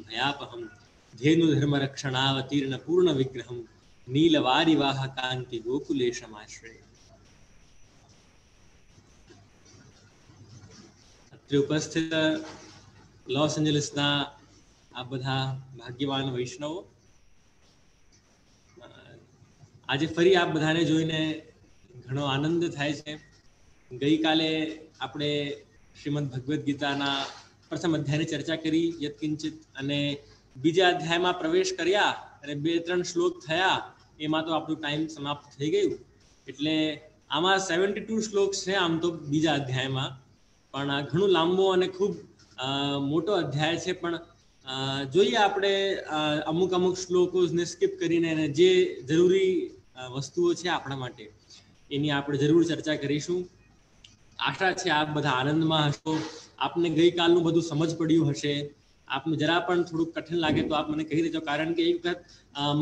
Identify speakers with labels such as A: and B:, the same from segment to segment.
A: भयापहं धेनुधर्मरक्षणावतीर्ण पूर्णविग्रहं नीलवारिवाहकान्ति गोकुलेशमाश्रये। अत्र उपस्थित लॉस एंजलिसना આ બધા ભાગ્યવાન વૈષ્ણવો, આજે ફરી આપ બધાને જોઈને ઘણો આનંદ થાય છે. ગઈકાલે આપણે શ્રીમદ ભગવદ્ ગીતાના પ્રથમ અધ્યાયની ચર્ચા કરી યત્કિંચિત, અને બીજા અધ્યાયમાં પ્રવેશ કર્યા અને 2-3 શ્લોક થયા એમાં તો આપણું ટાઈમ સમાપ્ત થઈ ગયું. એટલે આમાં 72 શ્લોક છે આમ તો બીજા અધ્યાયમાં, પણ આ ઘણું લાંબો અને ખૂબ મોટો અધ્યાય છે. પણ જોઈએ આપણે અમુક શ્લોકોને સ્કીપ કરીને જે જરૂરી વસ્તુઓ છે આપણા માટે એની આપણે જરૂર ચર્ચા કરીશું. આશા છે આપ બધા આનંદમાં હશો. આપને ગઈકાલનું બધું સમજ પડ્યું હશે. આપને જરા પણ થોડુંક કઠિન લાગે તો આપ મને કહી દેજો, કારણ કે એક વખત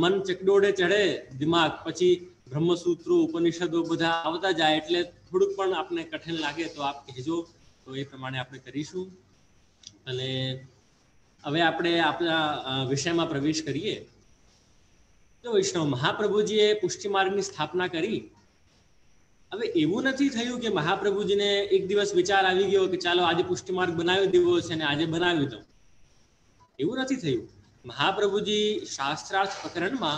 A: મન ચકડોળે ચડે દિમાગ, પછી બ્રહ્મસૂત્રો ઉપનિષદો બધા આવતા જાય એટલે થોડુંક પણ આપને કઠિન લાગે તો આપ કહેજો, તો એ પ્રમાણે આપણે કરીશું. અને હવે આપણે આપણા વિષયમાં પ્રવેશ કરીએ. તો વૈષ્ણવ મહાપ્રભુજીએ પુષ્ટિ માર્ગની સ્થાપના કરી. હવે એવું નથી થયું કે મહાપ્રભુજીને એક દિવસ વિચાર આવી ગયો કે ચાલો આજે પુષ્ટિ માર્ગ બનાવી દેવો છે અને આજે બનાવી દો. એવું નથી થયું. મહાપ્રભુજી શાસ્ત્રાર્થ પ્રકરણમાં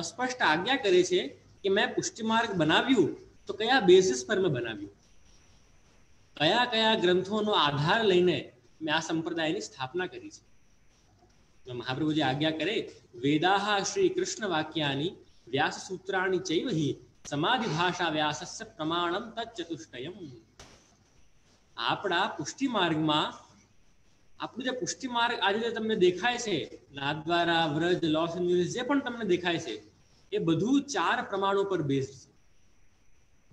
A: સ્પષ્ટ આજ્ઞા કરે છે કે મેં પુષ્ટિ માર્ગ બનાવ્યું તો કયા બેસિસ પર મેં બનાવ્યું, કયા કયા ગ્રંથોનો આધાર લઈને મેં આ સંપ્રદાયની સ્થાપના કરી છે. મહાપ્રભુજી આજ્ઞા કરે, વેદાહ શ્રી કૃષ્ણ વાક્યાની વ્યાસ સૂત્રાણી ચૈવહિ સમાધિ ભાષા વ્યાસસ્ય પ્રમાણમ તચ્ચતુષ્ટયમ. આપણા પુષ્ટિ માર્ગમાં આપણું જે પુષ્ટિ માર્ગ આજે તમને દેખાય છે, નાથદ્વારા, વ્રજ, લોસ એન્જલિસ જે પણ તમને દેખાય છે એ બધું 4 પ્રમાણો પર બેઝડ છે.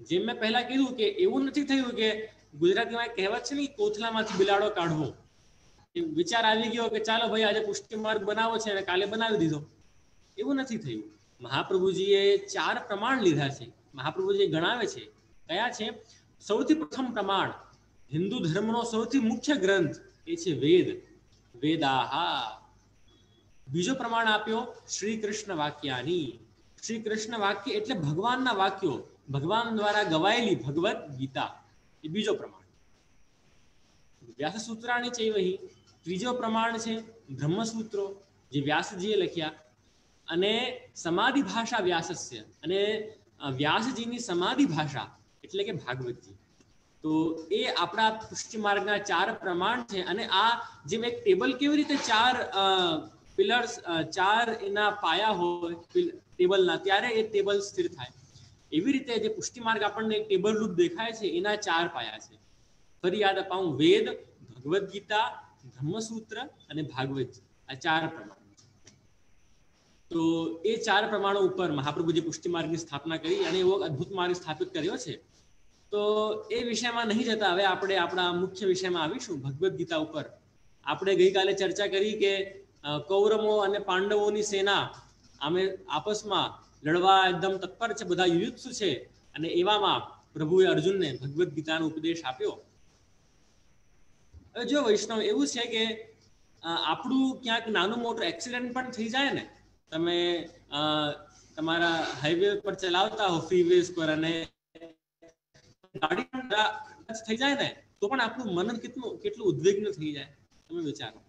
A: જેમ મેં પહેલા કીધું કે એવું નથી થયું કે ગુજરાતીમાં કહેવત છે ને, કોથલામાંથી બિલાડો કાઢવો. વિચાર આવી ગયો કે ચાલો ભાઈ આજે પુષ્ટિ માર્ગ બનાવો છે અને કાલે બનાવી દીધો. એવું નથી થયું. મહાપ્રભુજીએ 4 પ્રમાણ લીધા છે. મહાપ્રભુજી ગણાવે છે કયા છે. સૌથી પ્રથમ પ્રમાણ, હિન્દુ ધર્મનો સૌથી મુખ્ય ગ્રંથ એ છે વેદ, વેદાહા. બીજો પ્રમાણ આપ્યો શ્રી કૃષ્ણ વાક્યાની. શ્રી કૃષ્ણ વાક્ય એટલે ભગવાનના વાક્યો, ભગવાન દ્વારા ગવાયેલી ભગવદ્ ગીતા, એ બીજો પ્રમાણ. વ્યાસ સૂત્રાણી ચૈવહિ, ત્રીજો પ્રમાણ છે બ્રહ્મસૂત્રો જે વ્યાસજીએ લખ્યા, અને સમાધિ ભાષા વ્યાસસ્ય, અને વ્યાસજીની સમાધિ ભાષા એટલે કે ભાગવતજી. તો એ આપણા પુષ્ટિ માર્ગના 4 પ્રમાણ છે. અને આ જેમ એક ટેબલ કેવી રીતે 4 પિલર્સ, 4 એના પાયા હોય ટેબલના, ત્યારે એ ટેબલ સ્થિર થાય, એવી રીતે જે પુષ્ટિ માર્ગ આપણને એક ટેબલ રૂપ દેખાય છે એના 4 પાયા છે. ફરી યાદ અપાવું, વેદ, ભગવદ્ ગીતા, બ્રહ્મસૂત્ર અને ભાગવત, આ 4 પ્રમાણ. તો એ 4 પ્રમાણો ઉપર મહાપ્રભુજી પુષ્ટિ માર્ગની સ્થાપના કરી અને એવો અદ્ભુત માર્ગ સ્થાપિત કર્યો છે. તો એ વિષયમાં નહીં જતા હવે આપણે આપણા મુખ્ય વિષયમાં આવીશું, ભગવદ્ ગીતા ઉપર. આપણે ગઈકાલે ચર્ચા કરી કે કૌરવો અને પાંડવોની સેના આમે આપસમાં લડવા એકદમ તત્પર છે, બધા યુયુત્સુ છે, અને એવામાં પ્રભુએ અર્જુનને ભગવદ્ ગીતાનો ઉપદેશ આપ્યો. જો વૈષ્ણવ એવું છે કે આપણું ક્યાંક નાનું મોટું એક્સિડન્ટ પણ થઈ જાય ને, તમે તમારા હાઈવે પર ચલાવતા હો, ફ્રીવેઝ પર, અને ગાડી પણ થઈ જાય ને તો પણ આપણું મન કેટલું ઉદ્વિગ્ન થઈ જાય. તમે વિચારો,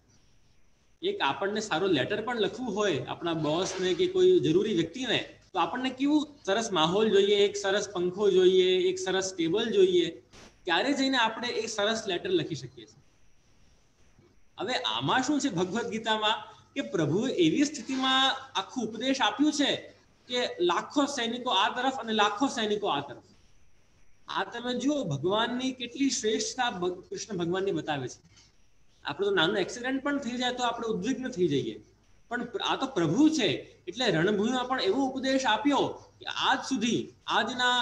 A: એક આપણને સારો લેટર પણ લખવું હોય આપણા બોસને કે કોઈ જરૂરી વ્યક્તિને, તો આપણને કેવું સરસ માહોલ જોઈએ, એક સરસ પંખો જોઈએ, એક સરસ ટેબલ જોઈએ, ત્યારે જઈને આપણે એક સરસ લેટર લખી શકીએ છીએ. હવે આમાં શું છે ભગવદ્ ગીતામાં કે પ્રભુએ એવી સ્થિતિમાં આખું ઉપદેશ આપ્યું છે કે લાખો સૈનિકો આ તરફ અને લાખો સૈનિકો આ તરફ. આ તમે જુઓ ભગવાનની કેટલી શ્રેષ્ઠતા કૃષ્ણ ભગવાનની બતાવે છે. આપણે તો નાનું એક્સિડન્ટ પણ થઈ જાય તો આપણે ઉદ્વિગ્ન થઈ જઈએ, પણ આ તો પ્રભુ છે એટલે રણભૂમિમાં પણ એવો ઉપદેશ આપ્યો કે આજ સુધી આજના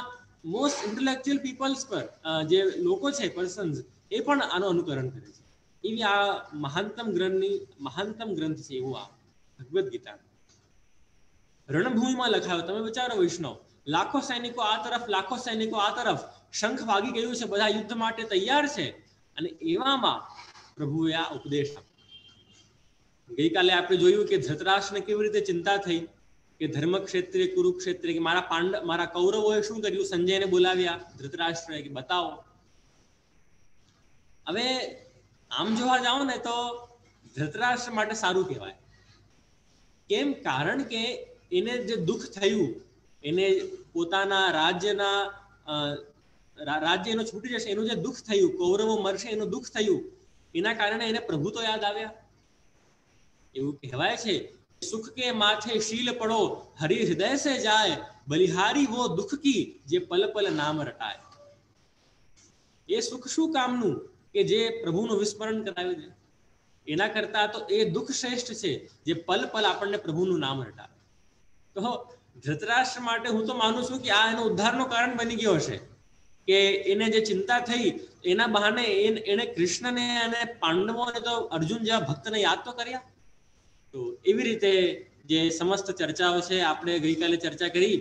A: મોસ્ટ ઇન્ટેલેક્ચ્યુઅલ પીપલ્સ પર જે લોકો છે, પર્સન્સ, એ પણ આનો અનુકરણ કરે છે. એવી આ મહાનતમ ગ્રંથ છે એવું આ ભગવદ્ ગીતા. રણભૂમિમાં લખાયો. તમે વિચારો વૈષ્ણવ, લાખો સૈનિકો આ તરફ, લાખો સૈનિકો આ તરફ, શંખ વાગી ગયું છે, બધા યુદ્ધ માટે તૈયાર છે, અને એવામાં પ્રભુએ આ ઉપદેશ આપ્યો. ગઈકાલે આપણે જોયું કે ધૃતરાષ્ટ્રને કેવી રીતે ચિંતા થઈ કે ધર્મક્ષેત્રે કુરુક્ષેત્રે કે મારા કૌરવોએ શું કર્યું, સંજયને બોલાવ્યા ધૃતરાષ્ટ્રએ કે બતાવો. હવે આમ જોવા જાઓ ને તો ધૃતરાષ્ટ્ર માટે સારું કહેવાય. કેમ? કારણ કે એને જે દુઃખ થયું, એને પોતાના રાજ્ય એનો છૂટી જશે એનું જે દુઃખ થયું, કૌરવો મરશે એનું દુઃખ થયું, એના કારણે એને પ્રભુ તો યાદ આવ્યા. એવું કહેવાય છે, સુખ કે માથે શીલ પડો હરિ હૃદય સે જાય, બલિહારી વો દુઃખ કી જે પલ પલ નામ રટાય. એ સુખ શું કામનું કે જે પ્રભુનું વિસ્મરણ કરાવી દે. એના કરતા તો એ દુઃખ શ્રેષ્ઠ છે જે પલ પલ આપણને પ્રભુનું નામ રટાવે. તો ધૃતરાષ્ટ્ર માટે હું તો માનું છું કે આ એનો ઉદ્ધારનું કારણ બની ગયો હશે કે એને જે ચિંતા થઈ એના બહાને એને કૃષ્ણને અને પાંડવોને તો અર્જુન જેવા ભક્તને યાદ તો કર્યા. તો એવી રીતે જે સમસ્ત ચર્ચાઓ છે આપણે ગઈકાલે ચર્ચા કરી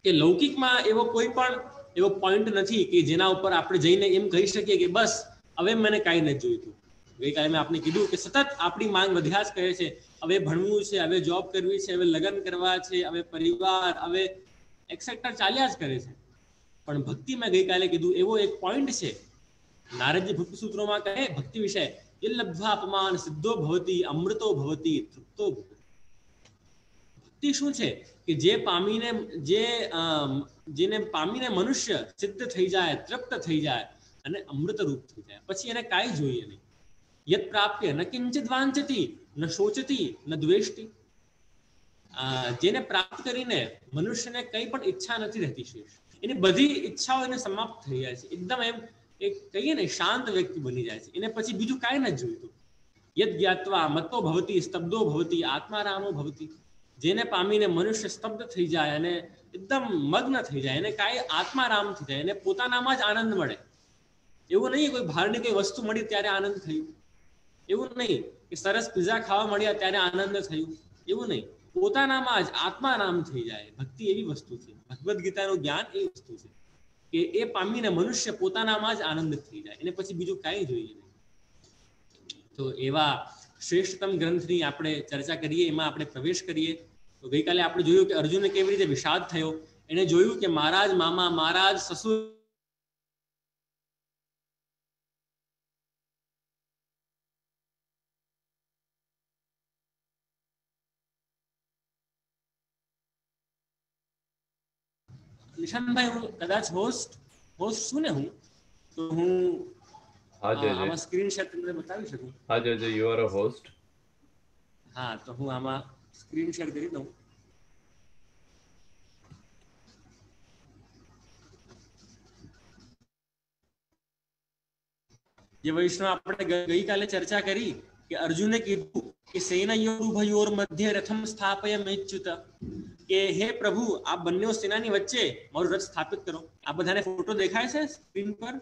A: કે લૌકિકમાં એવો કોઈ પણ એવો પોઈન્ટ નથી કે જેના ઉપર આપણે જઈને એમ કહી શકીએ કે બસ હવે મને કાંઈ નથી જોઈતું. ગઈકાલે મેં આપને કીધું કે સતત આપણી માંગ વધ્યા જ કરે છે. હવે ભણવું છે, હવે જોબ કરવી છે, હવે લગ્ન કરવા છે, હવે પરિવાર, હવે એક્સેટ્રા ચાલ્યા જ કરે છે. પણ ભક્તિ મેં ગઈકાલે કીધું એવો એક પોઈન્ટ છે, નારદજી ભક્તિ સૂત્રોમાં કહે ભક્તિ વિષય લબ્ધ્વા અપમાન સિદ્ધો ભવતી અમૃતો ભવતી તૃપ્તો ભવતી. ભક્તિ શું છે કે જેને પામીને મનુષ્ય સિદ્ધ થઈ જાય, તૃપ્ત થઈ જાય અને અમૃત રૂપ થઈ જાય, પછી એને કાંઈ જોઈએ નહીં. યત પ્રાપ્ય ન કિંચિત વાંચતી ન શોચતી ન દ્વેષ્ટિ. જેને પ્રાપ્ત કરીને મનુષ્યને કંઈ પણ ઈચ્છા નથી રહેતી શેષ. એની બધી ઈચ્છાઓ એને સમાપ્ત થઈ જાય છે. એકદમ એમ એક કહીએ ને શાંત વ્યક્તિ બની જાય છે. એને પછી બીજું કાંઈ નથી જોઈતું. યદ જ્ઞાત્વા મત્તો ભવતી સ્તબ્ધો ભવતી આત્મારામો ભવતી. જેને પામીને મનુષ્ય સ્તબ્ધ થઈ જાય અને એકદમ મગ્ન થઈ જાય, એને કાંઈ આત્મારામ થઈ જાય, એને પોતાનામાં જ આનંદ મળે. એવું નહીં કોઈ બહારની કોઈ વસ્તુ મળી ત્યારે આનંદ થયું, એવું નહીં કે સરસ પિઝા ખાવા મળ્યા ત્યારે આનંદ થયું, એવું નહીં. પોતાનામાં જ આત્મારામ થઈ જાય. ભક્તિ એવી વસ્તુ છે, ભગવદ્ ગીતાનું જ્ઞાન એ વસ્તુ છે કે એ પામીને મનુષ્ય પોતાનામાં જ આનંદ થઈ જાય, એને પછી બીજું કાંઈ જોઈએ નહીં. તો એવા શ્રેષ્ઠતમ ગ્રંથની આપણે ચર્ચા કરીએ, એમાં આપણે પ્રવેશ કરીએ. તો ગઈકાલે આપણે જોયું કે અર્જુનને કેવી રીતે વિષાદ થયો. એને જોયું કે મારા જ મામા, મારા જ સસુર નિશાંતભાઈ, હું કદાચ હોસ્ટ છું ને હું, તો હું આમાં સ્ક્રીન શેર તમને બતાવી શકું.
B: હા જય યુ આર અ હોસ્ટ.
A: હા, તો હું આમાં સ્ક્રીન શેર કરી દઉં. જે વૈષ્ણવ આપણે ગઈકાલે ચર્ચા કરી કે અર્જુને કીધું કે સેનયોરુભયોર મધ્ય રથમ સ્થાપયમેચ્યુત, કે હે પ્રભુ આ બંને સેનાની વચ્ચે મારું રથ સ્થાપિત કરો. આ બધાને ફોટો દેખાય છે સ્ક્રીન પર?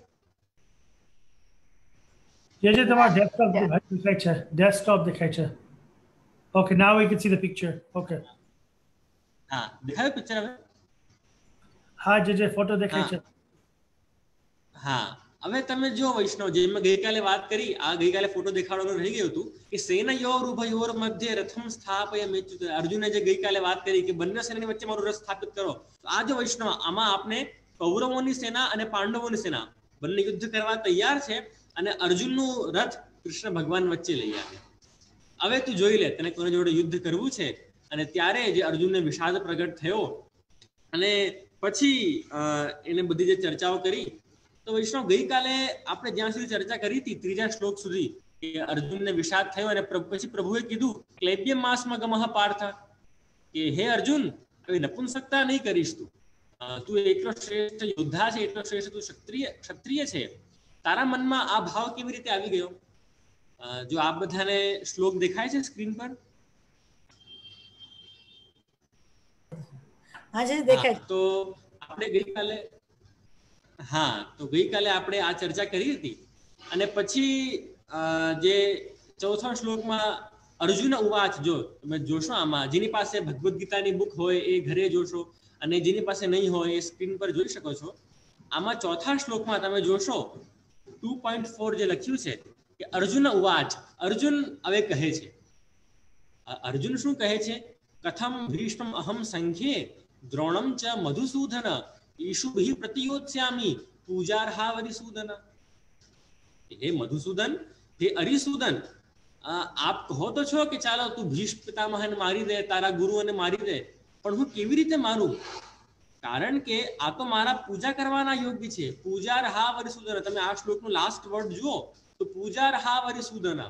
C: જે તમારા ડેસ્કટોપ દેખાય છે, ડેસ્કટોપ દેખાય છે. Okay, now we can see the picture. Okay.
A: હા, દેખાય પિક્ચર હવે?
C: હા જે ફોટો દેખાય છે.
A: હા, હવે તમે જો વૈષ્ણવ, જે મેં ગઈકાલે વાત કરી, આ ગઈકાલે ફોટો દેખાડવાનું રહી ગયું હતું કે સેનયોરુભયોર મધ્ય રથમ સ્થાપયમેચ્યુત. અર્જુને જે ગઈકાલે વાત કરી કે બંને સેનાની વચ્ચે મારું રથ સ્થાપિત કરો, તો આ જો વૈષ્ણવ, આમાં આપણે કૌરવોની સેના અને પાંડવોની સેના બંને યુદ્ધ કરવા તૈયાર છે અને અર્જુનનું રથ કૃષ્ણ ભગવાન વચ્ચે લઈ આવ્યા. હવે તું જોઈ લે, તને કોની જોડે યુદ્ધ કરવું છે. અને ત્યારે જે અર્જુનને વિષાદ પ્રગટ થયો અને પછી એને બધી જે ચર્ચાઓ કરી, તો વૈષ્ણવ ગઈકાલે આપણે જ્યાં સુધી ચર્ચા કરી હતી 3જા શ્લોક સુધી, કે અર્જુનને વિષાદ થયો અને પછી પ્રભુએ કીધું ક્લૈબ્યમ માસ્મ ગમઃ પાર્થ, કે હે અર્જુન હવે નપુંસકતા નહીં કરીશ. તું એટલો શ્રેષ્ઠ યોદ્ધા છે, એટલો શ્રેષ્ઠ તું ક્ષત્રિય છે, તારા મનમાં આ ભાવ કેવી રીતે આવી ગયો? જો આપ બધાને શ્લોક દેખાય છે સ્ક્રીન પર?
D: હાજી દેખાય.
A: તો આપણે ગઈકાલે આપણે આ ચર્ચા કરી હતી. અને પછી જે ચોથા શ્લોકમાં અર્જુન ઉવાચ, જો તમે જોશો આમાં, જેની પાસે ભગવદ્ ગીતાની બુક હોય એ ઘરે જોશો અને જેની પાસે નહીં હોય એ સ્ક્રીન પર જોઈ શકો છો. આમાં ચોથા શ્લોકમાં તમે જોશો 2.4 જે લખ્યું છે કે અર્જુન ઉવાચ, અર્જુન હવે કહે છે. અર્જુન શું કહે છે? કથમ ભીષ્મ અહમ સંખ્યે દ્રોણમ ચ મધુસૂદન ઈશુભિ પ્રતિયોત્સ્યામિ પૂજાર્હા વરિસૂદન. હે મધુસૂદન, હે અરિસૂદન, આપ કહો તો છો કે ચાલો તું ભીષ્મ પિતામહને મારી દે, તારા ગુરુઓને મારી દે, પણ હું કેવી રીતે મારું? કારણ કે આ તો મારા પૂજા કરવાના યોગ્ય છે. પૂજાર્હા વરિસૂદન. તમે આ શ્લોકનું લાસ્ટ વર્ડ જુઓ તો પૂજાર્હા વરિસૂદન,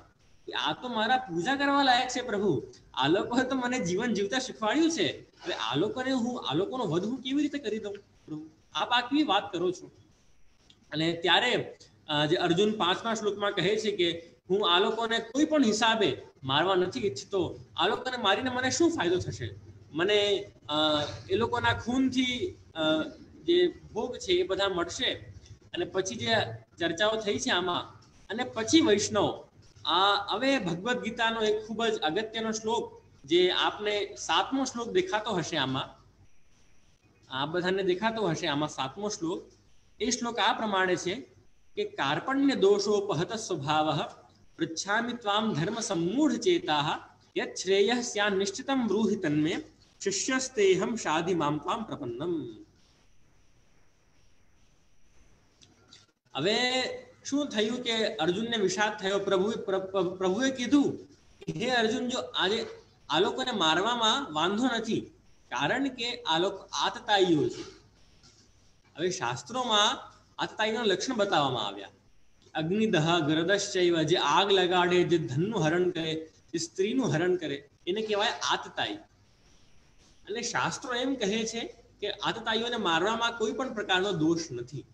A: આ તો મારા પૂજા કરવા લાયક છે પ્રભુ. આ લોકોએ તો મને જીવન જીવતા શીખવાડ્યું છે, હવે આ લોકોનો વધ હું કેવી રીતે કરી દઉં પ્રભુ? આપ આ કેવી વાત કરો છો? અને ત્યારે જે અર્જુન 5મા શ્લોકમાં કહે છે કે હું આ લોકોને કોઈ પણ હિસાબે મારવા નથી ઈચ્છતો. આ લોકોને મારીને મને શું ફાયદો થશે? મને એ લોકોના ખૂનથી જે ભોગ છે એ બધા મળશે. અને પછી જે ચર્ચાઓ થઈ છે આમાં, અને પછી વૈષ્ણવ હવે ભગવદ્ ગીતાનો એક ખૂબ જ અગત્યનો શ્લોક, જે આપને 7મો શ્લોક દેખાતો હશે આમાં, આ બધાને દેખાતો હશે આમાં 7મો શ્લોક. એ શ્લોક આ પ્રમાણે છે કે કાર્પણ્ય દોષોપહત સ્વભાવઃ પૃચ્છામિ ત્વામ ધર્મ સમ્મૂઢ ચેતાઃ યત શ્રેયઃ સ્યા નિશ્ચિતમ બ્રૂહિ તન્મે શિષ્યસ્તેહમ શાધિ મામ ત્વામ પ્રપન્નમ. હવે શું થયું કે અર્જુનને વિષાદ થયો. પ્રભુએ કીધું હે અર્જુન, જો આજે આ લોકોને મારવામાં વાંધો નથી, કારણ કે આ લોકો આતતાઈઓ છે. હવે શાસ્ત્રોમાં આતતાઈના લક્ષણ બતાવવામાં આવ્યા. અગ્નિદહ ગરદશ્ચૈવ, જે આગ લગાડે, જે ધનનું હરણ કરે, જે સ્ત્રીનું હરણ કરે, એને કહેવાય આતતાઈ. અને શાસ્ત્રો એમ કહે છે કે આતતાઈઓને મારવામાં કોઈ પણ પ્રકારનો દોષ નથી.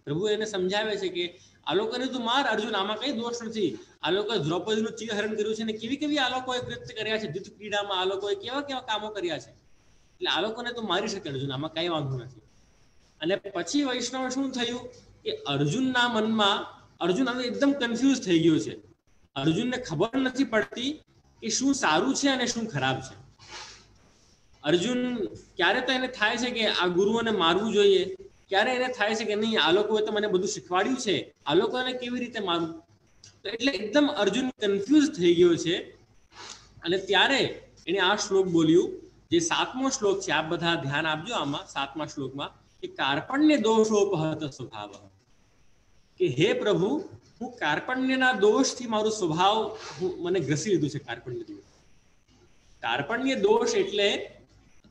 A: પ્રભુ એને સમજાવે છે કે આ લોકોને તું માર અર્જુન, આમાં કઈ દોષ નથી. આ લોકોએ દ્રૌપદીનું ચિરહરણ કર્યું છે, અને કેવી કેવી આ લોકોએ કૃત્ય કર્યા છે, યુદ્ધ ક્રીડામાં આ લોકોએ કેવા કેવા કામો કર્યા છે. એટલે આ લોકોને તું મારી શકે અર્જુન, આમાં કઈ વાંધો નથી. અને પછી વૈષ્ણવ શું થયું કે અર્જુનના મનમાં, અર્જુન હવે એકદમ કન્ફ્યુઝ થઈ ગયો છે. અર્જુનને ખબર નથી પડતી કે શું સારું છે અને શું ખરાબ છે. અર્જુન ક્યારે તો એને થાય છે કે આ ગુરુઓને મારવું જોઈએ, ક્યારે એને થાય છે કે નહીં, આ લોકોએ તો મને બધું શીખવાડ્યું છે, આ લોકોને કેવી રીતે મારવું? તો એટલે એકદમ અર્જુન કન્ફ્યુઝ થઈ ગયો છે. અને ત્યારે એને આ શ્લોક બોલ્યું, જે 7મો શ્લોક છે. આપ બધા ધ્યાન આપજો આમાં 7મા શ્લોકમાં, કે કાર્પણ્ય દોષોપહત સ્વભાવ, કે હે પ્રભુ, હું કાર્પણ્યના દોષથી મારું સ્વભાવ મને ઘસી લીધું છે. કાર્પણ્ય દોષ એટલે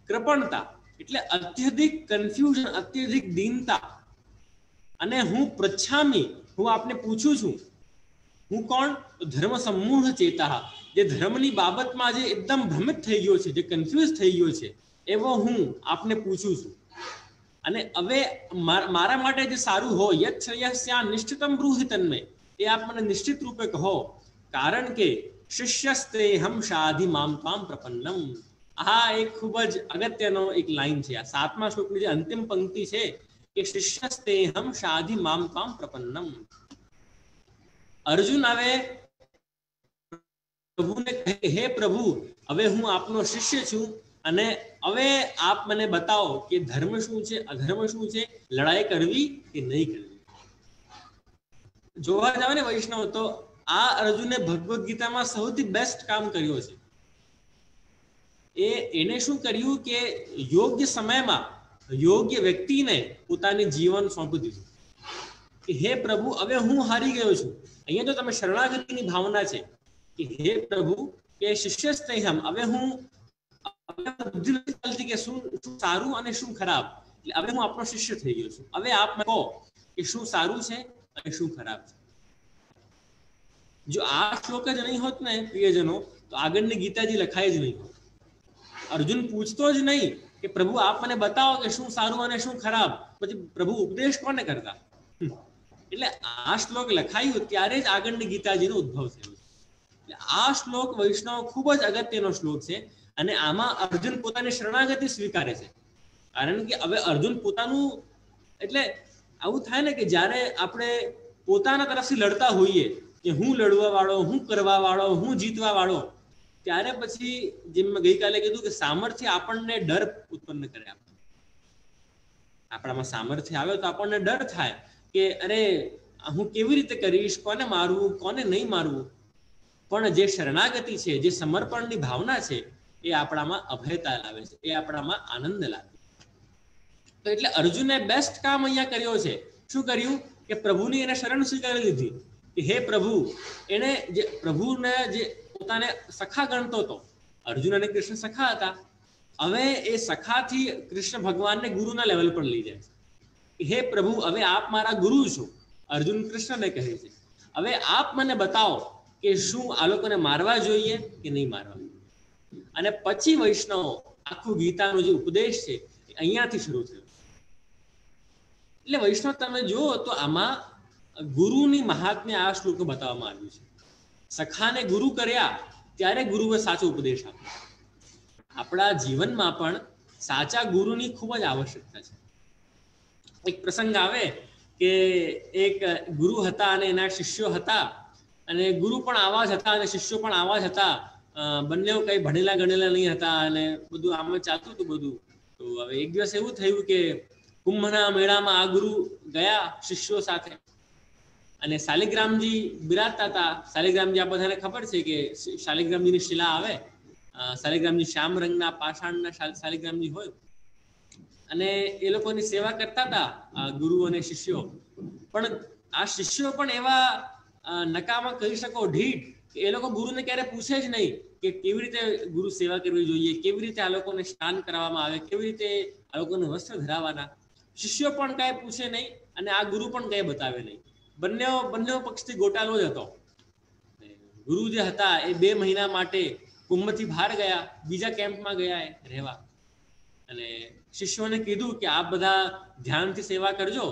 A: કૃપણતા, એટલે અત્યધિક કન્ફ્યુઝન, અત્યધિક દીનતા. અને હું પૃચ્છામી, હું આપને પૂછું છું. હું કોણ? તો ધર્મ સમ્મૂઢ ચેતા, જે ધર્મની બાબતમાં જે એકદમ ભ્રમિત થઈ ગયો છે, જે કન્ફ્યુઝ થઈ ગયો છે, એવો હું આપને પૂછું છું. અને હવે મારા માટે જે સારું હોય, યત શ્રેયસ્યા નિશ્ચિતમ બ્રૂહિ તન્મે, એ આપ મને નિશ્ચિત રૂપે કહો, કારણ કે શિષ્યસ્તેહમ શાધિ મામ ત્વામ પ્રપન્નમ. આ એક ખૂબ જ અગત્યનો એક લાઈન છે. આ 7મા શ્લોકની જે અંતિમ પંક્તિ છે કે શિષ્યસ્તેહમ શાધિ મામ ત્વામ પ્રપન્નમ. અર્જુન હવે પ્રભુને કહે, હે પ્રભુ, હવે હું આપનો શિષ્ય છું, અને હવે આપ મને બતાવો કે ધર્મ શું છે, અધર્મ શું છે, લડાઈ કરવી કે નહીં કરવી. જોવા જાવ ને વૈષ્ણવ, તો આ અર્જુને ભગવદ્ ગીતામાં સૌથી બેસ્ટ કામ કર્યો છે. એને શું કર્યું કે યોગ્ય સમયમાં યોગ્ય વ્યક્તિને પોતાની જીવન સોંપી દીધું કે હે પ્રભુ, હવે હું હારી ગયો છું. અહીંયા તો તમે શરણાગતિની ભાવના છે કે હે પ્રભુ, કે શિષ્યસ્તેહમ, હવે હું બુદ્ધિ નથી ચાલતી કે શું સારું અને શું ખરાબ. એટલે હવે હું આપનો શિષ્ય થઈ ગયો છું. હવે આપ મને કહો કે શું સારું છે અને શું ખરાબ છે. જો આ શ્લોક જ નહીં હોત ને પ્રિયજનો, તો આગળની ગીતાજી લખાય જ નહીં હોત. અર્જુન પૂછતો જ નહીં કે પ્રભુ આપ મને બતાવો કે શું સારું અને શું ખરાબ, પછી પ્રભુ ઉપદેશ કોને કરતા? એટલે આ શ્લોક લખાયું ત્યારે જ આગળની ગીતાજીનો ઉદ્ભવ થયો. એટલે આ શ્લોક વૈષ્ણવ ખૂબ જ અગત્યનો શ્લોક છે. અને આમાં અર્જુન પોતાની શરણાગતિ સ્વીકારે છે. કારણ કે હવે અર્જુન પોતાનું, એટલે આવું થાય ને કે જ્યારે આપણે પોતાના તરફથી લડતા હોઈએ કે હું લડવા વાળો, હું કરવા વાળો, હું જીતવા વાળો, ત્યારે પછી જેમ મેં ગઈકાલે કીધું કે સામર્થ્ય આપણને ડર ઉત્પન્ન કરે. આપણામાં સામર્થ્ય આવે તો આપણને ડર થાય કે અરે હું કેવી રીતે કરીશ, કોને મારવું, કોને નહીં મારવું. પણ જે શરણાગતિ છે, જે સમર્પણની ભાવના છે, એ આપણામાં અભયતા લાવે છે, એ આપણામાં આનંદ લાવે છે. તો એટલે અર્જુને બેસ્ટ કામ અહીંયા કર્યો છે. શું કર્યું કે પ્રભુની એને શરણ સ્વીકારી લીધી કે હે પ્રભુ. એને જે પ્રભુને જે પોતાને સખા ગણતો હતો, અર્જુન અને કૃષ્ણ સખા હતા, હવે એ સખાથી કૃષ્ણ ભગવાનને ગુરુના લેવલ પર લઈ જાય છે. હે પ્રભુ, હવે આપ મારા ગુરુ છો. અર્જુન કૃષ્ણને કહે છે હવે આપ મને બતાવો કે શું આ લોકોને મારવા જોઈએ કે નહીં મારવા. અને પછી વૈષ્ણવ આખું ગીતાનો જે ઉપદેશ છે એ અહીંયાથી શરૂ થયો. એટલે વૈષ્ણવ તમે જુઓ તો આમાં ગુરુની મહાત્મ્ય આ શ્લોક બતાવવામાં આવ્યું છે. સખાને ગુરુ કર્યા ત્યારે ગુરુએ સાચો ઉપદેશ આપ્યો. આપણા જીવનમાં પણ સાચા ગુરુની ખૂબ જ આવશ્યકતા છે. એક પ્રસંગ આવે કે એક ગુરુ હતા અને એના શિષ્યો હતા, અને ગુરુ પણ આવા જ હતા અને શિષ્યો પણ આવા જ હતા. બંને કઈ ભણેલા ગણેલા નહીં હતા અને બધું આમ ચાલતું હતું બધું. તો હવે એક દિવસ એવું થયું કે કુંભના મેળામાં આ ગુરુ ગયા શિષ્યો સાથે, અને શાલિગ્રામજી બિરાજતા હતા. શાલિગ્રામજી આ બધાને ખબર છે કે શાલિગ્રામજીની શિલા આવે, શાલિગ્રામજી શ્યામ રંગના પાષાણના શાલિગ્રામજી હોય, અને એ લોકોની સેવા કરતા હતા ગુરુ અને શિષ્યો. પણ આ શિષ્યો પણ એવા નકામા કહી શકો ઢીઠ કે એ લોકો ગુરુને ક્યારે પૂછે જ નહીં કે કેવી રીતે ગુરુ સેવા કરવી જોઈએ, કેવી રીતે આ લોકોને સ્નાન કરાવવામાં આવે, કેવી રીતે આ લોકોને વસ્ત્ર ધરાવવાના. શિષ્યો પણ કાંઈ પૂછે નહીં અને આ ગુરુ પણ કાંઈ બતાવે નહીં. બંને પક્ષથી ગોટાળો જ હતો. ગુરુ જે હતા એ 2 મહિના માટે કુંભથી બહાર ગયા, બીજા કેમ્પમાં ગયા રહેવા, અને શિષ્યોને કીધું કે આપ બધા ધ્યાનથી સેવા કરજો,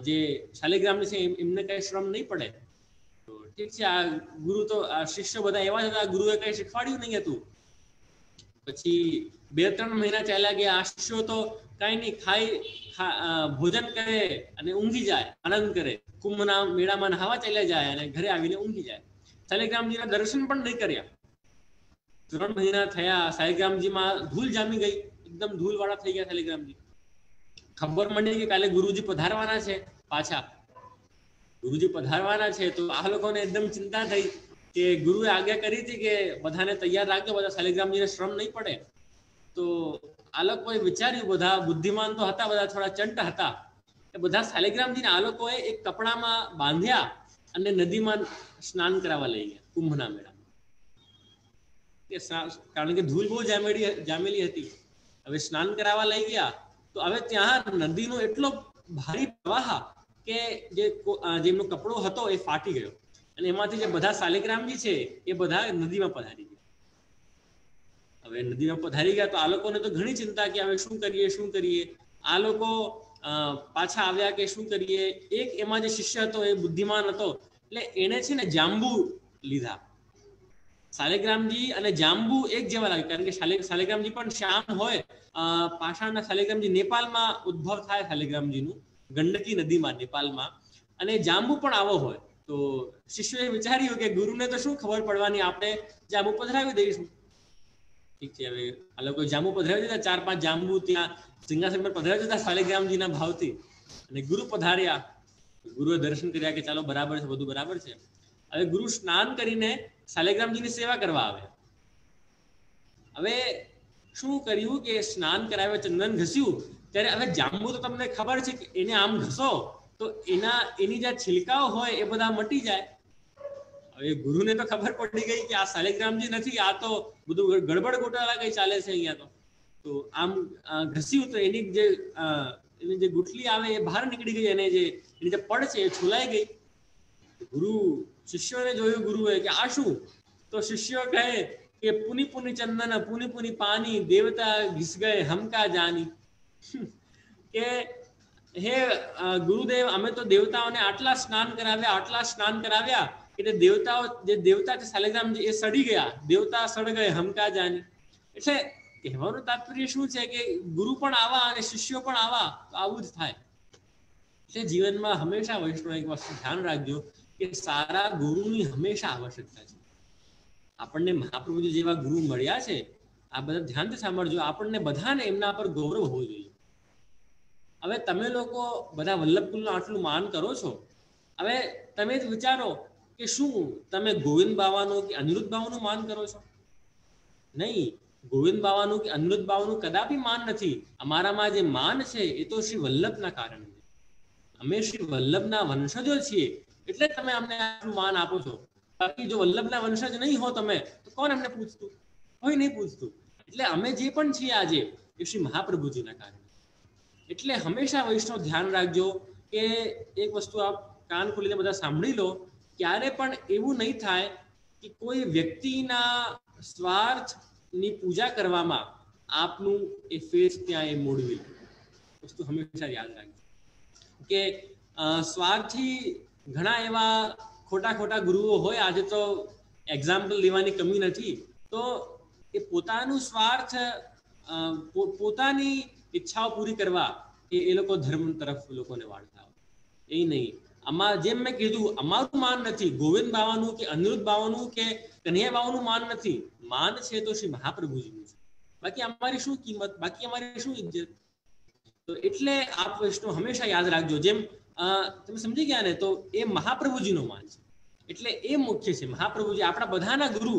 A: જે શાલિગ્રામની છે એમને કઈ શ્રમ નહીં પડે. તો ઠીક છે. આ ગુરુ તો શિષ્યો બધા એવા જ હતા, ગુરુએ કઈ શીખવાડ્યું નહીં હતું. પછી 2-3 મહિના ચાલ્યા ગયા. આ શિષ્યો તો કઈ નહીં, ભોજન કરે અને ઊંઘી જાય, આનંદ કરે, કુંભના મેળામાં નહાવા ચાલ્યા જાય અને ઘરે આવીને ઊંઘી જાય. શાલિગ્રામજીના દર્શન પણ નહીં કર્યા. 3 મહિના થયા. શાલિગ્રામજીમાં ધૂળ જામી ગઈ, એકદમ ધૂળ વાળા થઈ ગયા શાલિગ્રામજી. ખબર મળી કે કાલે ગુરુજી પધારવાના છે. પાછા ગુરુજી પધારવાના છે તો આ લોકોને એકદમ ચિંતા થઈ કે ગુરુએ આજ્ઞા કરી હતી કે બધાને તૈયાર રાખજો, બધા શાલિગ્રામજીને શ્રમ નહીં પડે. તો આ લોકોએ વિચાર્યું, બધા બુદ્ધિમાન તો હતા, બધા થોડા ચંટ હતા, એ બધા શાલિગ્રામજીને આ લોકોએ એક કપડામાં બાંધ્યા અને નદીમાં સ્નાન કરાવવા લઈ ગયા કુંભના મેળામાં. કારણ કે ધૂળ બહુ જામેલી હતી. હવે સ્નાન કરાવવા લઈ ગયા તો હવે ત્યાં નદીનો એટલો ભારે પ્રવાહ કે જેમનો કપડો હતો એ ફાટી ગયો, અને એમાંથી જે બધા શાલિગ્રામજી છે એ બધા નદીમાં પધારી ગયા. હવે નદીમાં પધારી ગયા તો આ લોકોને તો ઘણી ચિંતા કે હવે શું કરીએ. આ લોકો પાછા આવ્યા કે શું કરીએ. એક એમાં જે શિષ્ય હતો એ બુદ્ધિમાન હતો, એટલે એને છે ને જાંબુ લીધા. શાલિગ્રામજી અને જાંબુ એક જેવા લાગે, કારણ કે શાલિગ્રામજી પણ શ્યામ હોય. પાષાણના શાલિગ્રામજી નેપાળમાં ઉદ્ભવ થાય શાલિગ્રામજીનું, ગંડકી નદીમાં નેપાળમાં, અને જાંબુ પણ આવો હોય. તો શિષ્યોએ વિચાર્યું કે ગુરુને તો શું ખબર પડવાની, આપણે જાંબુ પધરાવી દઈશું. ઠીક છે. હવે આ લોકો જાંબુ પધરાવી દીધા, 4-5 જાંબુ ત્યાં સિંહાસન પર પધરાવી દીધા શાલિગ્રામજીના ભાવથી, અને ગુરુ પધાર્યા. ગુરુએ દર્શન કર્યા કે ચાલો બરાબર છે, બધું બરાબર છે. હવે ગુરુ સ્નાન કરીને શાલિગ્રામજીની સેવા કરવા આવે. હવે શું કર્યું કે સ્નાન કરાવ્યા, ચંદન ઘસ્યું, ત્યારે હવે જાંબુ તો તમને ખબર છે કે એને આમ ઘસો તો એની જે છિલકાઓ હોય એ બધા મટી જાય. હવે ગુરુને તો ખબર પડી ગઈ કે આ શાલિગ્રામજી નથી, આ તો બધું ગડબડ ગોટાળા કઈ ચાલે છે અહીંયા. તો આમ ઘસ્યું તો એની જે ગુઠલી આવે એ બહાર નીકળી ગઈ, અને એની જે પડ છે એ છોલાઈ ગઈ. ગુરુ શિષ્યોને જોયું ગુરુએ કે આ શું? તો શિષ્યો કહે કે પુની પુની ચંદન પુની પુની પાણી દેવતા ઘિસ ગયે હમકા જાની. કે હે ગુરુદેવ, અમે તો દેવતાઓને આટલા સ્નાન કરાવ્યા એટલે દેવતા છે શાલિગ્રામજી એ સડી ગયા, દેવતા સડ ગયે હમકા જાની. એટલે કહેવાનું તાત્પર્ય શું છે કે ગુરુ પણ આવા અને શિષ્યો પણ આવા, તો આવું જ થાય. એટલે જીવનમાં હંમેશા વૈષ્ણવ એક વસ્તુ ધ્યાન રાખજો કે સારા ગુરુની હંમેશા આવશ્યકતા છે. આપણને મહાપ્રભુજી જેવા ગુરુ મળ્યા છે, આ બધા ધ્યાનથી સાંભળજો. આપણને બધાને એમના પર ગૌરવ હોવો જોઈએ. હવે તમે લોકો બધા વલ્લભકુલનું આટલું માન કરો છો, હવે તમે જ વિચારો કે શું તમે ગોવિંદ બાવાનું કે અનિરુદ્ધ બાવાનું માન કરો છો? નહીં, ગોવિંદ બાવાનું કે અનિરુદ્ધ બાવાનું કદાપી માન નથી. અમારામાં જે માન છે એ તો શ્રી વલ્લભના કારણે. અમે શ્રી વલ્લભના વંશજો છીએ એટલે તમે અમને આટલું માન આપો છો. બાકી જો વલ્લભના વંશજ નહીં હો તમે તો કોણ અમને પૂછતું? કોઈ નહીં પૂછતું. એટલે અમે જે પણ છીએ આજે એ શ્રી મહાપ્રભુજીના કારણે. એટલે હંમેશા વૈષ્ણવ ધ્યાન રાખજો કે એક વસ્તુ આપ કાન ખોલીને બધા સાંભળી લો, ક્યારે પણ એવું નહીં થાય કે કોઈ વ્યક્તિના સ્વાર્થની પૂજા કરવામાં આપનું એ ફેસ ત્યાં એ મોડવી લે. વસ્તુ હંમેશા યાદ રાખજો કે સ્વાર્થથી ઘણા એવા ખોટા ખોટા ગુરુઓ હોય. આજે તો એક્ઝામ્પલ લેવાની કમી નથી. તો એ પોતાનું સ્વાર્થ પોતાની ઈચ્છાઓ પૂરી કરવા એ લોકો ધર્મ તરફ લોકોને વાળતા હોય. એ નહીં, જેમ મેં કીધું, અમારું માન નથી, ગોવિંદ બાવાનું કે અનિરુદ્ધ બાવાનું કે કન્હૈયા બાવાનું માન નથી. માન છે તો શ્રી મહાપ્રભુજીનું છે. બાકી અમારી શું કિંમત, બાકી અમારી શું ઇજ્જત? તો એટલે આપ વૈષ્ણવ હંમેશા યાદ રાખજો. જેમ તમે સમજી ગયા ને, તો એ મહાપ્રભુજીનો માન છે એટલે એ મુખ્ય છે. મહાપ્રભુજી આપણા બધાના ગુરુ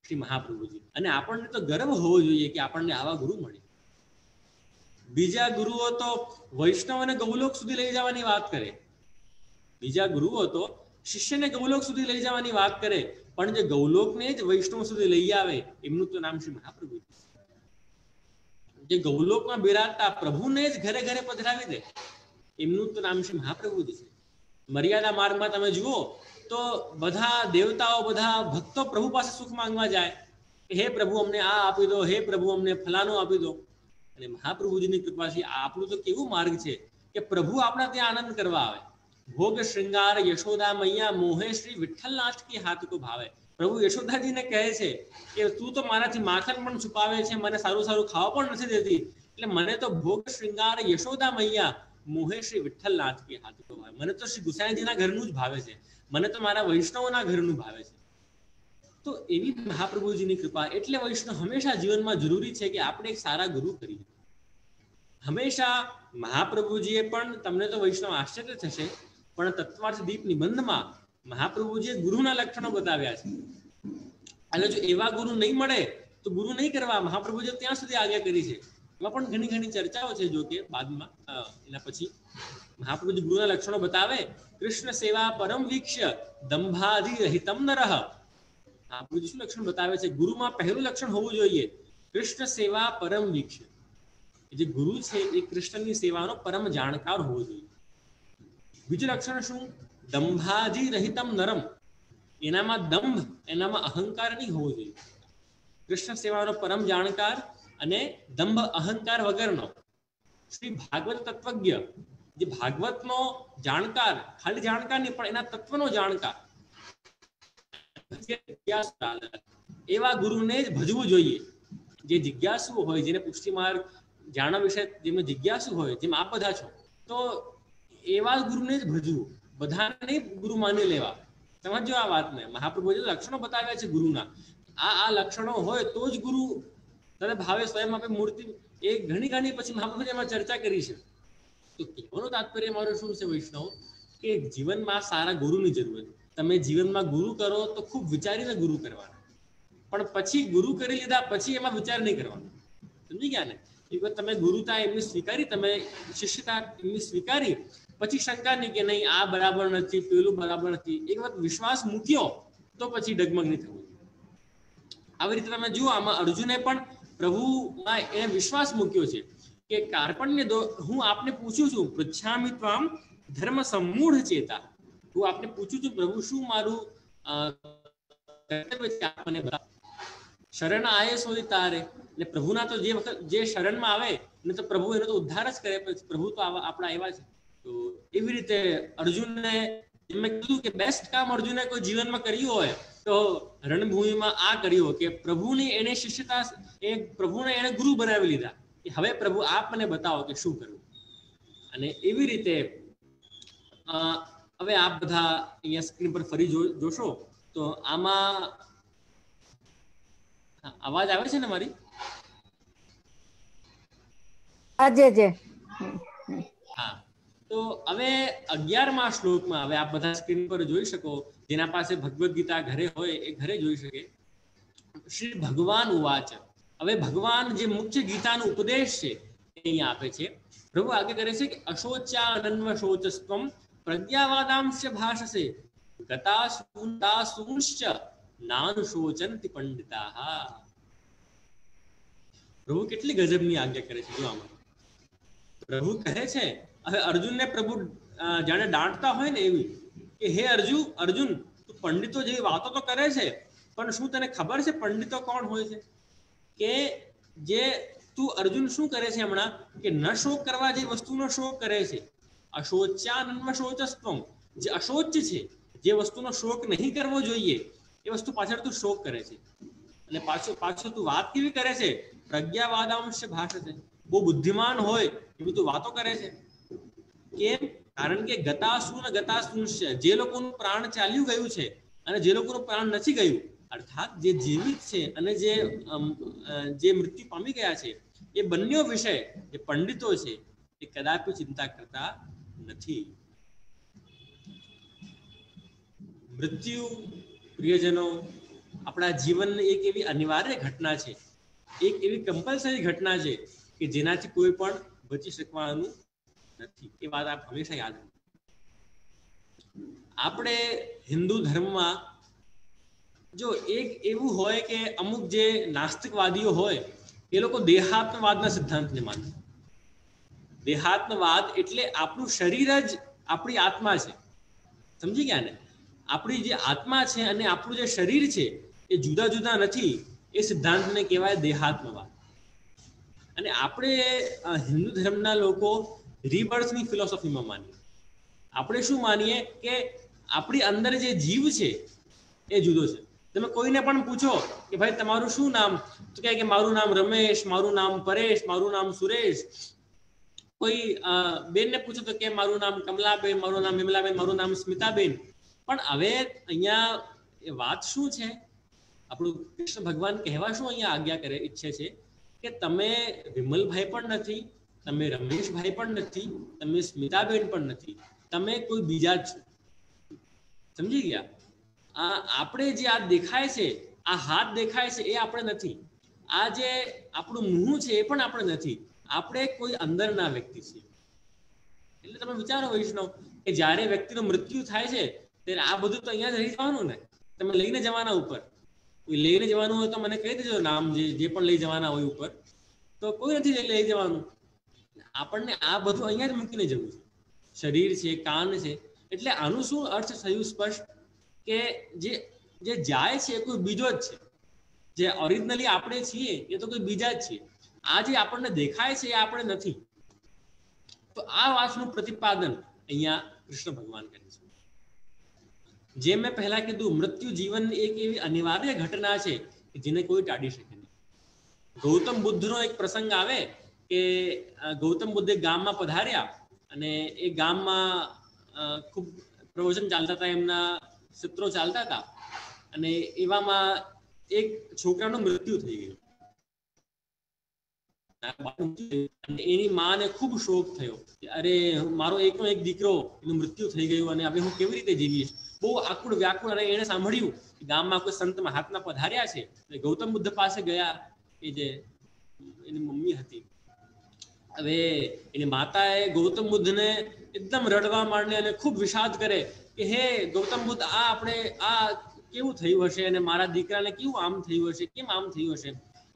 A: શ્રી મહાપ્રભુજી. અને આપણને તો ગર્વ હોવો જોઈએ કે આપણને આવા ગુરુ મળે. બીજા ગુરુઓ તો વૈષ્ણવ અને ગૌલોક સુધી લઈ જવાની વાત કરે. બીજા ગુરુઓ તો શિષ્યને ગૌલોક સુધી લઈ જવાની વાત કરે, પણ જે ગૌલોકને જ વૈષ્ણવ સુધી લઈ આવે એમનું તો નામ શ્રી મહાપ્રભુજી. જે ગૌલોકમાં બિરાજતા પ્રભુને જ ઘરે ઘરે પધરાવી દે એમનું તો નામ શ્રી મહાપ્રભુજી છે. મર્યાદા માર્ગમાં તમે જુઓ તો બધા દેવતાઓ, બધા ભક્તો પ્રભુ પાસે સુખ માંગવા જાય કે હે પ્રભુ અમને આ આપી દો, હે પ્રભુ અમને ફલાણું આપી દો. અને મહાપ્રભુજીની કૃપાથી આપણું તો કેવું માર્ગ છે કે પ્રભુ આપણા ત્યાં આનંદ કરવા આવે. ભોગ શ્રૃંગાર યશોદા મૈયા મોહે શ્રી વિઠ્ઠલનાથ કી હાથ કો ભાવે. પ્રભુ યશોદાજીને કહે છે કે તું તો મારાથી માખણ પણ છુપાવે છે, મને સારું સારું ખાવા પણ નથી દેતી, એટલે મને તો ભોગ શ્રૃંગાર યશોદા મૈયા મોહે શ્રી વિઠ્ઠલનાથ કી હાથ કો ભાવે. મને તો શ્રી ગુસાઈજીના ઘરનું જ ભાવે છે, મને તો મારા વૈષ્ણવના ઘરનું ભાવે છે. તો એવી મહાપ્રભુજીની કૃપા. એટલે વૈષ્ણવ હંમેશા જીવનમાં જરૂરી છે કે આપણે એક સારા ગુરુ કરીએ. હંમેશા મહાપ્રભુજીએ પણ, તમને તો વૈષ્ણવ આશ્ચર્ય થશે, પણ તત્વાર્થ દીપ નિબંધમાં મહાપ્રભુજીએ ગુરુના લક્ષણો બતાવ્યા છે. એટલે જો એવા ગુરુ નહીં મળે તો ગુરુ નહીં કરવા. મહાપ્રભુજીએ ત્યાં સુધી આજ્ઞા કરી છે. એમાં પણ ઘણી ઘણી ચર્ચાઓ છે. જો કે બાદમાં એના પછી મહાપ્રભુજી ગુરુના લક્ષણો બતાવે. કૃષ્ણ સેવા પરમ વીક્ષ્ય દંભાધિ રહિતમ નરહ. મહાપ્રભુજી શું લક્ષણ બતાવે છે? ગુરુમાં પહેલું લક્ષણ હોવું જોઈએ કૃષ્ણ સેવા પરમ વીક્ષ્ય. જે ગુરુ છે એ કૃષ્ણની સેવાનો પરમ જાણકાર હોવો જોઈએ. બીજું લક્ષણ શું? દંભાધિ રહિતમ નરમ. એનામાં દંભ, એનામાં અહંકાર નહીં હોવો જોઈએ. કૃષ્ણ સેવાનો પરમ જાણકાર અને દંભ અહંકાર વગરનો. શ્રી ભાગવત તત્વજ્ઞ, જે ભાગવતનો જાણકાર, ખાલી જાણકાર નહીં પણ એના તત્વનો જાણકાર, એવા ગુરુને જ ભજવું જોઈએ. જે જિજ્ઞાસુ હોય, જેને પુષ્ટિ માર્ગ જાણવા વિશે જેમને જિજ્ઞાસુ હોય, જેમ આપ બધા છો, તો એવા ગુરુને જ ભજવું. બધાને નહીં ગુરુ માની લેવા. સમજો આ વાતને. મહાપ્રભુએ લક્ષણો બતાવ્યા છે ગુરુના. આ લક્ષણો હોય તો જ ગુરુ તને ભાવે સ્વયં આપે મૂર્તિ. એ ઘણી પછી મહાપ્રભુએ એમાં ચર્ચા કરી છે. તો કહેવાનું તાત્પર્ય મારું શું છે વૈષ્ણવ, કે જીવનમાં સારા ગુરુની જરૂર છે. તમે જીવનમાં ગુરુ કરો તો ખૂબ વિચારીને ગુરુ કરવાના, પણ પછી ગુરુ કરી લીધા પછી એમાં વિચાર નહીં કરવાનો. સમજી ગયા ને? એક વખત તમે ગુરુતા એમની સ્વીકારી, તમે શિષ્યતા એમની સ્વીકારી, પછી શંકા નહીં કે નહીં આ બરાબર નથી, પેલું બરાબર નથી. એક વખત વિશ્વાસ મૂક્યો તો પછી ડગમગ નહીં થવું. આવી રીતે તમે જુઓ, આમાં અર્જુને પણ પ્રભુમાં એને વિશ્વાસ મૂક્યો છે કે કાર્પણ્ય દો, હું આપને પૂછું છું, પૃચ્છામિ ત્વામ ધર્મ સમૂઢ ચેતા. હું આપને પૂછું છું પ્રભુ શું મારું કર્તવ્ય છે આપને બતાવો. શરણ આયે સોય તારે. એટલે પ્રભુના તો જે વખત જે શરણમાં આવે ને તો પ્રભુ એનો તો ઉદ્ધાર જ કરે. પછી પ્રભુ તો આપણા એવા છે. તો એવી રીતે અર્જુનને મેં કીધું કે બેસ્ટ કામ અર્જુને કોઈ જીવનમાં કર્યું હોય તો રણભૂમિમાં આ કર્યું કે પ્રભુની એને શિષ્યતા, એ પ્રભુને એને ગુરુ બનાવી લીધા કે હવે પ્રભુ આપ મને બતાવો કે શું કરવું. અને એવી રીતે હવે આપ બધા અહીંયા સ્ક્રીન પર ફરી જોશો તો આમાં અવાજ આવે છે ને મારી? હા. તો હવે 11મા શ્લોકમાં હવે આપ બધા સ્ક્રીન પર જોઈ શકો જેના પાસે ભગવદ્ ગીતા ઘરે હોય એ ઘરે જોઈ શકે. શ્રી ભગવાન ઉવાચ. હવે ભગવાન જે મુખ્ય ગીતાનો ઉપદેશ છે એ અહીંયા આપે છે. પ્રભુ આગે કરે છે કે અશોચ્યાનન્વ શોચસ્ત્વમ પ્રજ્ઞાવાદાંશ્ચ ભાષસે ગતાસુંશ્ચ નાન શોચંતિ પંડિતાઃ. પ્રભુ કેટલી ગજબની આજ્ઞા કરે છે. જો આમાં પ્રભુ કહે છે, હવે અર્જુનને પ્રભુ જાણે દાંટતા હોય ને એવી, કે હે અર્જુન તું પંડિતો જેવી વાતો તો કરે છે, પણ શું તને ખબર છે પંડિતો કોણ હોય છે? કે જે તું અર્જુન શું કરે છે હમણાં, કે ન શોક કરવા જે વસ્તુનો શોક કરે છે. અશોચ્યાનન્વ શોચસ્ત્વમ, જે અશોચ છે, જે વસ્તુનો શોક નહીં કરવો જોઈએ એ વસ્તુ પાછળ તું શોક કરે છે. અને પાછો તું વાત કેવી કરે છે? પ્રજ્ઞાવાદાંશ ભાષતે, બહુ બુદ્ધિમાન હોય એવી તું વાતો કરે છે. કેમ? કારણ કે ગતાસુંશ્ચ, જે લોકોનું પ્રાણ ચાલ્યું ગયું છે અને જે લોકોનું પ્રાણ નથી ગયું, અર્થાત જે જીવિત છે અને જે મૃત્યુ પામી ગયા છે, એ બંને વિષય જે પંડિતો છે એ કદાપી ચિંતા કરતા નથી. મૃત્યુ પ્રિયજનો આપણા જીવનની એક એવી અનિવાર્ય ઘટના છે, એક એવી કમ્પલસરી ઘટના છે કે જેનાથી કોઈ પણ બચી શકવાનું નથી. એ વાત આપ હંમેશા યાદ રાખો. આપણે હિન્દુ ધર્મમાં જો એક એવું હોય કે અમુક જે નાસ્તિકવાદીઓ હોય એ લોકો દેહાત્મવાદના સિદ્ધાંતને માને. દેહાત્મવાદ એટલે આપણું શરીર જ આપણી આત્મા છે. સમજી ગયા ને? આપણી જે આત્મા છે અને આપણું જે શરીર છે એ જુદા જુદા નથી. એ સિદ્ધાંતને કહેવાય દેહાત્મવાદ. અને આપણે હિન્દુ ધર્મના લોકો રિબર્થની ફિલોસોફીમાં માનીએ. આપણે શું માનીએ કે આપણી અંદર જે જીવ છે એ જુદો છે. તમે કોઈને પણ પૂછો કે ભાઈ તમારું શું નામ, તો કહે કે મારું નામ રમેશ, મારું નામ પરેશ, મારું નામ સુરેશ. કોઈ બેનને પૂછો તો કે મારું નામ કમલાબેન, મારું નામ વિમલાબેન, મારું નામ સ્મિતાબેન. પણ હવે અહીંયા એ વાત શું છે? આપણું કૃષ્ણ ભગવાન કહેવા શું અહીંયા આજ્ઞા કરે ઈચ્છે છે કે તમે વિમલભાઈ પણ નથી, તમે રમેશભાઈ પણ નથી, તમે સ્મિતાબેન પણ નથી, તમે કોઈ બીજા જ છો. સમજી ગયા? આપણે જે આ દેખાય છે, આ હાથ દેખાય છે એ આપણે નથી. આ જે આપણું મું છે એ પણ આપણે નથી. આપણે કોઈ અંદરના વ્યક્તિ છીએ. એટલે તમે વિચારો વૈષ્ણવ કે જ્યારે વ્યક્તિનું મૃત્યુ થાય છે ત્યારે આ બધું તો અહીંયા જ રહી જવાનું ને. તમે લઈને જવાના ઉપર, કોઈ લઈને જવાનું હોય તો મને કહી દેજો નામ, જે પણ લઈ જવાના હોય ઉપર. તો કોઈ નથી લઈ જવાનું. આપણને આ બધું અહીંયા જ મૂકીને જવું છે. શરીર છે, કાન છે. એટલે આનું શું અર્થ થયું સ્પષ્ટ? કે જે જાય છે એ કોઈ બીજો જ છે. જે ઓરિજિનલી આપણે છીએ એ તો કોઈ બીજા જ છીએ. આ જે આપણને દેખાય છે એ આપણે નથી. તો આ વાતનું પ્રતિપાદન અહીંયા કૃષ્ણ ભગવાન કરે છે. જે મેં પહેલા કીધું, મૃત્યુ જીવનની એક એવી અનિવાર્ય ઘટના છે કે જેને કોઈ ટાળી શકે નહીં. ગૌતમ બુદ્ધનો એક પ્રસંગ આવે કે ગૌતમ બુદ્ધ એક ગામમાં પધાર્યા અને એ ગામમાં ખૂબ પ્રવચન ચાલતા હતા, એમના સત્રો ચાલતા હતા. અને એવામાં એક છોકરાનું મૃત્યુ થઈ ગયું. એની માને ખૂબ શોક થયો કે અરે મારો એકનો એક દીકરો, એનું મૃત્યુ થઈ ગયું અને હવે હું કેવી રીતે જીવીશ. બહુ આકુળ વ્યાકુળ. અને એને સાંભળ્યું કે ગામમાં કોઈ સંત મહાત્મા પધાર્યા છે. ગૌતમ બુદ્ધ પાસે ગયા. એ જે એની મમ્મી હતી, હવે એની માતાએ ગૌતમ બુદ્ધને એકદમ રડવા માંડે અને ખૂબ વિષાદ કરે કે હે ગૌતમ બુદ્ધ, આ કેવું થયું હશે અને મારા દીકરાને કેવું આમ થયું હશે, કેમ આમ થયું હશે?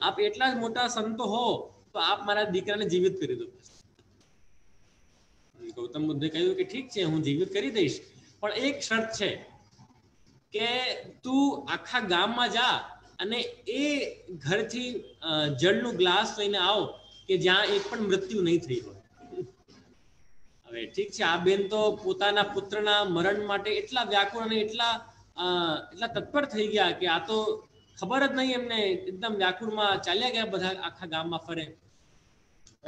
A: આપ એટલા જ મોટા સંતો હો તો આપ મારા દીકરાને જીવિત કરી દો. ગૌતમ બુદ્ધે કહ્યું કે ઠીક છે, હું જીવિત કરી દઈશ, પણ એક શરત છે કે તું આખા ગામમાં જા અને એ ઘરથી જળનું ગ્લાસ લઈને આવ કે જ્યાં એક પણ મૃત્યુ નહીં થઈ હોય. હવે ઠીક છે, આ બેન તો પોતાના પુત્રના મરણ માટે એટલા વ્યાકુળ અને એટલા તત્પર થઈ ગયા કે આ તો ખબર જ નહીં એમને. એકદમ વ્યાકુળમાં ચાલ્યા ગયા, બધા આખા ગામમાં ફરે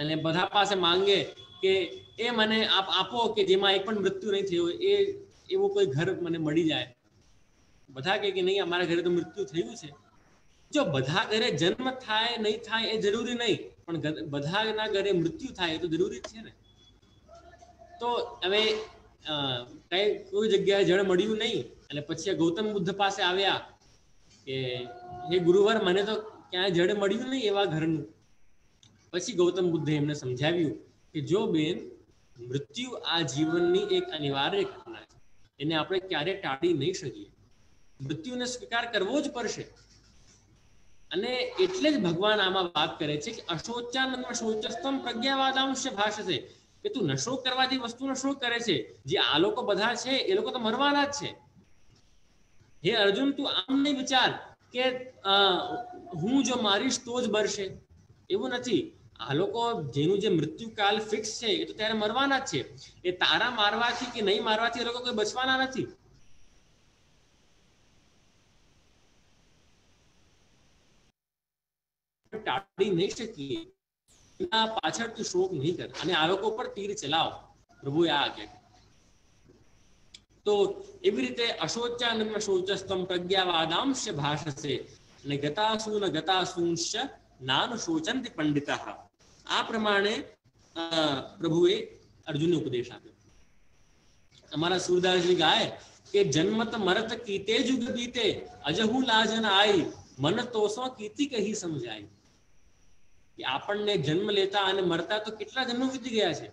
A: અને બધા પાસે માંગે કે એ મને આપ આપો કે જેમાં એક પણ મૃત્યુ નહીં થયું હોય, એવું કોઈ ઘર મને મળી જાય. બધા કહે કે નહીં, અમારા ઘરે તો મૃત્યુ થયું છે. જો બધા ઘરે જન્મ થાય નહીં થાય એ જરૂરી નહીં, પણ બધાના ઘરે મૃત્યુ થાય એ તો જરૂરી છે ને. તો હવે કોઈ જગ્યાએ જળ મળ્યું નહીં અને પછી આ ગૌતમ બુદ્ધ પાસે આવ્યા કે હે ગુરુવર, મને તો ક્યાંય જડ મળ્યું નહીં એવા ઘરનું. પછી ગૌતમ બુદ્ધે એમને સમજાવ્યું કે જો બેન, મૃત્યુ આ જીવનની એક અનિવાર્ય ઘટના છે, એને આપણે ક્યારેય ટાળી નહીં શકીએ. મૃત્યુને સ્વીકાર કરવો જ પડશે. અને એટલે જ ભગવાન આમાં વાત કરે છે કે અશોચાનંદ શોચસ્તમ પ્રજ્ઞાવાદાંશ ભાષસે, કે તું નશો કરવાથી વસ્તુનો શો કરે છે? જે આ લોકો બધા છે એ લોકો તો મરવાના જ છે. હે અર્જુન, તું આમ નહીં વિચાર કે હું જો મારીશ તો જ બરશે. એવું નથી. આ લોકો જેનું જે મૃત્યુકાલ ફિક્સ છે એ તો ત્યારે મરવાના જ છે. એ તારા મારવાથી કે નહીં મારવાથી એ લોકો કોઈ બચવાના નથી. ટાળી નહીં શકીએ, એના પાછળ તું શોક નહીં કર અને આ લોકો પર તીર ચલાવ. પ્રભુએ આ આજ્ઞા. તો એવી રીતે અશોચાનંદ શોચસ્તમ પ્રજ્ઞાવાદાંશ ભાષસે અને ગતાસૂન ગતાસૂંશ્ચ નાન શોચંતિ પંડિતઃ. આ પ્રમાણે પ્રભુએ અર્જુનને ઉપદેશ આપ્યો. અમારા સૂરદાસજી ગાય કે જન્મત મરત કીતે જુગ બીતે, અજહુ લાજન આઈ, મન તોસો કીતી કહી સમજાય. કે આપણને જન્મ લેતા અને મરતા તો કેટલા જન્મ વીતી ગયા છે.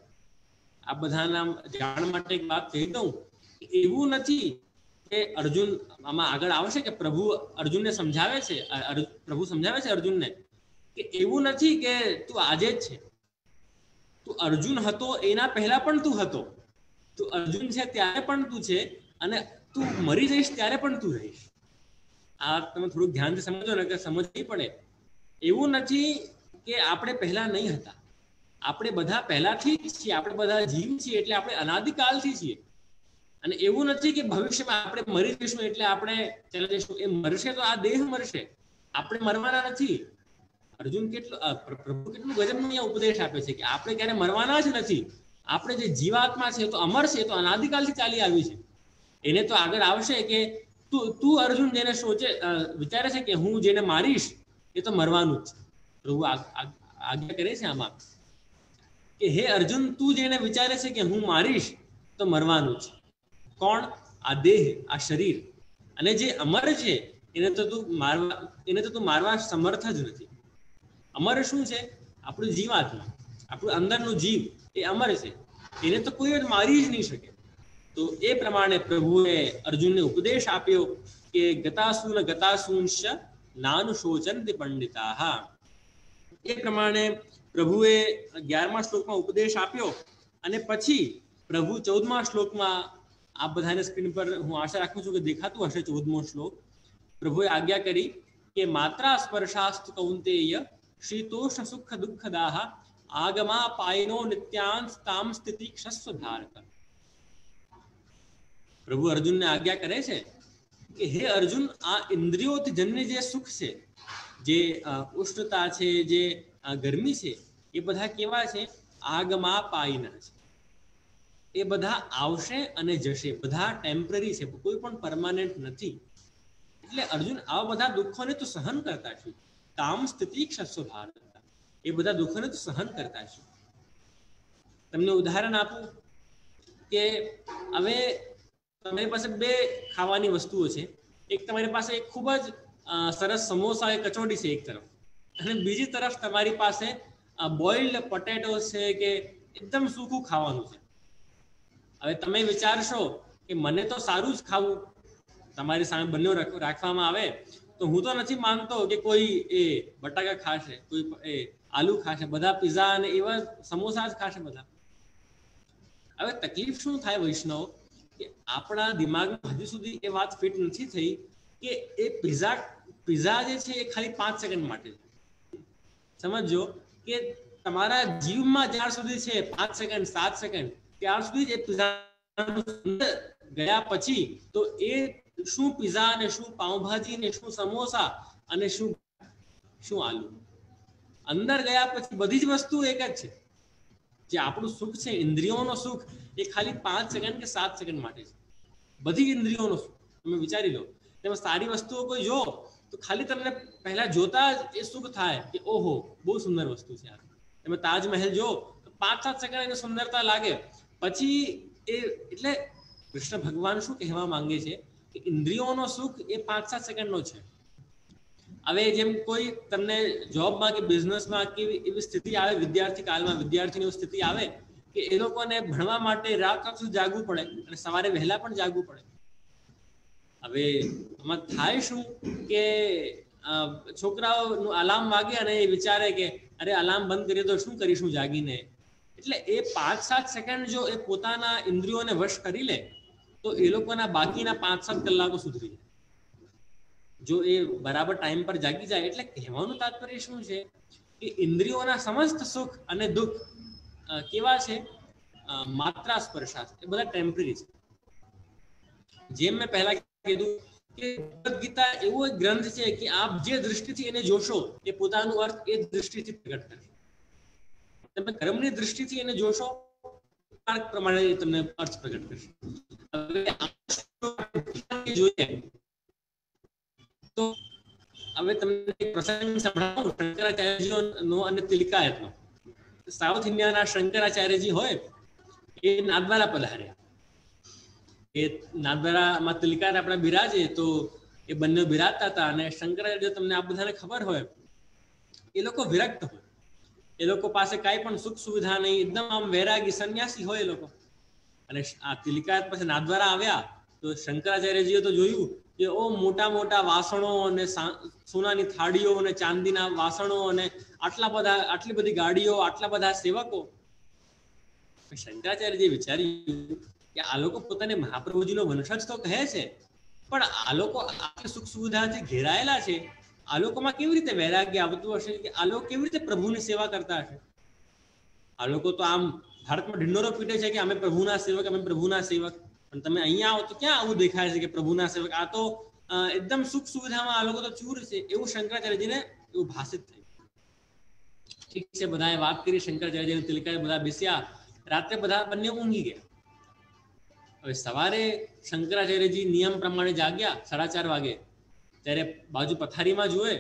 A: આ બધાના જાણ માટે એક વાત કહી દઉં. એવું નથી કે અર્જુન આમાં આગળ આવશે કે પ્રભુ અર્જુનને સમજાવે છે, પ્રભુ સમજાવે છે અર્જુનને કે એવું નથી કે તું આજે જ છે. તું અર્જુન હતો એના પહેલા પણ તું હતો. તું અર્જુન છે ત્યારે પણ તું છે અને તું મરી જઈશ ત્યારે પણ તું રહીશ. આ તમે થોડુંક ધ્યાનથી સમજો ને કે સમજ નહીં પડે. એવું નથી કે આપણે પહેલા નહીં હતા. આપણે બધા પહેલાથી જ છીએ. આપણે બધા જીવ છીએ એટલે આપણે અનાદિકાલથી છીએ. અને એવું નથી કે ભવિષ્યમાં આપણે મરી જઈશું એટલે આપણે ચાલી જઈશું. એ મરશે તો આ દેહ મરશે, આપણે મરવાના નથી. અર્જુન પ્રભુ કેટલું ગજબનો ઉપદેશ આપે છે કે આપણે ક્યારે મરવાના જ નથી. આપણે જે જીવાત્મા છે તો અમર છે, તો અનાદિકાલથી ચાલી આવી છે. એને તો આગળ આવશે કે તું અર્જુન જેને વિચારે છે કે હું જેને મારીશ એ તો મરવાનું જ છે. પ્રભુ આજ્ઞા કરે છે આમાં કે હે અર્જુન, તું જેને વિચારે છે કે હું મારીશ તો મરવાનું જ. કોણ? આ દેહ, આ શરીર. અને જે અમર છે એને તો તું મારવા સમર્થ જ નથી. અમર શું છે? આપણું જીવાત્મા, આપણું અંદરનું જીવ એ અમર છે. એને તો કોઈ જ મારી જ નહીં શકે. તો એ પ્રમાણે પ્રભુએ અર્જુનને ઉપદેશ આપ્યો કે ગતાસૂન ગતાસૂંશ્ચ નાનુ શોચંતિ પંડિતાઃ. એ પ્રમાણે પ્રભુએ 11મા શ્લોકમાં ઉપદેશ આપ્યો અને પછી પ્રભુ 14મા શ્લોકમાં, આ બધાને સ્ક્રીન પર હું આશા રાખું છું કે દેખાતું હશે 14મો શ્લોક. પ્રભુએ આજ્ઞા કરી કે માત્રા સ્પર્શાસ્તુ કૌંતેય શીતોષ્ણ સુખ દુઃખદાહ આગમા પાયનો નિત્યાંત તામ સ્થિતિ ક્ષસ્વ ભારત. પ્રભુ અર્જુનને આજ્ઞા કરે છે કે હે અર્જુન, આ ઇન્દ્રિયોથી જન્ય જે સુખ છે, જે ઉષ્ણતા છે, જે ગરમી છે, એ બધા કેવા છે? આગમા પાયના છે. એ બધા આવશે અને જશે. બધા ટેમ્પરરી છે, કોઈ પણ પરમાનન્ટ નથી. એટલે અર્જુન આવા બધા દુઃખોને તો સહન કરતા છે. તામ સ્થિતિ ક્ષસ્વ ભારત. એ બધા દુઃખોને તો સહન કરતા છે. તમને ઉદાહરણ આપું કે હવે તમારી પાસે બે ખાવાની વસ્તુઓ છે. એક તમારી પાસે ખૂબ જ સરસ સમોસા કે કચોડી છે એક તરફ, અને બીજી તરફ તમારી પાસે બોઇલ્ડ પોટેટો છે કે એકદમ સૂકું ખાવાનું છે. હવે તમે વિચારશો કે મને તો સારું જ ખાવું. તમારી સામે બંને રાખવામાં આવે તો હું તો નથી માનતો કે કોઈ એ બટાકા ખાશે, કોઈ એ આલુ ખાશે. બધા પીઝા અને એવા સમોસા જ ખાશે બધા. હવે તકલીફ શું થાય વૈષ્ણવ, કે આપણા દિમાગમાં હજુ સુધી એ વાત ફિટ નથી થઈ કે એ પીઝા જે છે એ ખાલી 5 સેકન્ડ માટે છે. સમજો કે તમારા જીવમાં જ્યાર સુધી છે 5 સેકન્ડ 7 સેકન્ડ, ત્યાર સુધી જ એ પીઝા ગયા પછી તો એ શું પીઝા અને શું પાઉંભાજી ને શું સમોસા અને શું આલુ, અંદર ગયા પછી બધી જ વસ્તુ એક જ છે. જે આપણું સુખ છે, ઇન્દ્રિયોનો સુખ, એ ખાલી 5 સેકન્ડ કે 7 સેકન્ડ માટે છે. બધી ઇન્દ્રિયોનો સુખ તમે વિચારી લો. તમે સારી વસ્તુઓ કોઈ જો તો ખાલી તમને પહેલા જોતા જ એ સુખ થાય કે ઓહો બહુ સુંદર વસ્તુ છે આ. તમે તાજમહેલ જો તો 5-7 સેકન્ડ એની સુંદરતા લાગે, પછી એ એટલે કૃષ્ણ ભગવાન શું કહેવા માંગે છે કે ઇન્દ્રિયોનો સુખ એ 5-7 સેકન્ડનો છે. હવે જેમ કોઈ તમને જોબમાં કે બિઝનેસમાં કે એવી સ્થિતિ આવે, વિદ્યાર્થી કાળમાં વિદ્યાર્થીની સ્થિતિ આવે કે એ લોકોને ભણવા માટે રાત સુધી જાગવું પડે અને સવારે વહેલા પણ જાગવું પડે. હવે આમાં થાય શું કે છોકરાઓનું અલાર્મ વાગે અને એ વિચારે કે અરે અલાર્મ બંધ કરીએ તો શું કરીશું જાગીને. એટલે એ 5-7 સેકન્ડ જો એ પોતાના ઇન્દ્રિયોને વશ કરી લે તો એ લોકોના બાકીના 5-7 કલાકો સુધરી જાય, જો એ બરાબર ટાઈમ પર જાગી જાય. એટલે કહેવાનું તાત્પર્ય શું છે કે ઇન્દ્રિયોના સમસ્ત સુખ અને દુઃખ કેવા છે, માત્રા સ્પર્શા, એ બધા ટેમ્પરરી છે. જેમ મેં પહેલા કીધું કે ભગવદ ગીતા એવો એક ગ્રંથ છે કે આપ જે દૃષ્ટિથી એને જોશો એ પોતાનું અર્થ એ દૃષ્ટિથી પ્રગટ કરશે. તમે કર્મની દૃષ્ટિથી એને જોશો માર્ગ પ્રમાણે તમને અર્થ પ્રગટ કરશે. હવે જોઈએ તો હવે તમને એક પ્રસંગ સંભળાવું શંકરાચાર્યજીનો અને તિલકાયતનો. સાઉથ ઇન્ડિયાના શંકરાચાર્યજી હોય એ નાથદ્વારા પધાર્યા. એ નાથદ્વારામાં તિલકાયત આપણે બિરાજે તો એ બંને બિરાજતા હતા. અને શંકરાચાર્ય તમને આ બધાને ખબર હોય એ લોકો વિરક્ત હોય, એ લોકો પાસે કાંઈ પણ સુખ સુવિધા નહીં, એકદમ આમ વૈરાગી સંન્યાસી હોય એ લોકો. અને આ તિલકાયત પછી નાથદ્વારા આવ્યા તો શંકરાચાર્યજીએ તો જોયું કે ઓ મોટા મોટા વાસણો અને સોનાની થાળીઓ અને ચાંદીના વાસણો અને આટલી બધી ગાડીઓ, આટલા બધા સેવકો. શંકરાચાર્યજી વિચાર્યું કે આ લોકો પોતાને મહાપ્રભુજીનો વંશજ તો કહે છે, પણ આ લોકો આટલી સુખ સુવિધાથી ઘેરાયેલા છે, આ લોકોમાં કેવી રીતે વૈરાગ્ય આવતું હશે, કે આ લોકો કેવી રીતે પ્રભુની સેવા કરતા હશે. આ લોકો તો આમ ભારતમાં ઢિંડોરો પીટે છે કે અમે પ્રભુના સેવક, અમે પ્રભુના સેવક, પણ તમે અહીંયા આવો તો ક્યાં આવું દેખાય છે કે પ્રભુના સેવક. આ તો એકદમ સુખ સુવિધામાં આ લોકો તો ચૂર છે, એવું શંકરાચાર્યજીને એવું ભાષિત થયું. ઠીક છે, બધાએ વાત કરી, શંકરાચાર્યજીને તિલકાએ બધા બેસ્યા, રાત્રે બધા બંને ઊંઘી ગયા. હવે સવારે શંકરાચાર્યજી નિયમ પ્રમાણે જાગ્યા 4:30 વાગે, ત્યારે બાજુ પથારીમાં જુએ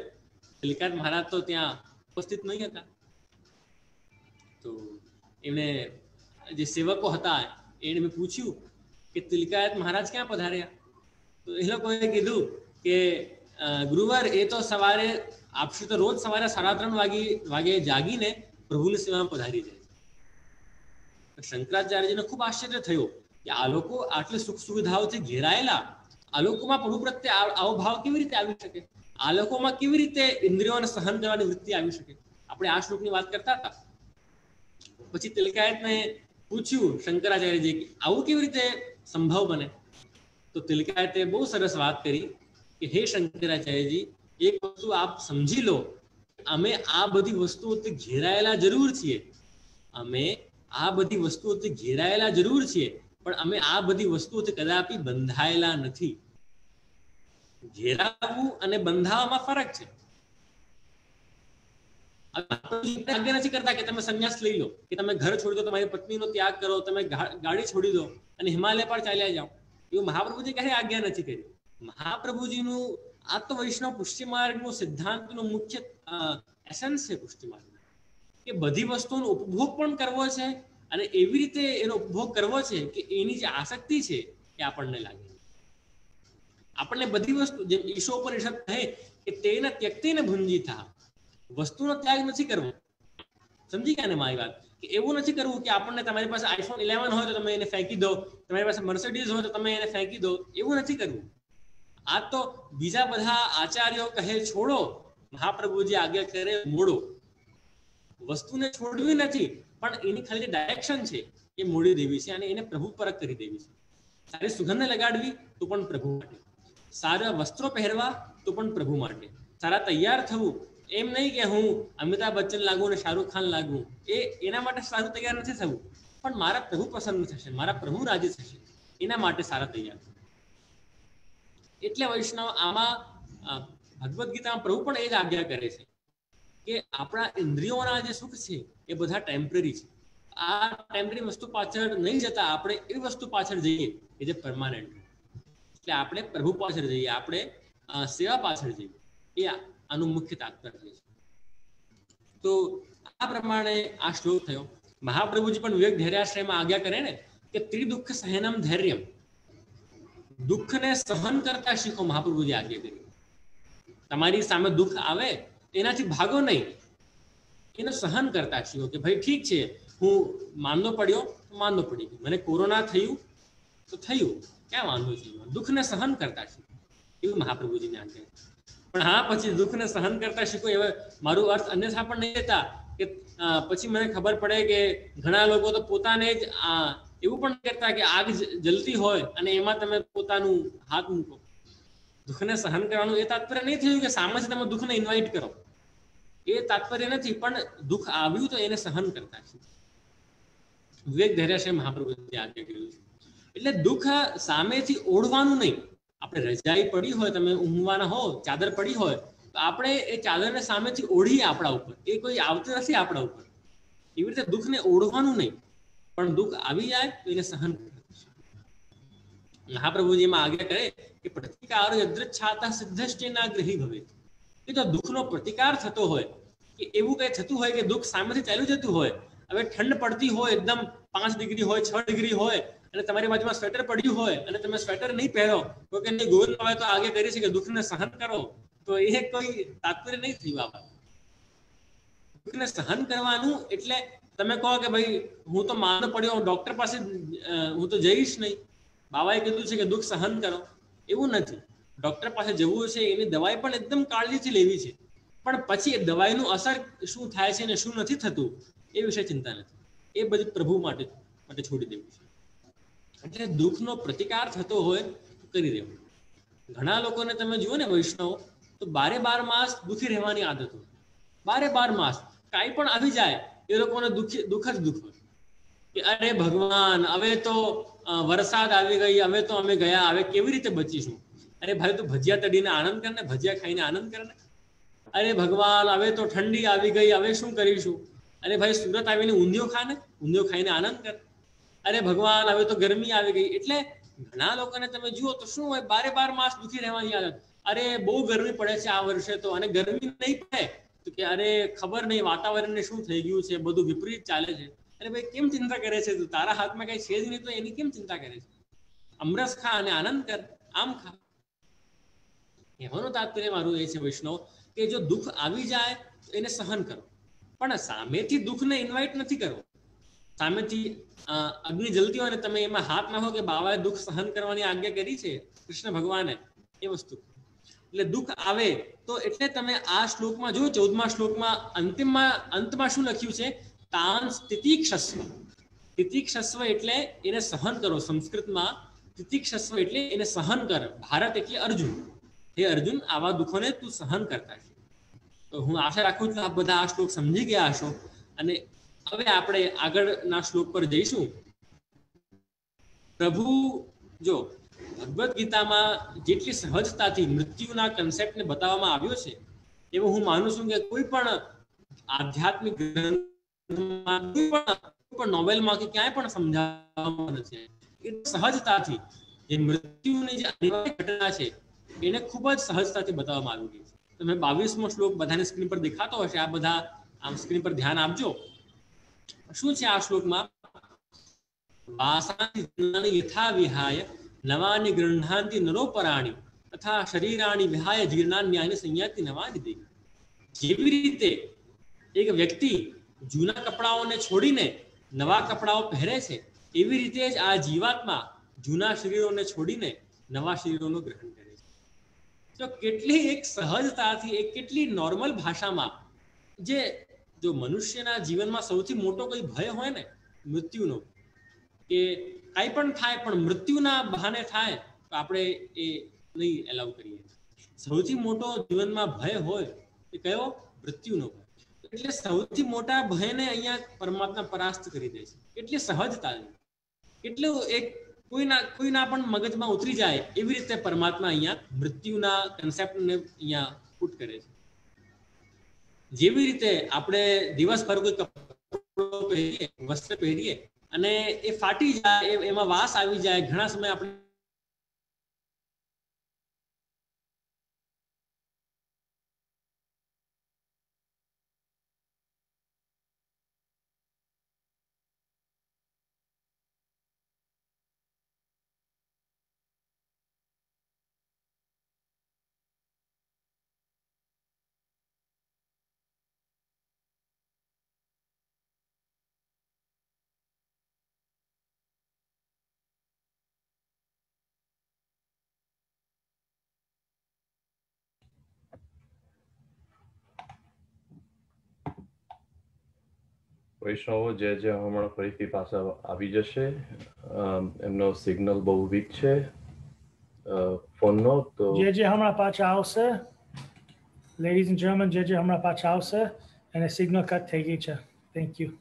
A: તિલકાયત મહારાજ તો ત્યાં ઉપસ્થિત નહીં હતા. તો એમને જે સેવકો હતા એને મેં પૂછ્યું કે તિલકાયત મહારાજ ક્યાં પધાર્યા? તો એ લોકોએ કીધું કે ગુરુવાર એ તો સવારે આપશે તો રોજ સવારે 3:30 વાગે જાગીને પ્રભુની સેવામાં પધારી જાય. શંકરાચાર્યજીને ખૂબ આશ્ચર્ય થયો કે આ લોકો આટલી સુખ સુવિધાઓથી ઘેરાયેલા, આ લોકોમાં પ્રભુ પ્રત્યે આવો ભાવ કેવી રીતે આવી શકે? આ લોકોમાં કેવી રીતે ઇન્દ્રિયોને સહન કરવાની વૃત્તિ આવી શકે? આપણે આ શ્લોકની વાત કરતા હતા. પછી તિલકાયતને પૂછ્યું શંકરાચાર્યજી કે આવું કેવી રીતે સંભવ બને? તો તિલકાયતે બહુ સરસ વાત કરી કે હે શંકરાચાર્યજી, એક વસ્તુ આપ સમજી લો, અમે આ બધી વસ્તુઓથી ઘેરાયેલા જરૂર છીએ, અમે આ બધી વસ્તુઓથી ઘેરાયેલા જરૂર છીએ, પણ અમે આ બધી વસ્તુઓથી કદાપી બંધાયેલા નથી. ઘેરાવું અને બંધાવામાં ફરક છે. આજ્ઞા નથી કરતા કે તમે સંન્યાસ લઈ લો, કે તમે ઘર છોડી દો, તમારી પત્નીનો ત્યાગ કરો, તમે ગાડી છોડી દો અને હિમાલય પર ચાલ્યા જાઓ. એવું મહાપ્રભુજી ક્યારે આજ્ઞા નથી કરી. મહાપ્રભુજીનું આ તો વૈષ્ણવ પુષ્ટિ માર્ગનું સિદ્ધાંતનું મુખ્ય એસેન્સ છે. પુષ્ટિ માર્ગ કે બધી વસ્તુનો ઉપભોગ પણ કરવો છે અને એવી રીતે એનો ઉપભોગ કરવો છે કે એની જે આસક્તિ છે એ આપણને લાગે. આપણને બધી વસ્તુ, જેમ ઈશોપનિષદ કહે કે તેના ત્યક્તેન ભુંજીતા, વસ્તુનો ત્યાગ નથી કરવો. સમજી ગયા ને મારી વાત? કે એવું નથી કરવું કે આપણને તમારી પાસે iPhone 11 હોય તો તમે એને ફેંકી દો, તમારી પાસે મર્સિડીઝ હોય તો તમે એને ફેંકી દો, એવું નથી કરવું. આ તો બીજા બધા આચાર્યો કહે છોડો, મહાપ્રભુજી આજ્ઞા કરે મોડો. વસ્તુને છોડવી નથી, પણ એની ખાલી જે ડાયરેક્શન છે એ મોડી દેવી છે અને એને પ્રભુ પરક કરી દેવી છે. સારી સુગંધ લગાડવી તો પણ પ્રભુ માટે, સારા વસ્ત્રો પહેરવા તો પણ પ્રભુ માટે, સારા તૈયાર થવું, એમ નહીં કે હું અમિતાભ બચ્ચન લાગુ અને શાહરૂખ ખાન લાગુ, એના માટે સારું તૈયાર નથી થવું, પણ મારા પ્રભુ પસંદ થશે, મારા પ્રભુ રાજી થશે, એના માટે સારા તૈયાર થવું. એટલે વૈષ્ણવ આમાં ભગવદ્ ગીતામાં પ્રભુ પણ એ જ આજ્ઞા કરે છે કે આપણા ઇન્દ્રિયોના જે સુખ છે એ બધા ટેમ્પરરી છે. આ ટેમ્પરરી વસ્તુ પાછળ નહીં જતા આપણે એવી વસ્તુ પાછળ જઈએ કે જે પરમાનન્ટ. એટલે આપણે પ્રભુ પાછળ જઈએ, આપણે સેવા પાછળ જઈએ, એ આનું મુખ્ય તાત્પર્ય છે. તો આ પ્રમાણે આ શ્લોક થયો. મહાપ્રભુજી પણ વિવેક ધૈર્યાશ્રયમાં આજ્ઞા કરે ને કે ત્રિદુઃખ સહેનમ ધૈર્યમ, દુઃખને સહન કરતા શીખો, મહાપ્રભુજી આજ્ઞા કરી. તમારી સામે દુઃખ આવે એનાથી ભાગો નહીં, એને સહન કરતા શીખો કે ભાઈ ઠીક છે, હું માંદો પડ્યો તો માંદો પડી ગયો, મને કોરોના થયું તો થયું, ક્યાં વાંધો છે, દુઃખને સહન કરતા શીખો, એવું મહાપ્રભુજીને આજ્ઞા. પણ હા, પછી દુઃખને સહન કરતા શીખો એ મારું અર્થ અન્યથા પણ નહીં લેતા કે પછી મને ખબર પડે કે ઘણા લોકો તો પોતાને જ એવું પણ કરતા કે આગ જલતી હોય અને એમાં તમે પોતાનું હાથ મૂકો. દુઃખને સહન કરવાનું એ તાત્પર્ય નહીં થયું કે સામે તમે દુઃખને ઇન્વાઇટ કરો, એ તાત્પર્ય નથી, પણ દુઃખ આવ્યું તો એને સહન કરતા છે. વિવેક ધૈર્ય મહાપ્રભુએ આજ્ઞા કર્યું છે. એટલે દુઃખ સામેથી ઓઢવાનું નહીં. આપણે રજાઈ પડી હોય, તમે ઊંઘવાના હો, ચાદર પડી હોય તો આપણે એ ચાદરને સામેથી ઓઢીએ આપણા ઉપર, એ કોઈ આવતું નથી આપણા ઉપર. એવી રીતે દુઃખને ઓઢવાનું નહીં, પણ દુઃખ આવી જાય તો એને સહન કરવું. મહાપ્રભુજી એમાં આજ્ઞા કરે કે પ્રતિકારો યદૃચ્છાતા સિદ્ધશ્ચેના ગ્રહી ભવે. કે જો દુઃખનો પ્રતિકાર થતો હોય, કે એવું કંઈ થતું હોય કે દુઃખ સામેથી ચાલ્યું જતું હોય, હવે ઠંડ પડતી હોય, એકદમ 5 ડિગ્રી હોય, 6 ડિગ્રી હોય, અને તમારી બાજુમાં સ્વેટર પડ્યું હોય અને તમે સ્વેટર નહીં પહેરો તો કે ગોવિંદ બાબાએ તો આગે કરી છે કે દુઃખને સહન કરો, તો એ કોઈ તાત્પર્ય નહીં થયું. બાબા દુઃખને સહન કરવાનું એટલે તમે કહો કે ભાઈ હું તો માંદો પડ્યો, ડોક્ટર પાસે હું તો જઈશ નહીં, બાબાએ કીધું છે કે દુઃખ સહન કરો, એવું નથી. ડોક્ટર પાસે જવું છે, એની દવાઈ પણ એકદમ કાળજીથી લેવી છે, પણ પછી એ દવાઈનું અસર શું થાય છે ને શું નથી થતું એ વિશે ચિંતા નથી. એ બધી પ્રભુ માટે છોડી દેવું છે. એટલે દુઃખનો પ્રતિકાર થતો હોય તો કરી દેવું. ઘણા લોકોને તમે જુઓ ને વૈષ્ણવ, તો 12 માસ દુઃખી રહેવાની આદત હોય. 12 માસ કાંઈ પણ આવી જાય એ લોકોને દુઃખ જ દુઃખ હોય કે અરે ભગવાન, હવે તો વરસાદ આવી ગઈ, હવે તો અમે ગયા, હવે કેવી રીતે બચીશું? અરે ભાઈ, તું ભજીયા તળીને આનંદ કરને, ભજીયા ખાઈને આનંદ કરને. અરે ભગવાન, હવે તો ઠંડી આવી ગઈ, હવે શું કરીશું? અરે ભાઈ, સુરત આવીને ઊંધિયો ખાને, ઊંધિયો ખાઈને આનંદ કર. અરે ભગવાન, હવે તો ગરમી આવી ગઈ. એટલે ઘણા લોકોને તમે જુઓ તો શું હોય, 12 માસ દુઃખી રહેવાની આદત. અરે બહુ ગરમી પડે છે આ વર્ષે તો, અને ગરમી નહીં પડે તો કે અરે ખબર નહીં વાતાવરણને શું થઈ ગયું છે, બધું વિપરીત ચાલે છે. અરે ભાઈ, કેમ ચિંતા કરે છે તું? તારા હાથમાં કઈ છે જ નહીં તો એની કેમ ચિંતા કરે છે? અમરસ ખા અને આનંદ કર, આમ ખા. કહેવાનું તાત્પર્ય મારું એ છે વૈષ્ણવ કે જો દુઃખ આવી જાય તો એને સહન કરો, પણ સામેથી દુઃખને ઇન્વાઇટ નથી કરવો. સામેથી અગ્નિ જલતી હોય ને તમે એમાં હાથ નાખો કે બાબાએ દુઃખ સહન કરવાની આજ્ઞા કરી છે કૃષ્ણ ભગવાને, એ વસ્તુ. એટલે દુઃખ આવે તો એટલે તમે આ શ્લોકમાં જો 14મા શ્લોકમાં અંતમાં શું લખ્યું છે? તાન તિતિક્ષસ્વ. તિતિક્ષસ્વ એટલે એને સહન કરો. સંસ્કૃતમાં તિતિક્ષસ્વ એટલે એને સહન કર. ભારત એટલે અર્જુન. હે અર્જુન, આવા દુઃખોને તું સહન કરતા છે. તો હું આશા રાખું છું આપ બધા આ શ્લોક સમજી ગયા હશો. અને હવે આપણે આગળના શ્લોક પર જઈશું. પ્રભુ જો ભગવદ્ ગીતામાં જેટલી સહજતાથી મૃત્યુના કન્સેપ્ટને બતાવવામાં આવ્યો છે, એવું હું માનું છું કે કોઈ પણ આધ્યાત્મિક ગ્રંથમાં, કોઈ પણ નોવેલમાં કે ક્યાંય પણ સમજાવવામાં નથી. એ સહજતાથી જે મૃત્યુની જે અનિવાર્ય ઘટના છે એને ખૂબ જ સહજતાથી બતાવવામાં આવી ગઈ છે. તમે 22મો શ્લોક બધાની સ્ક્રીન પર દેખાતો હશે. આ બધા આમ સ્ક્રીન પર ધ્યાન આપજો. શું છે આ શ્લોકમાં? વાસાનિ યથા વિહાય નવાનિ ગૃહ્ણાન્તિ નરોપરાણી તથા શરીરાણી વિહાય જીર્ણાન્યાની સંયાતિ નવાનિ દે. જેવી રીતે એક વ્યક્તિ જૂના કપડાઓને છોડીને નવા કપડાઓ પહેરે છે, એવી રીતે જ આ જીવાત્મા જૂના શરીરોને છોડીને નવા શરીરોનું ગ્રહણ કરે છે. તો કેટલી એક સહજતાથી, એક કેટલી નોર્મલ ભાષામાં, જે જો મનુષ્યના જીવનમાં સૌથી મોટો કોઈ ભય હોય ને મૃત્યુનો, કે કાંઈ પણ થાય પણ મૃત્યુના બહાને થાય તો આપણે એ નહીં એલાઉ કરીએ. સૌથી મોટો જીવનમાં ભય હોય એ કયો? મૃત્યુનો ભય. એટલે સૌથી મોટા ભયને અહીંયા પરમાત્મા પરાસ્ત કરી દે છે. કેટલી સહજતા, કેટલું એક કોઈના પણ મગજમાં ઉતરી જાય એવી રીતે પરમાત્મા અહીંયા મૃત્યુના કન્સેપ્ટને અહીંયા પુટ કરે છે. જેવી રીતે આપણે દિવસભર કોઈ કપડો પહેરીએ, વસ્ત્ર પહેરીએ અને એ ફાટી જાય, એમાં વાસ આવી જાય, ઘણા સમય આપણે
B: વૈષ્ણવો જે હમણાં ફરીથી પાછા આવી જશે, એમનો સિગ્નલ બહુ વીક છે ફોનનો, તો
C: જે હમણાં પાછા આવશે, લેડીઝ એન્ડ જેન્ટલમેન, જે હમણાં પાછા આવશે અને સિગ્નલ કટ થઈ ગઈ છે. Thank you.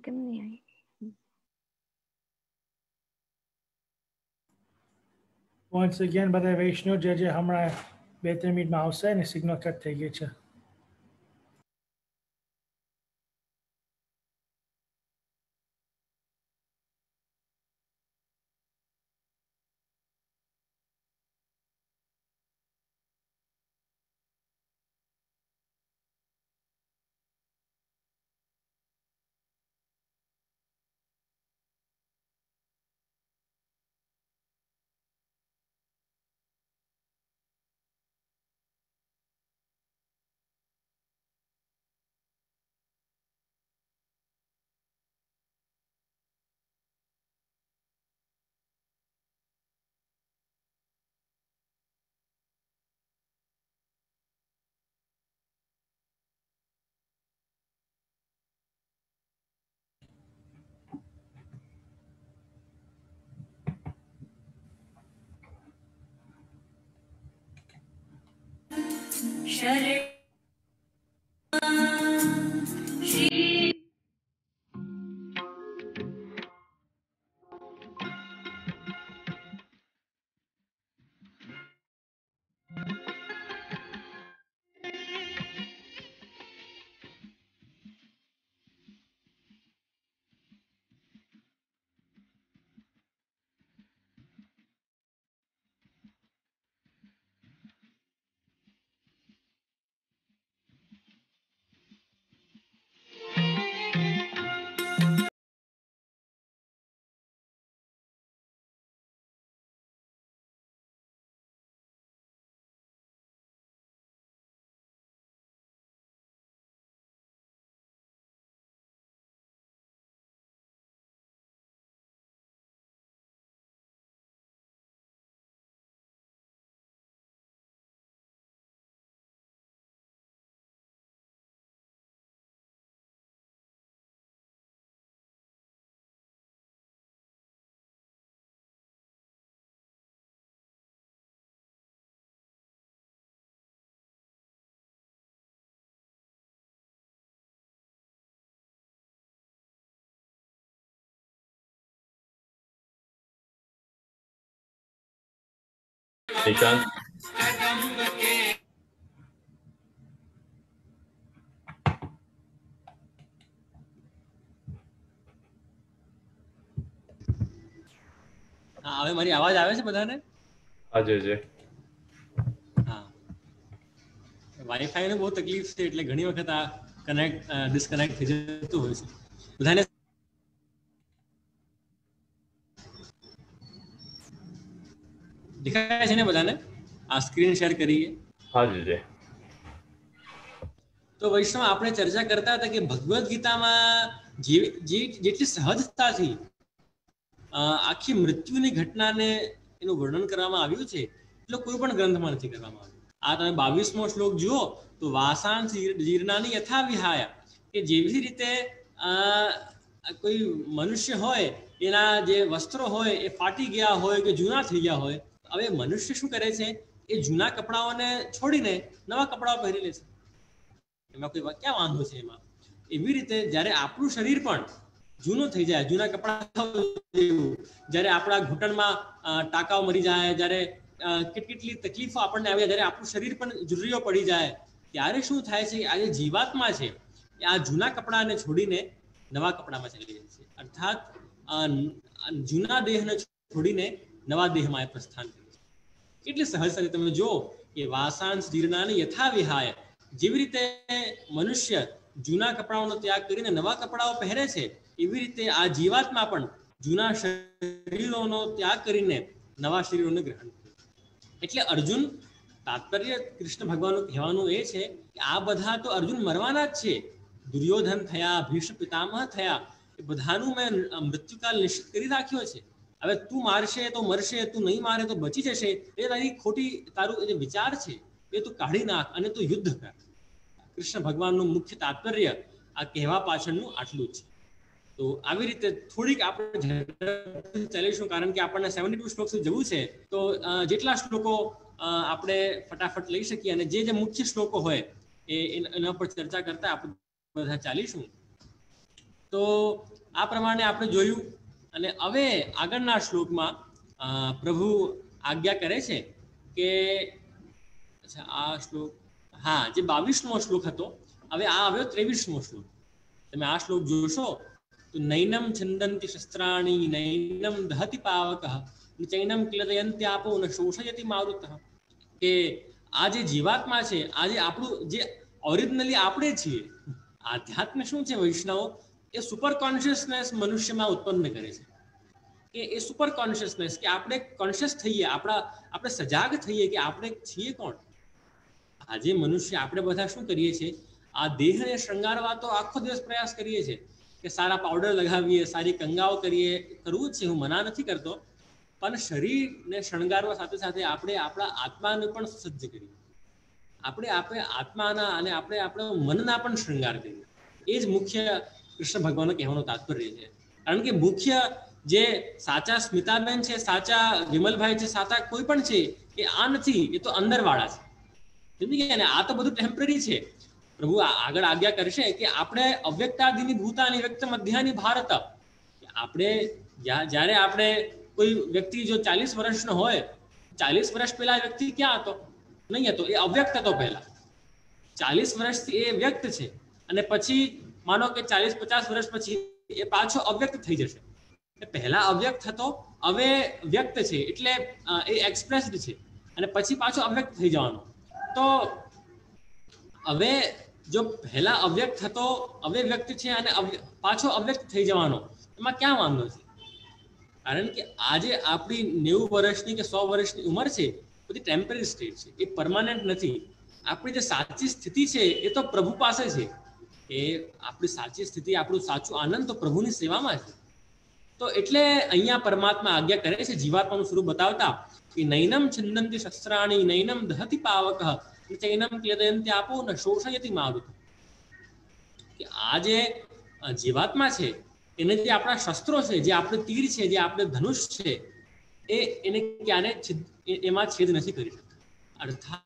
D: કેમ નહીં આવી?
C: વન્સ અગેન બધા વૈષ્ણવ જે હમણાં 2-3 મિનિટમાં આવશે અને સિગ્નલ કટ થઈ ગઈ છે.
B: નિશાંત,
A: હા, હવે મારી અવાજ આવે છે બધાને?
B: આજે
A: હા, વાઈફાઈ નો બહુ તકલીફ છે એટલે ઘણી વખત આ ડિસ્કનેક્ટ થઈ જતું હોય છે. બધાને દેખાય છે ને બધાને? આ સ્ક્રીન શેર કરીએ.
B: હાજી.
A: તો વૈષ્ણવ આપણે ચર્ચા કરતા હતા કે ભગવદ્ ગીતામાં જેટલી સહજતાથી આખી મૃત્યુની ઘટનાને એનું વર્ણન કરવામાં આવ્યું છે એટલો કોઈ પણ ગ્રંથમાં નથી કરવામાં આવ્યું. આ તમે 22મો શ્લોક જુઓ તો વાસાન જીર્ણાની યથા વિહાય, કે જેવી રીતે કોઈ મનુષ્ય હોય એના જે વસ્ત્રો હોય એ ફાટી ગયા હોય કે જૂના થઈ ગયા હોય, હવે મનુષ્ય શું કરે છે? એ જૂના કપડાઓને છોડીને નવા કપડાઓ પહેરી લે છે. એમાં કોઈ ક્યાં વાંધો છે એમાં? એવી રીતે જ્યારે આપણું શરીર પણ જૂનું થઈ જાય, જૂના કપડા, જ્યારે આપણા ઘૂંટણમાં ટાંકાઓ મરી જાય, જ્યારે કેટલી તકલીફો આપણને આવે, જ્યારે આપણું શરીર પણ જુર્રીઓ પડી જાય, ત્યારે શું થાય છે? આ જે જીવાત્મા છે એ આ જૂના કપડાને છોડીને નવા કપડામાં ચલી જાય છે. અર્થાત જૂના દેહને છોડીને નવા દેહમાં એ પ્રસ્થાન કરે છે. કેટલી સહજતાથી તમે જો કે વાસાંશ જીર્ણાની યથા વિહાય, જેવી રીતે મનુષ્ય જૂના કપડાઓનો ત્યાગ કરીને નવા કપડાઓ પહેરે છે, એવી રીતે આ જીવાત્મા પણ જૂના શરીરોનો ત્યાગ કરીને નવા શરીરોને ગ્રહણ કરે. એટલે અર્જુન, તાત્પર્ય કૃષ્ણ ભગવાનનું કહેવાનું એ છે કે આ બધા તો અર્જુન મરવાના જ છે. દુર્યોધન થયા, ભીષ્મ પિતામહ થયા, એ બધાનું મેં મૃત્યુકાલ નિશ્ચિત કરી રાખ્યો છે. હવે તું મારશે તો મરશે, તું નહીં મારે તો બચી જશે, એ તારી ખોટી, તારું જે વિચાર છે એ તું કાઢી નાખ અને તું યુદ્ધ કર. કૃષ્ણ ભગવાનનું મુખ્ય તાત્પર્ય આ કહેવા પાછળનું આટલું જ છે. તો આવી રીતે થોડીક આપણે ચાલીશું, કારણ કે આપણને 72 શ્લોક સુધી જવું છે. તો જેટલા શ્લોકો આપણે ફટાફટ લઈ શકીએ અને જે મુખ્ય શ્લોકો હોય એના પર ચર્ચા કરતા આપણે બધા ચાલીશું. તો આ પ્રમાણે આપણે જોયું. અને હવે આગળના શ્લોકમાં પ્રભુ આજ્ઞા કરે છે કે આ શ્લોક, હા, જે 22મો શ્લોક હતો, હવે આ આવ્યો 23મો શ્લોક. તમે આ શ્લોક જોશો તો નૈનમ છંદંતિ શસ્ત્રાણી નૈનમ દહતિ પાવકઃ ચૈનમ ક્લેદયન્ત્યાપો ન શોષયતિ મારુતઃ. કે આ જે જીવાત્મા છે, આ જે આપણું જે ઓરિજિનલી આપણે છીએ, આધ્યાત્મ શું છે વૈષ્ણવો, એ સુપર કોન્શિયસનેસ મનુષ્યમાં ઉત્પન્ન કરે છે. કે એ સુપર કોન્શિયસનેસ, કે આપણે કોન્શિયસ થઈએ, આપણે સજાગ થઈએ કે આપણે છીએ કોણ. આજે મનુષ્ય આપણે બધા શું કરીએ છીએ, આ દેહને શૃંગારવા તો આખો દિવસ પ્રયાસ કરીએ છીએ કે સારા પાવડર લગાવીએ, સારી કંગાઓ કરીએ, કરવું જ છે, હું મના નથી કરતો, પણ શરીરને શણગારવા સાથે સાથે આપણે આપણા આત્માને પણ સજ્જ કરીએ. આપણે આત્માના અને આપણે આપણા મનના પણ શૃંગાર કરીએ. એ જ મુખ્ય કૃષ્ણ ભગવાનનો કહેવાનો તાત્પર્ય છે. કારણ કે મુખ્ય જે સાચા સ્મિતાબેન છે, સાચા વિમલભાઈ છે, સાચા કોઈ પણ છે, એ આ નથી, એ તો અંદરવાળા છે. સમજી ગયા ને? આ તો બધું ટેમ્પરરી છે. પ્રભુ આગળ આજ્ઞા કરશે કે આપણે અવ્યક્તાદિની ભૂતાની વ્યક્ત મધ્યાની ભારત. આપણે જ્યારે આપણે કોઈ વ્યક્તિ જો 40 વર્ષનો હોય, 40 વર્ષ પહેલા વ્યક્તિ ક્યાં હતો? નહીં હતો, એ અવ્યક્ત હતો પહેલા. 40 વર્ષથી એ વ્યક્ત છે અને પછી માનો કે 40-50 વર્ષ પછી એ પાછો અવ્યક્ત થઈ જશે. પહેલા અવ્યક્ત હતો, હવે વ્યક્ત છે, એટલે એ એક્સપ્રેસ્ડ છે, અને પછી પાછો અવ્યક્ત થઈ જવાનો. તો હવે જો પહેલા અવ્યક્ત હતો, હવે વ્યક્ત છે અને પાછો અવ્યક્ત થઈ જવાનો, એમાં ક્યાં વાંધો છે? કારણ કે આજે આપણી 90 વર્ષની કે 100 વર્ષની ઉંમર છે, બધી ટેમ્પરરી સ્ટેટ છે, એ પરમાનન્ટ નથી. આપણી જે સાચી સ્થિતિ છે એ તો પ્રભુ પાસે છે. એ આપણી સાચી સ્થિતિ, આપણું સાચું આનંદ તો પ્રભુની સેવામાં છે. તો એટલે અહીંયા પરમાત્મા આજ્ઞા કરે છે જીવાત્માનું સ્વરૂપ બતાવતા કે નૈનમ છંદંતિ શસ્ત્રાણી નૈનમ દહતિ પાવકઃ ચૈનમ ક્લેદયન્ત્યાપો ન શોષયતિ મારુતઃ. કે આ જે જીવાત્મા છે એને જે આપણા શસ્ત્રો છે, જે આપણે તીર છે, જે આપણે ધનુષ છે, એને ક્યારે એમાં છેદ નથી કરી શકતા. અર્થાત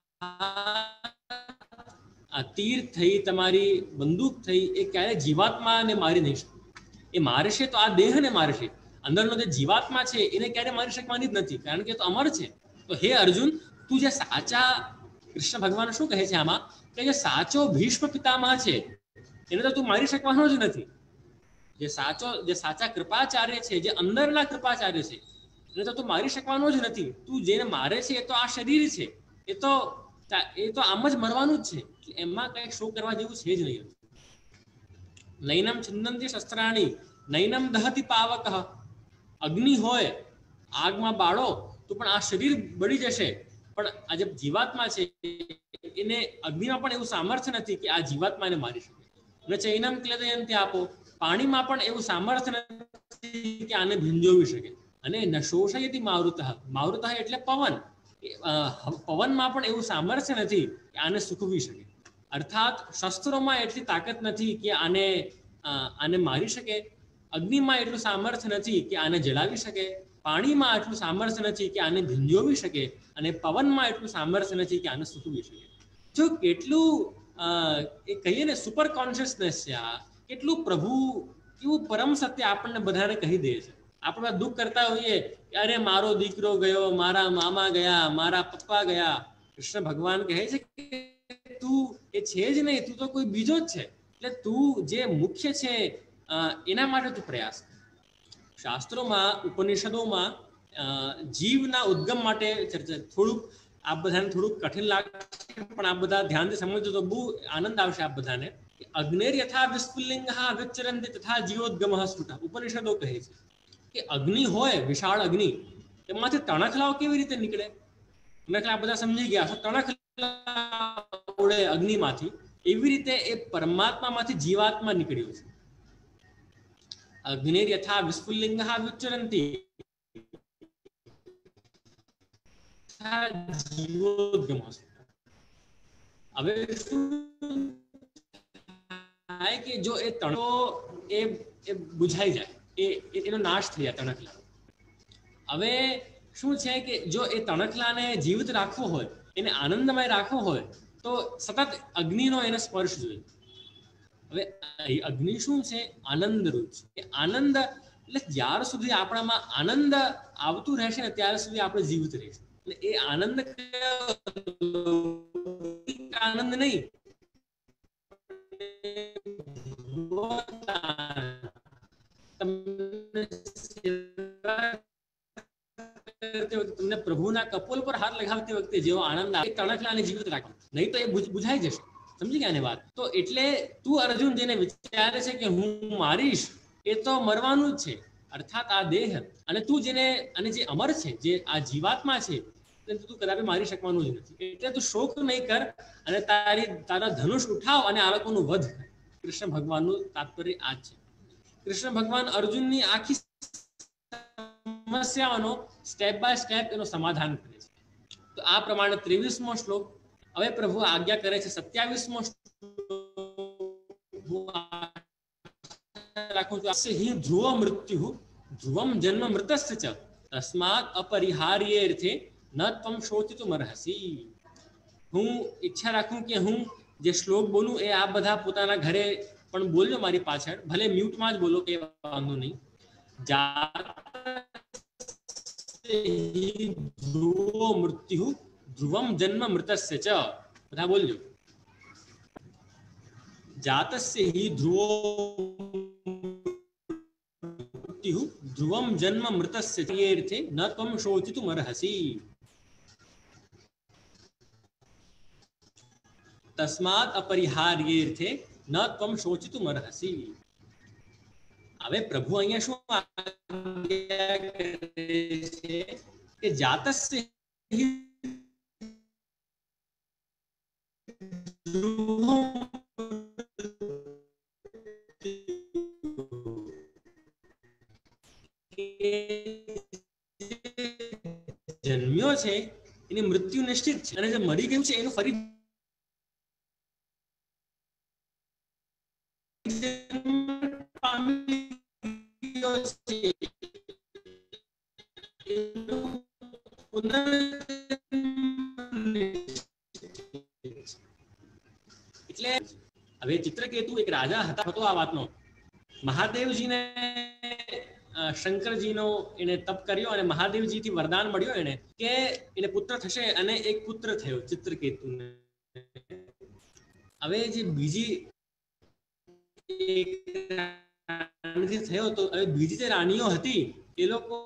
A: આ તીર થઈ, તમારી બંદૂક થઈ, એ ક્યારે જીવાત્માને મારી નહીં શકે. એ મારશે તો આ દેહને મારશે, અંદરનો જે જીવાત્મા છે એને ક્યારે મારી શકવાની જ નથી, કારણ કે એ તો અમર છે. તો હે અર્જુન, તું જે સાચા, કૃષ્ણ ભગવાન શું કહે છે આમાં, કે જે સાચો ભીષ્મ પિતામહ છે એને તો તું મારી શકવાનો જ નથી. જે સાચા કૃપાચાર્ય છે, જે અંદરના કૃપાચાર્ય છે, એને તો તું મારી શકવાનો જ નથી. તું જેને મારે છે એ તો આ શરીર છે, એ તો આમ જ મરવાનું જ છે. એમાં કઈ શો કરવા જેવું છે જ નહીં. નૈનમ છંદંતિ શસ્ત્રાણી નૈનમ દહતિ પાવકઃ. અગ્નિ હોય, આગમાં બાળો તો પણ આ શરીર બળી જશે, પણ આ જે જીવાત્મા છે એને અગ્નિમાં પણ એવું સામર્થ્ય નથી કે આ જીવાત્માને મારી શકે. અને ચૈનમ ક્લેદયન્ત્યાપો, પાણીમાં પણ એવું સામર્થ્ય નથી કે આને ભીંજોવી શકે. અને ન શોષયતિ મારુતઃ, મારુતઃ એટલે પવન, પવનમાં પણ એવું સામર્થ્ય નથી કે આને સૂકવી શકે. અર્થાત શસ્ત્રોમાં એટલી તાકાત નથી કે આને મારી શકે, અગ્નિમાં એટલું સામર્થ્ય નથી કે આને જલાવી શકે, પાણીમાં એટલું સામર્થ્ય નથી કે આને ભીંજોવી શકે, અને પવનમાં એટલું સામર્થ્ય નથી કે આને સૂકવી શકે. જો કેટલું એ કહીએ ને સુપર કોન્શિયસનેસ છે આ, કેટલું પ્રભુ કેવું પરમ સત્ય આપણને બધાને કહી દે છે. આપણે દુઃખ કરતા હોઈએ કે અરે મારો દીકરો ગયો, મારા મામા ગયા, મારા પપ્પા ગયા. કૃષ્ણ ભગવાન કહે છે કે તું એ છે જ નહીં, તું તો કોઈ બીજો જ છે. એટલે તું જે મુખ્ય છે એના માટે તું પ્રયાસ કર. શાસ્ત્રોમાં, ઉપનિષદોમાં જીવના ઉદ્ગમ માટે ચર્ચા, થોડુંક આ બધાને થોડુંક કઠિન લાગશે, પણ આ બધા ધ્યાનથી સમજજો તો બહુ આનંદ આવશે આપ બધાને. અગ્નિર યથા વિસ્ફુલિંગઃ વિચરન્તિ તથા જીવોદ્ગમઃ સ્ફુટઃ. ઉપનિષદો કહે છે કે અગ્નિ હોય, વિશાળ અગ્નિ, એમાંથી તણખલાઓ કેવી રીતે નીકળે? તણખલા બધા સમજી ગયા, તણખલા ઉડે અગ્નિમાંથી, એવી રીતે એ પરમાત્મામાંથી જીવાત્મા નીકળ્યો છે. અગ્નિર યથા વિસ્ફુલિંગઃ વિચરન્તિ જીવોદ્ગમ હશે. હવે શું થાય કે જો એ તણો એ બુઝાઈ જાય, એનો નાશ થઈ જાય તણખલા. હવે શું છે કે જો એ તણખલાને જીવિત રાખવો હોય, એને આનંદમય રાખવો હોય, તો સતત અગ્નિનો એને સ્પર્શ જોઈએ. હવે અગ્નિ શું છે? આનંદ રૂપ છે. આનંદ એટલે જ્યાર સુધી આપણામાં આનંદ આવતું રહેશે ને ત્યાર સુધી આપણે જીવિત રહીશું. એટલે એ આનંદ આનંદ નહીં, તમને પ્રભુના કપોલ પર હાથ લગાવતી વખતે જેવો આનંદ આવે, તણખલાને જીવિત રાખો, નહીં તો એ બુઝાઈ જશે. સમજી ગયા ને વાત? તો એટલે તું અર્જુન જેને વિચારે છે કે હું મારીશ, એ તો મરવાનું જ છે, અર્થાત આ દેહ. અને તું જેને, અને જે અમર છે, જે આ જીવાત્મા છે, તું કદાપી મારી શકવાનું જ નથી. એટલે તું શોક નહીં કર અને તારા ધનુષ ઉઠાવ અને આ લોકોનું વધ કર. કૃષ્ણ ભગવાનનું તાત્પર્ય આ જ છે. કૃષ્ણ ભગવાન અર્જુનની આખી સમસ્યાઓનો સ્ટેપ બાય સ્ટેપ એનો સમાધાન કરે છે. તો આ પ્રમાણે 23મો શ્લોક. હવે પ્રભુ આજ્ઞા કરે છે 27મો શ્લોક. ધ્રુવ મૃત્યુ ધ્રુવમ જન્મ મૃતસ્ય ચ તસ્માત અપરિહાર્યેર્થે ન ત્વમ શોચિતુમ અર્હસી. હું ઈચ્છા રાખું કે હું જે શ્લોક બોલું એ આ બધા પોતાના ઘરે પણ બોલજો મારી પાછળ, ભલે મ્યુટમાં જ બોલો કે વાંધો નહીં. ધ્રુવો મૃત્યુ ધ્રુવમ જન્મ મૃતસ્ય ચ. બધા બોલજો. જાતસ્ય હિ ધ્રુવો મૃત્યુ ધ્રુવમ જન્મ મૃતસ્ય ચ ન ત્વમ શોચિતુમ અર્હસી. તસ્માત અપરિહાર્યેર્થે ન ત્વમ શોચિતુમ અર્હસી. હવે પ્રભુ અહીંયા શું છે કે જાતસ્ય જન્મ્યો છે એની મૃત્યુ નિશ્ચિત છે, અને જે મરી ગયું છે એનું ફરી એટલે હવે ચિત્રકેતુ એક રાજા હતો આ વાતનો. મહાદેવજીને શંકરજીનો એને તપ કર્યો અને મહાદેવજીથી વરદાન મળ્યો એને કે એને પુત્ર થશે, અને એક પુત્ર થયો ચિત્રકેતુને. હવે જે બીજી થયો તો હવે બીજી જે રાણીઓ હતી એ લોકો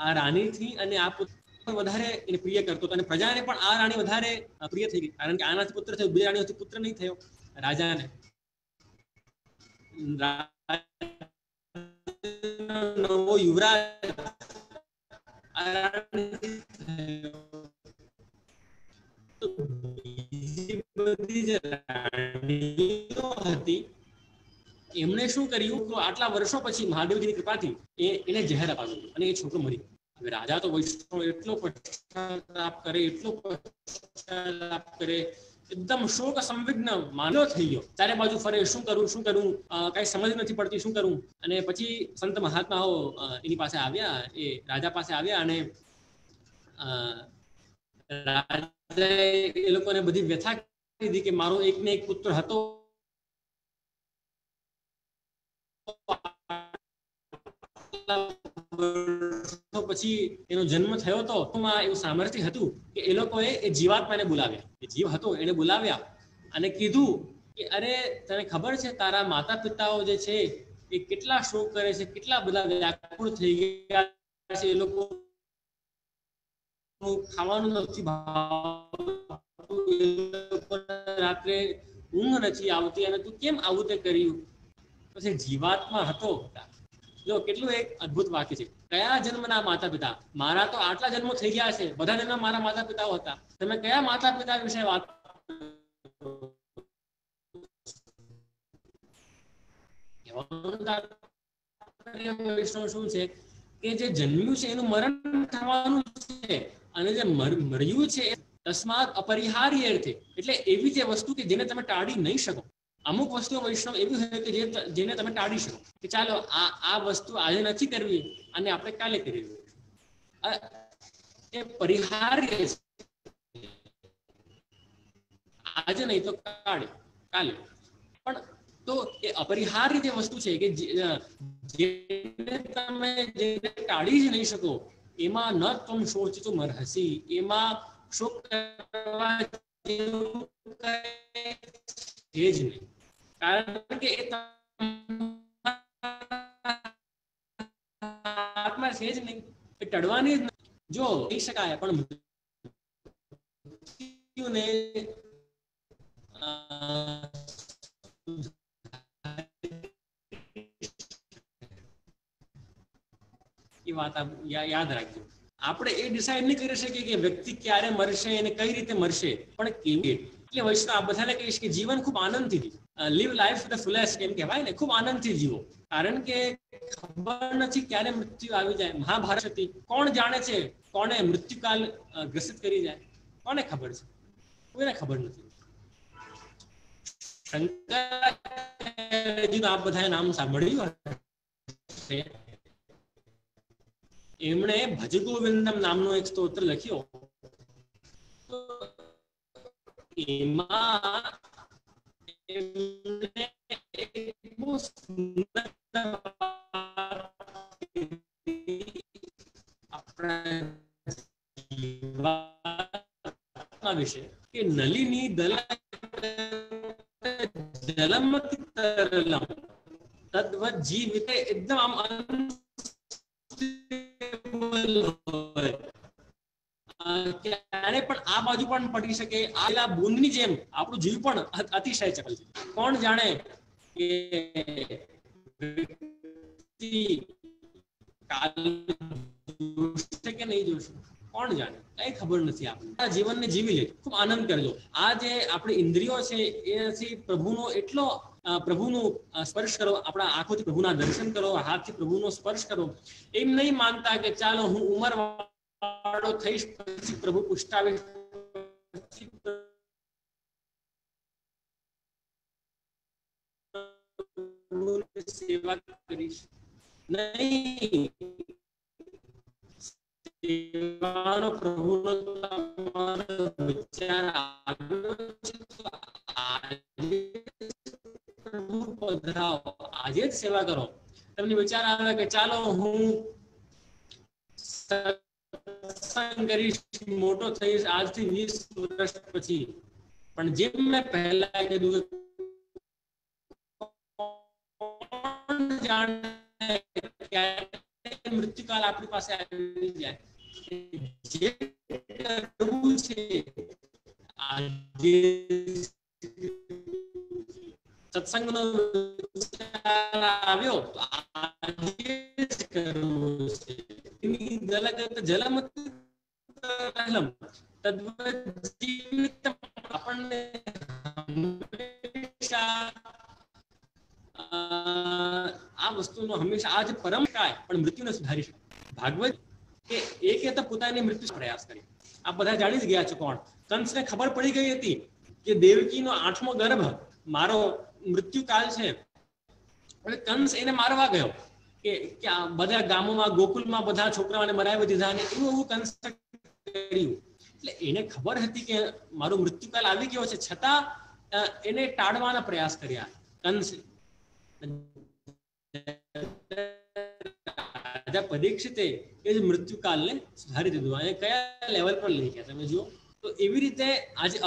A: આ રાણીથી અને આ પુત્ર વધારે એને પ્રિય કરતો હતો, અને પ્રજાને પણ આ રાણી વધારે પ્રિય થઈ ગઈ, કારણ કે આનાથી પુત્ર થયો, બે રાણીઓથી પુત્ર નહીં થયો રાજાને. નવો યુવરાજ બધી જે રાણીઓ હતી એમણે શું કર્યું તો આટલા વર્ષો પછી મહાદેવજીની કૃપાથી એને જહેર અપાવ્યું અને એ છોકરો મરી ગયો. હવે રાજા તો વૈષ્ણવ એટલો પશ્ચાતાપ કરે, એકદમ શોક સંવિગ્ન માન્યો થઈ ગયો. ચારે બાજુ ફરે, શું કરું કઈ સમજ નથી પડતી, શું કરું. અને પછી સંત મહાત્માઓ એની પાસે આવ્યા, એ રાજા પાસે આવ્યા, અને રાજાએ એ લોકોને બધી વ્યથા કીધી કે મારો એક ને એક પુત્ર હતો, પછી એનો જન્મ થયો હતો, એવું સામર્થ્ય હતું કે એ લોકોએ એ જીવાત્માને બોલાવ્યા, એ જીવ હતો એને બોલાવ્યા અને કીધું કે અરે તને ખબર છે તારા માતા પિતાઓ જે છે એ કેટલા શોક કરે છે, કેટલા બધા વ્યાકુળ થઈ ગયા છે, એ લોકો ખાવાનું નથી ભાવતું, રાત્રે ઊંઘ નથી આવતી, અને તું કેમ આવું તે કર્યું? પછી જીવાત્મા હતો. જો કેટલું એક અદ્ભુત વાક્ય છે. કયા જન્મના માતા પિતા? મારા તો આટલા જન્મો થઈ ગયા છે, બધા જન્મ મારા માતા પિતાઓ હતા. તમે કયા માતા પિતા વિશે વાત? વૈષ્ણવ શું છે કે જે જન્મ્યું છે એનું મરણ થવાનું છે, અને જે મર્યું છે તસ્માત અપરિહાર્ય અર્થે, એટલે એવી જે વસ્તુ કે જેને તમે ટાળી નહીં શકો. અમુક વસ્તુઓ વૈષ્ણવ એવી હોય કે જેને તમે ટાળી શકો કે ચાલો આ વસ્તુ આજે નથી કરવી અને આપણે કાલે કરી એ પરિહાર્ય છે. આજે નહીં તો કાલે. પણ તો એ અપરિહાર્ય જે વસ્તુ છે કે જેને તમે ટાળી જ નહીં શકો, એમાં ન તમ શોચિતું મરહસી, એમાં શોક કરવા જેવું છે જ નહીં. કારણ કે એ આત્મા છે જ નહીં, એ ટળવાની જ નહીં. જો કહી શકાય પણ મૃત્યુને એ વાત યાદ રાખજો. આપણે એ ડિસાઈડ નહીં કરી શકીએ કે વ્યક્તિ ક્યારે મરશે અને કઈ રીતે મરશે, પણ કેવી. એટલે વૈષ્ણવ આ બધાને કહીશ કે જીવન ખૂબ આનંદથી જીવો, લીવ લાઈફ ધ ફુલેસ્ટ એમ કહેવાય ને, ખૂબ આનંદથી જીવો. કારણ કે ખબર નથી ક્યારે મૃત્યુ આવી જાય. મહાભારત હતી, કોણ જાણે છે કોને મૃત્યુકાલ ગ્રસિત કરી જાય, કોને ખબર છે? કોઈને ખબર નથી. શંકરાચાર્યજીનું આપ બધાએ નામ સાંભળ્યું હશે. એમણે ભજ ગોવિંદમ નામનો એક સ્તોત્ર લખ્યો. એમાં એમણે એક બહુ સુંદર આપણા વિશે કે નલિની જલમતિ તરલમ તદ્વત જીવિતે એકદમ આમ ક્યારે પણ આ બાજુ પણ પડી શકે, આ બૂંદની જેમ આપણું જીવ પણ અતિશય ચપલ છે. કોણ જાણે કે કે નહીં જોશે, કોણ જાણે, કઈ ખબર નથી. આપણે જીવનને જીવી લે, ખૂબ આનંદ કરજો. આ જે આપણી ઇન્દ્રિયો છે એનાથી પ્રભુનો એટલો પ્રભુનું સ્પર્શ કરો, આપણા આંખોથી પ્રભુના દર્શન કરો, હાથથી પ્રભુનો સ્પર્શ કરો. એમ નહીં માનતા કે ચાલો હું ઉંમર વાળો થઈશ પછી પ્રભુ પુષ્ટાવીશ, સેવા કરીશ નહીં. સેવાનો પ્રભુનો તમારો વિચાર આવ્યો છે તો પ્રભુ પધરાવો, આજે જ સેવા કરો. તમને વિચાર આવે કે ચાલો હું સત્સંગ કરીશ, મોટો થઈશ આજથી 20 વર્ષ પછી, પણ જેમ મેં પહેલા કીધું જાણે મૃત્યુકાલ આપણી પાસે આવી જાય. જે કરવું છે આજે સત્સંગનો આવ્યો તો આજે જ કરવું છે. જલમતિ તરલમ તદ્વત જીવિત, આપણને હંમેશા આ વસ્તુનો હંમેશા આજ પરમ કાય પણ મૃત્યુને સુધારી શકે. ભાગવત કે એકે તો પોતાની મૃત્યુ પ્રયાસ કરી. આ બધા જાણી જ ગયા છો. કોણ? કંસને ખબર પડી ગઈ હતી કે દેવકીનો 8મો ગર્ભ મારો મૃત્યુકાલ છે. હવે કંસ એને મારવા ગયો કે બધા ગામોમાં ગોકુલમાં બધા છોકરાઓને મરાવી દીધા ને એવું કંસ કર્યું. એટલે એને ખબર હતી કે મારો મૃત્યુકાલ આવી ગયો છે, છતાં એને ટાળવાના પ્રયાસ કર્યા કંસ. રાજા પરીક્ષિતે એ જ મૃત્યુકાલને સુધારી દીધું અને કયા લેવલ પર લઈ ગયા તમે જુઓ. તો એવી રીતે આજે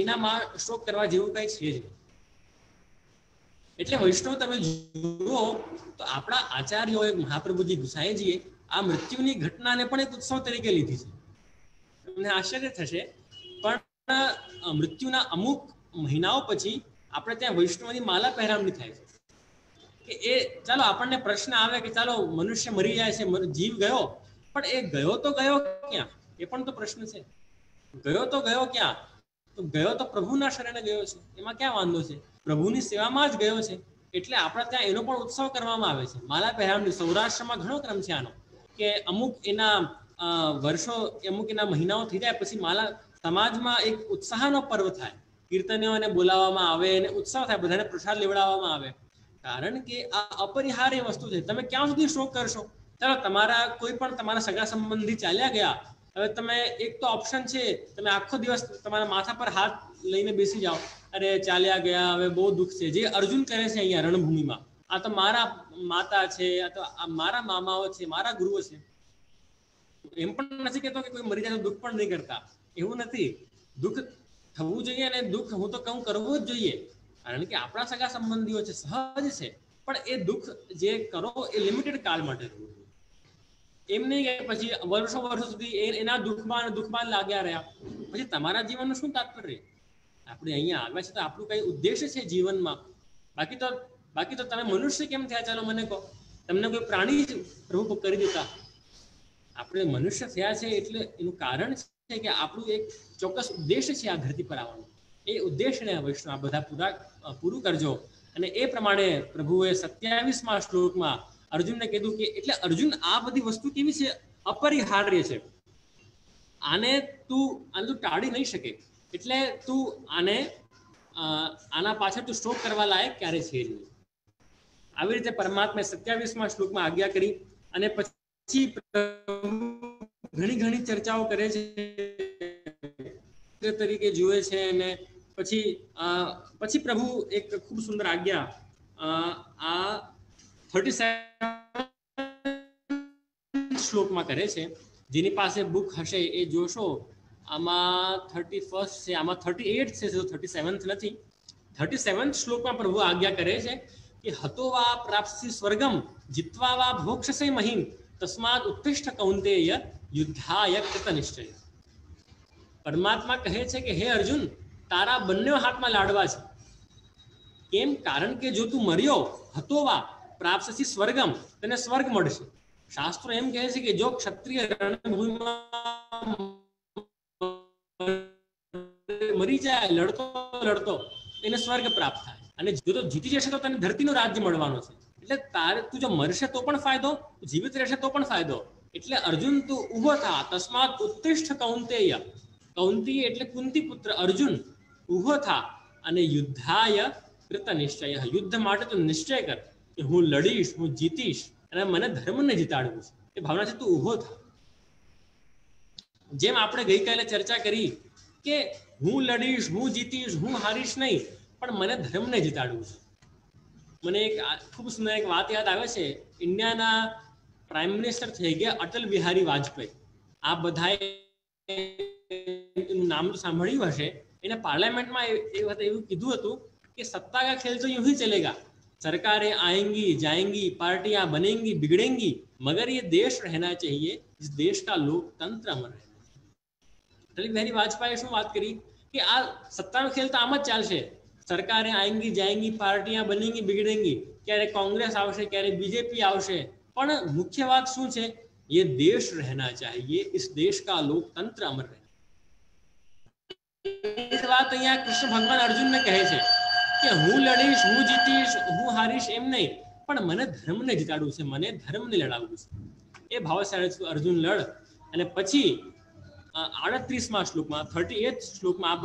A: એનામાં શોક કરવા જેવું કઈ છે જ. એટલે વૈષ્ણવ તમે જુઓ તો આપણા આચાર્યોએ મહાપ્રભુજી ગુસાઈજીએ આ મૃત્યુની ઘટનાને પણ એક ઉત્સવ તરીકે લીધી છે. તમને આશ્ચર્ય થશે પણ મૃત્યુના અમુક મહિનાઓ પછી આપણે ત્યાં વૈષ્ણવની માલા પહેરામણી થાય છે. કે એ ચાલો આપણને પ્રશ્ન આવે કે ચાલો મનુષ્ય મરી જાય છે, જીવ ગયો, પણ એ ગયો તો ગયો ક્યાં? એ પણ તો પ્રશ્ન છે. ગયો તો ગયો ક્યાં? તો ગયો તો પ્રભુના શરણે ગયો છે. એમાં ક્યાં વાંધો છે? પ્રભુની સેવામાં જ ગયો છે. એટલે આપણા ત્યાં એનો પણ ઉત્સવ કરવામાં આવે છે, માલા પહેરામણી. સૌરાષ્ટ્રમાં ઘણો ક્રમ છે આનો, કે અમુક એના વર્ષો અમુક એના મહિનાઓ થઈ જાય પછી સમાજમાં એક ઉત્સાહનો પર્વ થાય, કીર્તનીઓને બોલાવવામાં આવે અને ઉત્સાહ થાય, બધાને પ્રસાદ લેવડાવવામાં આવે, કારણ કે આ અપરિહાર્ય વસ્તુ છે. તમે ક્યાં સુધી શોક કરશો? ચાલો તમારા કોઈ પણ તમારા સગા સંબંધી ચાલ્યા ગયા, હવે તમે એક તો ઓપ્શન છે, તમે આખો દિવસ તમારા માથા પર હાથ લઈને બેસી જાઓ, અરે ચાલ્યા ગયા, હવે બહુ દુઃખ છે, જે અર્જુન કરે છે અહીંયા રણભૂમિમાં. આ તો મારા માતા છે, આ તો મારા મામાઓ છે, મારા ગુરુઓ છે. એમ પણ નથી કહેતો કે કોઈ મરી જાય તો દુઃખ પણ નહીં કરતા, એવું નથી. દુઃખ થવું જોઈએ અને દુઃખ હું તો કહું કરવું જ જોઈએ, કારણ કે આપણા સગા સંબંધીઓ છે, સહજ છે. પણ એ દુઃખ જે કરો એ લિમિટેડ કાળ માટે કરવું જોઈએ. એમ નહીં કે પછી વર્ષો સુધી એના દુઃખમાં લાગ્યા રહ્યા, પછી તમારા જીવનનું શું તાત્પર્ય? આપણે અહીંયા આવ્યા છે તો આપણું કઈ ઉદ્દેશ્ય છે જીવનમાં. બાકી તો તમે મનુષ્ય કેમ થયા? ચાલો મને કહો. તમને કોઈ પ્રાણી પ્રભુ કરી દેતા? આપણે મનુષ્ય થયા છે એટલે એનું કારણ છે કે આપણું એક ચોક્કસ ઉદ્દેશ્ય છે આ ધરતી પર આવવાનું. એ ઉદ્દેશ્યને વૈષ્ણવ બધા પૂરું કરજો. અને એ પ્રમાણે પ્રભુએ 27મા શ્લોકમાં અર્જુનને કીધું કે એટલે અર્જુન આ બધી વસ્તુ કેવી છે? અપરિહાર્ય છે. આને તું ટાળી નહીં શકે, એટલે તું આના પાછળ તું શોક કરવા લાયક ક્યારે છે જ નહીં. આવી રીતે પરમાત્માએ 27મા શ્લોકમાં આજ્ઞા કરી અને પછી ઘણી ચર્ચાઓ કરે છે તરીકે જુએ છે. અને પછી પ્રભુ એક ખૂબ સુંદર આજ્ઞા આ 37 શ્લોકમાં કરે છે. જેની પાસે બુક હશે એ જોશો. આમાં 31 છે, આમાં 38 છે, 37 નથી. 37 શ્લોકમાં પ્રભુ આજ્ઞા કરે છે કે હતો વા પ્રાપ્સી સ્વર્ગમ જીત્વા વા ભોક્ષસે મહિમ તસ્માદ ઉત્તિષ્ઠ કૌંતેય યુદ્ધાય કૃત નિશ્ચય. પરમાત્મા કહે છે કે હે અર્જુન, તારા બંને હાથમાં લાડવા છે. કેમ? કારણ કે જો તું મર્યો, હતો વા પ્રાપ્સી સ્વર્ગમ, તને સ્વર્ગ મળશે. શાસ્ત્રો એમ કહે છે કે જો ક્ષત્રિય રણભૂમિમાં મરી જાય લડતો એને સ્વર્ગ પ્રાપ્ત થાય, અને જો તો જીતી જશે તો તને ધરતીનો રાજ્ય મળવાનો છે. એટલે તું જો મરશે તો પણ ફાયદો, જીવિત રહેશે તો પણ ફાયદો. એટલે અર્જુન તું ઉભો થા. તસ્માત ઉત્તિષ્ઠ કૌંતેય. કૌંતી એટલે કુંતી પુત્ર અર્જુન, ઉભો થા અને યુદ્ધાય કૃત નિશ્ચય. યુદ્ધ માટે તું નિશ્ચય કર કે હું લડીશ, હું જીતીશ અને મને ધર્મને જીતાડવું છે. એ ભાવનાથી તું ઉભો થા. જેમ આપણે ગઈકાલે ચર્ચા કરી કે હું લડીશ, હું જીતીશ, હું હારીશ નહીં, પણ મને ધર્મને જીતાડવું છે. મને એક ખૂબ સુંદર એક વાત યાદ આવે છે. ઇન્ડિયાના પ્રાઇમ મિનિસ્ટર થઈ ગયા અટલ બિહારી વાજપેયી. આ બધાએ એનું નામ તો સાંભળ્યું હશે. એને પાર્લામેન્ટમાં એ વખતે એવું કીધું હતું કે સત્તા કા ખેલ તો यूं ही चलेगा, सरकारें आएंगी जाएंगी, पार्टियां बनेंगी बिगड़ेंगी, मगर ये देश रहना चाहिए इस देश का लोकतंत्र अमर रहना. અટલ બિહારી વાજપેયીએ શું વાત કરી કે આ સત્તાનો ખેલ તો આમ જ ચાલશે. સરકારે આएंगी जाएंगी, પાર્ટિयां बनेंगी बिगड़ेंगी, ક્યારે કોંગ્રેસ આવશે, ક્યારે બીજેપી આવશે, પણ મુખ્ય વાત શું છે? ये देश रहना चाहिए, इस देश का लोकतंत्र अमर रहना. इस बात અહીંયા કૃષ્ણ ભગવાન અર્જુનને કહે છે કે હું લડીશ, હું જીતીશ, હું હારીશ એમ નહીં, પણ મને ધર્મને જીતાડવું છે, મને ધર્મને લડાવવું છે. એ ભાવશાળી અર્જુન લડ. અને પછી 38મા શ્લોકમાં 38th શ્લોકમાં આ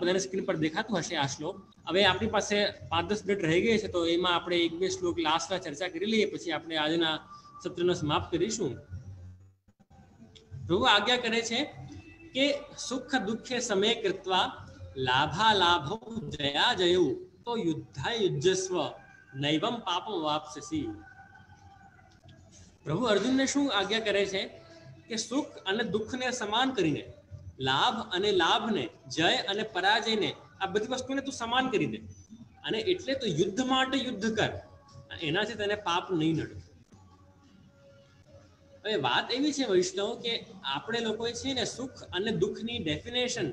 A: બધાને સ્ક્રીન પર દેખાતું હશે આ શ્લોક. હવે આપણી પાસે 5-10 મિનિટ રહી ગઈ છે, તો એમાં આપણે 1-2 શ્લોક લાસ્ટમાં ચર્ચા કરી લઈએ, પછી આપણે આજના સત્રને સમાપ્ત કરીશું. પ્રભુ આજ્ઞા કરે છે કે સુખ દુઃખે સમય કૃત્વા લાભા લાભો જયા જયુ તો યુદ્ધા યુજ્જસ્વ નૈવમ પાપમ વાપ્સ્યસી. પ્રભુ અર્જુનને શું આજ્ઞા કરે છે કે સુખ અને દુઃખને સમાન કરીને, લાભ અને લાભને, જય અને પરાજયને, આ બધી વસ્તુને તું સમાન કરી દે. અને એટલે તો યુદ્ધ માટે યુદ્ધ કર, એનાથી તને પાપ નહીં નડે. હવે વાત એવી છે વૈષ્ણવ કે આપણે લોકોએ છે ને સુખ અને દુઃખની ડેફિનેશન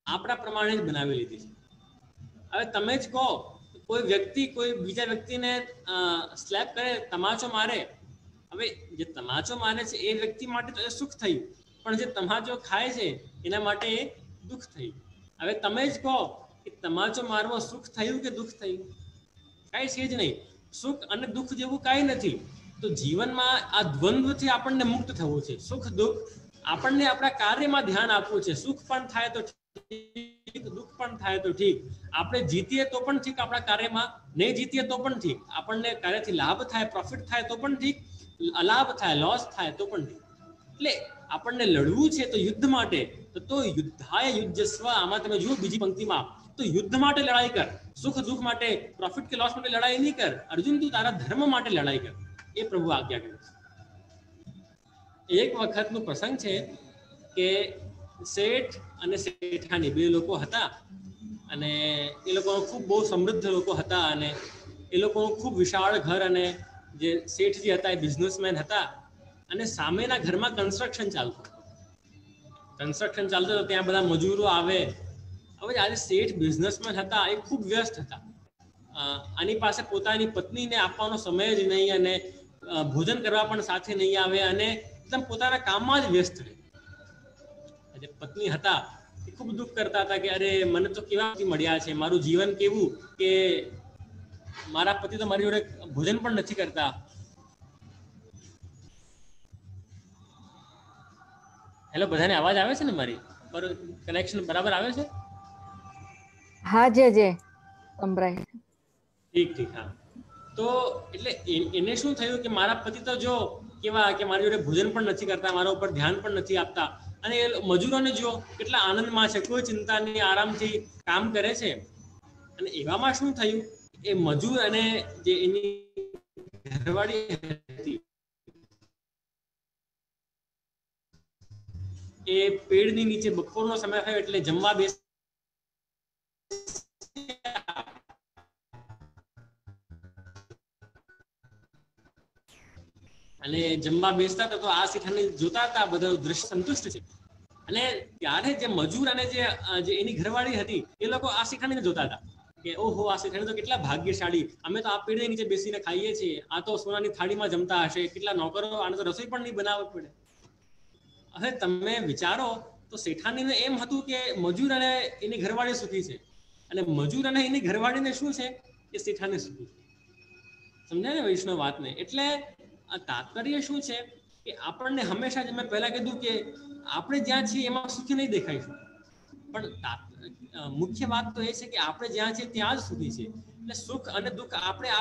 A: આપણા પ્રમાણે જ બનાવી લીધી છે. હવે તમે જ કહો, કોઈ વ્યક્તિ કોઈ બીજા વ્યક્તિને સ્લેપ કરે, તમાચો મારે, હવે જે તમાચો મારે છે એ વ્યક્તિ માટે તો એ સુખ થયું, પણ જે તમાચો ખાય છે એના માટે એ દુઃખ થયું. હવે તમે જ કહો કે તમાચો મારવો સુખ થયું કે દુઃખ થયું? કાંઈ છે જ નહીં. સુખ અને દુઃખ જેવું કાંઈ નથી. તો તો જીવનમાં આ દ્વંદ્વથી આપણને મુક્ત થવું છે. સુખ દુઃખ આપણને આપણા કાર્યમાં ધ્યાન આપવું છે. સુખ પણ થાય તો ઠીક, દુઃખ પણ થાય તો ઠીક. આપણે જીતીએ તો પણ ઠીક આપણા કાર્યમાં, નહીં જીતીએ તો પણ ઠીક. આપણને કાર્યથી લાભ થાય, પ્રોફિટ થાય તો પણ ઠીક, અલાભ થાય, લોસ થાય તો પણ ઠીક. એટલે આપણને લડવું છે તો યુદ્ધ માટે, તો યુદ્ધાય યુજ્યસ્વ. આમાં તમે જુઓ બીજી પંક્તિમાં, તો યુદ્ધ માટે લડાઈ કર. સુખ દુઃખ માટે, પ્રોફિટ કે લોસ માટે લડાઈ નહીં કર. અર્જુન, તું તારા ધર્મ માટે લડાઈ કર. એ પ્રભુ આજ્ઞા કરે છે. એક વખતનો પ્રસંગ છે કે શેઠ અને શેઠાણી બે લોકો હતા, અને એ લોકો ખૂબ બહુ સમૃદ્ધ લોકો હતા, અને એ લોકો ખૂબ વિશાળ ઘર, અને જે શેઠજી હતા એ બિઝનેસમેન હતા, અને સામેના ઘરમાં કન્સ્ટ્રક્શન ચાલતું તો ત્યાં બધા મજૂરો આવે. હવે આજે શેઠ બિઝનેસમેન હતા, એ ખૂબ વ્યસ્ત હતા. આની પાસે પોતાની પત્નીને આપવાનો સમય જ નહીં, અને ભોજન કરવા પણ સાથે નહીં આવે, અને એકદમ પોતાના કામમાં જ વ્યસ્ત રહે. જે પત્ની હતા એ ખૂબ દુઃખ કરતા હતા કે અરે, મને તો કેવા પતિ મળ્યા છે, મારું જીવન કેવું કે મારા પતિ તો મારી જોડે ભોજન પણ નથી કરતા. હેલો, બધાને અવાજ આવે છે ને? મારી કનેક્શન બરાબર આવે છે?
D: હા જે સંભળાય.
A: ઠીક. હા, તો એટલે એને શું થયું કે મારા પતિ તો જો કેવા કે મારી જોડે ભોજન પણ નથી કરતા, મારા ઉપર ધ્યાન પણ નથી આપતા, અને એ મજૂરોને જો કેટલા આનંદમાં છે, કોઈ ચિંતા નહીં, આરામથી કામ કરે છે. અને એવામાં શું થયું, એ મજૂર અને જે એની ઘરવાળી હતી, એ પેડની નીચે બપોરનો સમય થયો એટલે જમવા બેસ, અને જમવા બેસતા હતા તો આ શેઠાને જોતા હતા, બધા દ્રશ્ય સંતુષ્ટ છે. અને ત્યારે જે મજૂર અને જે એની ઘરવાળી હતી એ લોકો આ શેઠાણીને જોતા હતા કે ઓહો, આ શેઠાણી તો કેટલા ભાગ્યશાળી, અમે તો આ પેડની નીચે બેસીને ખાઈએ છીએ, આ તો સોનાની થાળીમાં જમતા હશે, કેટલા નોકરો, આને તો રસોઈ પણ નહીં બનાવવી પડે. હવે તમે વિચારો તો શેઠાણીને એમ હતું કે મજૂર અને એની ઘરવાળી સુખી છે, અને મજૂર અને એની ઘરવાળીને શું છે કે શેઠાણી સુખી છે. સમજાય ને વૈષ્ણવ વાતને? એટલે આ તાત્પર્ય શું છે કે આપણને હંમેશા, જે મેં પહેલા કીધું કે આપણે જ્યાં છીએ એમાં સુખી નહીં દેખાઈશું, પણ મુખ્ય વાત તો એ છે કે આપણે જ્યાં છીએ ત્યાં જ સુખી છે. એટલે સુખ અને દુઃખ આપણી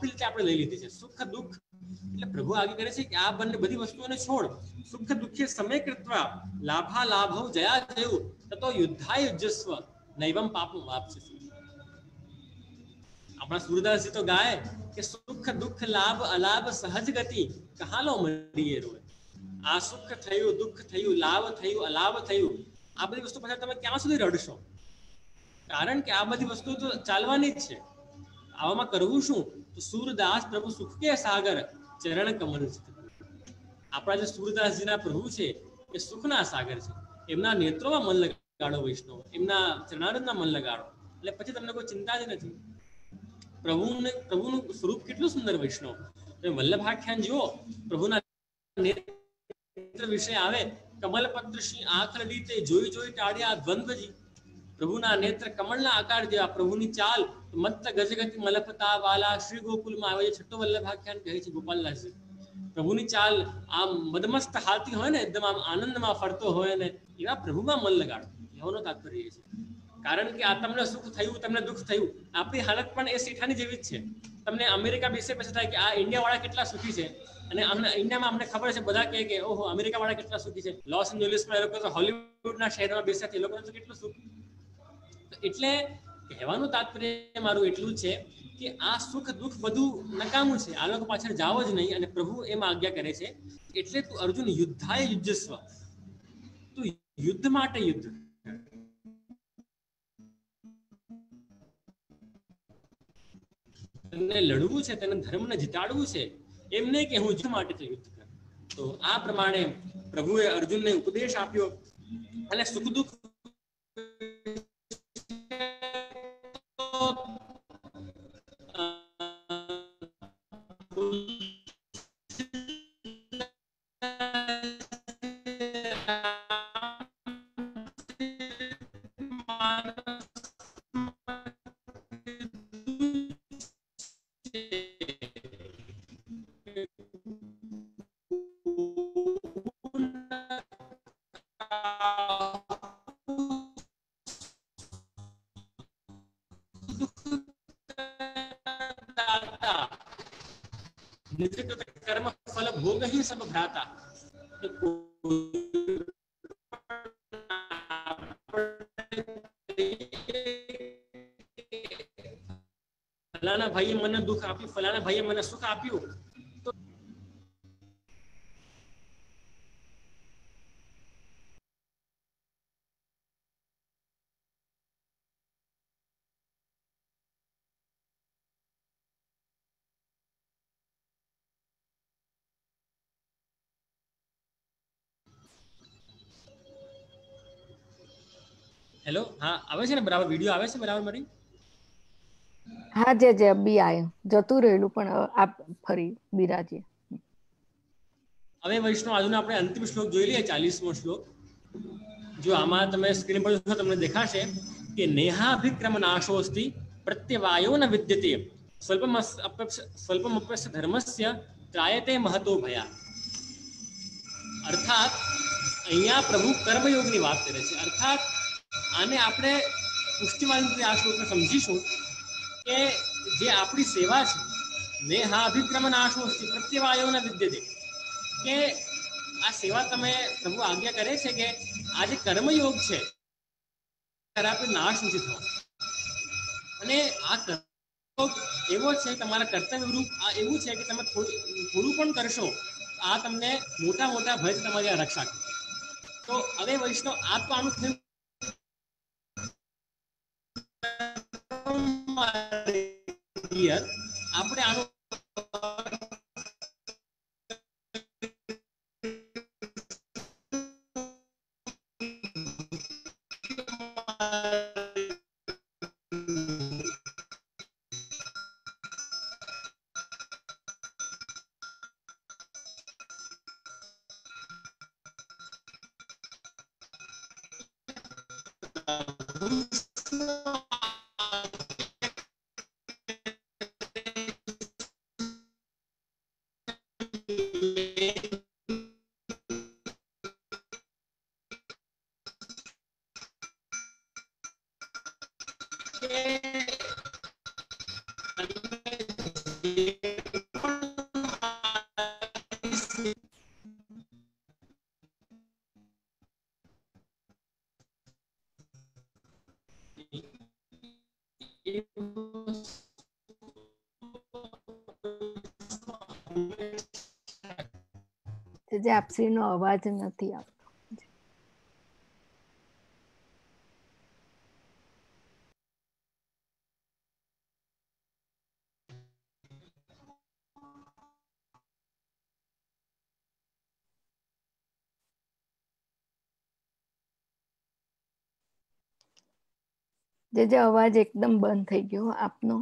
A: રીતે આપણે લઈ લીધી છે. સુખ દુઃખ એટલે પ્રભુ આગે કરે છે કે આ બંને બધી વસ્તુઓને છોડ. સુખ દુઃખે સમય કૃત્વા લાભા લાભવ જયા જયું તતો યુદ્ધાય યુજસ્વ નૈવમ પાપમ વાપસે. આપણા સૂરદાસજી તો ગાય કે સુખ દુઃખ લાભ અલાભ સહજ ગતિ કહાલો મરીએ રોય. આ સુખ થયું, દુઃખ થયું, લાભ થયું, અલાભ થયું, આ બધી વસ્તુ પાછળ તમે ક્યાં સુધી રડશો? કારણ કે આ બધી વસ્તુ તો ચાલવાની જ છે. આવામાં કરવું શું? તો સૂરદાસ પ્રભુ સુખ કે સાગર ચરણ કમલ. આપણા જે સૂરદાસજીના પ્રભુ છે એ સુખના સાગર છે. એમના નેત્રોમાં મન લગાડો વૈષ્ણવ, એમના ચરણારવિંદમાં મન લગાડો, એટલે પછી તમને કોઈ ચિંતા જ નથી. પ્રભુનું સ્વરૂપ કેટલું સુંદર વૈષ્ણવ. તમે વલ્લભાખ્યાન જુઓ, પ્રભુના નેત્ર વિશે આવે, કમલપત્ર શ્રી આંખ રડી તે જોઈ જોઈ ટાળ્યા દ્વંદ્વજી. પ્રભુના નેત્ર કમળના આકાર જેવા, પ્રભુની ચાલ મત્ત ગજગતિ મલપતા વાલા. શ્રી ગોકુલમાં આવે છે, છઠ્ઠો વલ્લભાખ્યાન કહે છે ગોપાલદાસજી. પ્રભુની ચાલ આમ મદમસ્ત હાથી હોય ને, એકદમ આમ આનંદમાં ફરતો હોય ને, એવા પ્રભુમાં મન લગાડો, એવાનો તાત્પર્ય છે. કારણ કે આ તમને સુખ થયું, તમને દુઃખ થયું, આપણી હાલત પણ એ શેઠાની જેવી જ છે. તમને અમેરિકા બેસે પછી થાય કે આ ઇન્ડિયા વાળા કેટલા સુખી છે, અને ઇન્ડિયામાં અમને ખબર છે, બધા કહે કે ઓહો અમેરિકા વાળા કેટલા સુખી છે. લોસ એન્જલિસમાં એ લોકો તો હોલિવૂડના શહેરમાં બેસ્યા, એ લોકોને તો કેટલું સુખ. એટલે કહેવાનું તાત્પર્ય મારું એટલું છે કે આ સુખ દુઃખ બધું નકામું છે, આ લોકો પાછળ જાઓ જ નહીં. અને પ્રભુ એમ આજ્ઞા કરે છે, એટલે તું અર્જુન યુદ્ધાય યુજસ્વ, તું યુદ્ધ માટે યુદ્ધ. તને લડવું છે, તને ધર્મને જીતાડવું છે, એમ નહીં કે હું યુદ્ધ માટે યુદ્ધ કર. તો આ પ્રમાણે પ્રભુએ અર્જુનને ઉપદેશ આપ્યો. અને સુખ દુઃખ कर्म फल भोग ही सब भ्राता। ફલાણા ભાઈએ મને દુઃખ આપ્યું, ફલાણા ભાઈએ મને સુખ આપ્યું, તો હેલો, હા આવે છે ને બરાબર? વિડિયો આવે છે બરાબર મારી?
D: હા જે જે અબી આયો, જતું રહેલું પણ આપ ફરી બિરાજીએ.
A: હવે વૈષ્ણવ આજનો આપણે અંતિમ શ્લોક જોઈ લઈએ, 40મો શ્લોક. જો આમાં તમે સ્ક્રીન પર જોશો તમને દેખાશે કે નેહાભિક્રમ નાશોસ્તિ પ્રત્યવાયો ન વિદ્યતે સ્વલ્પમપ્યસ્ય ધર્મસ્ય ત્રાયતે મહતો ભયા. અર્થાત અહીંયા પ્રભુ કર્મયોગની વાત કરે છે. અર્થાત આને આપણે પુષ્ટિમાર્ગથી આ શ્લોકને સમજીશું કે જે આપણી સેવા છે, નેહાભિક્રમ નાશોસ્તિ પ્રત્યવાયો ન વિદ્યતે, કે આ સેવા તમે પ્રભુ આજ્ઞા કરે છે કે આ જે કર્મયોગ છે આપણે નાશ નથી થવાનો. અને આ કર્મયોગ એવો છે, તમારા કર્તવ્ય રૂપ આ એવું છે કે તમે થોડું પણ કરશો આ તમને મોટા મોટા ભય તમારી આ રક્ષા કરે. તો હવે વૈષ્ણવ આ તો આનું થયું આપણે આનું
D: જે આપશ્રીનો અવાજ નથી આવતો. જે અવાજ એકદમ બંધ થઈ ગયો આપનો.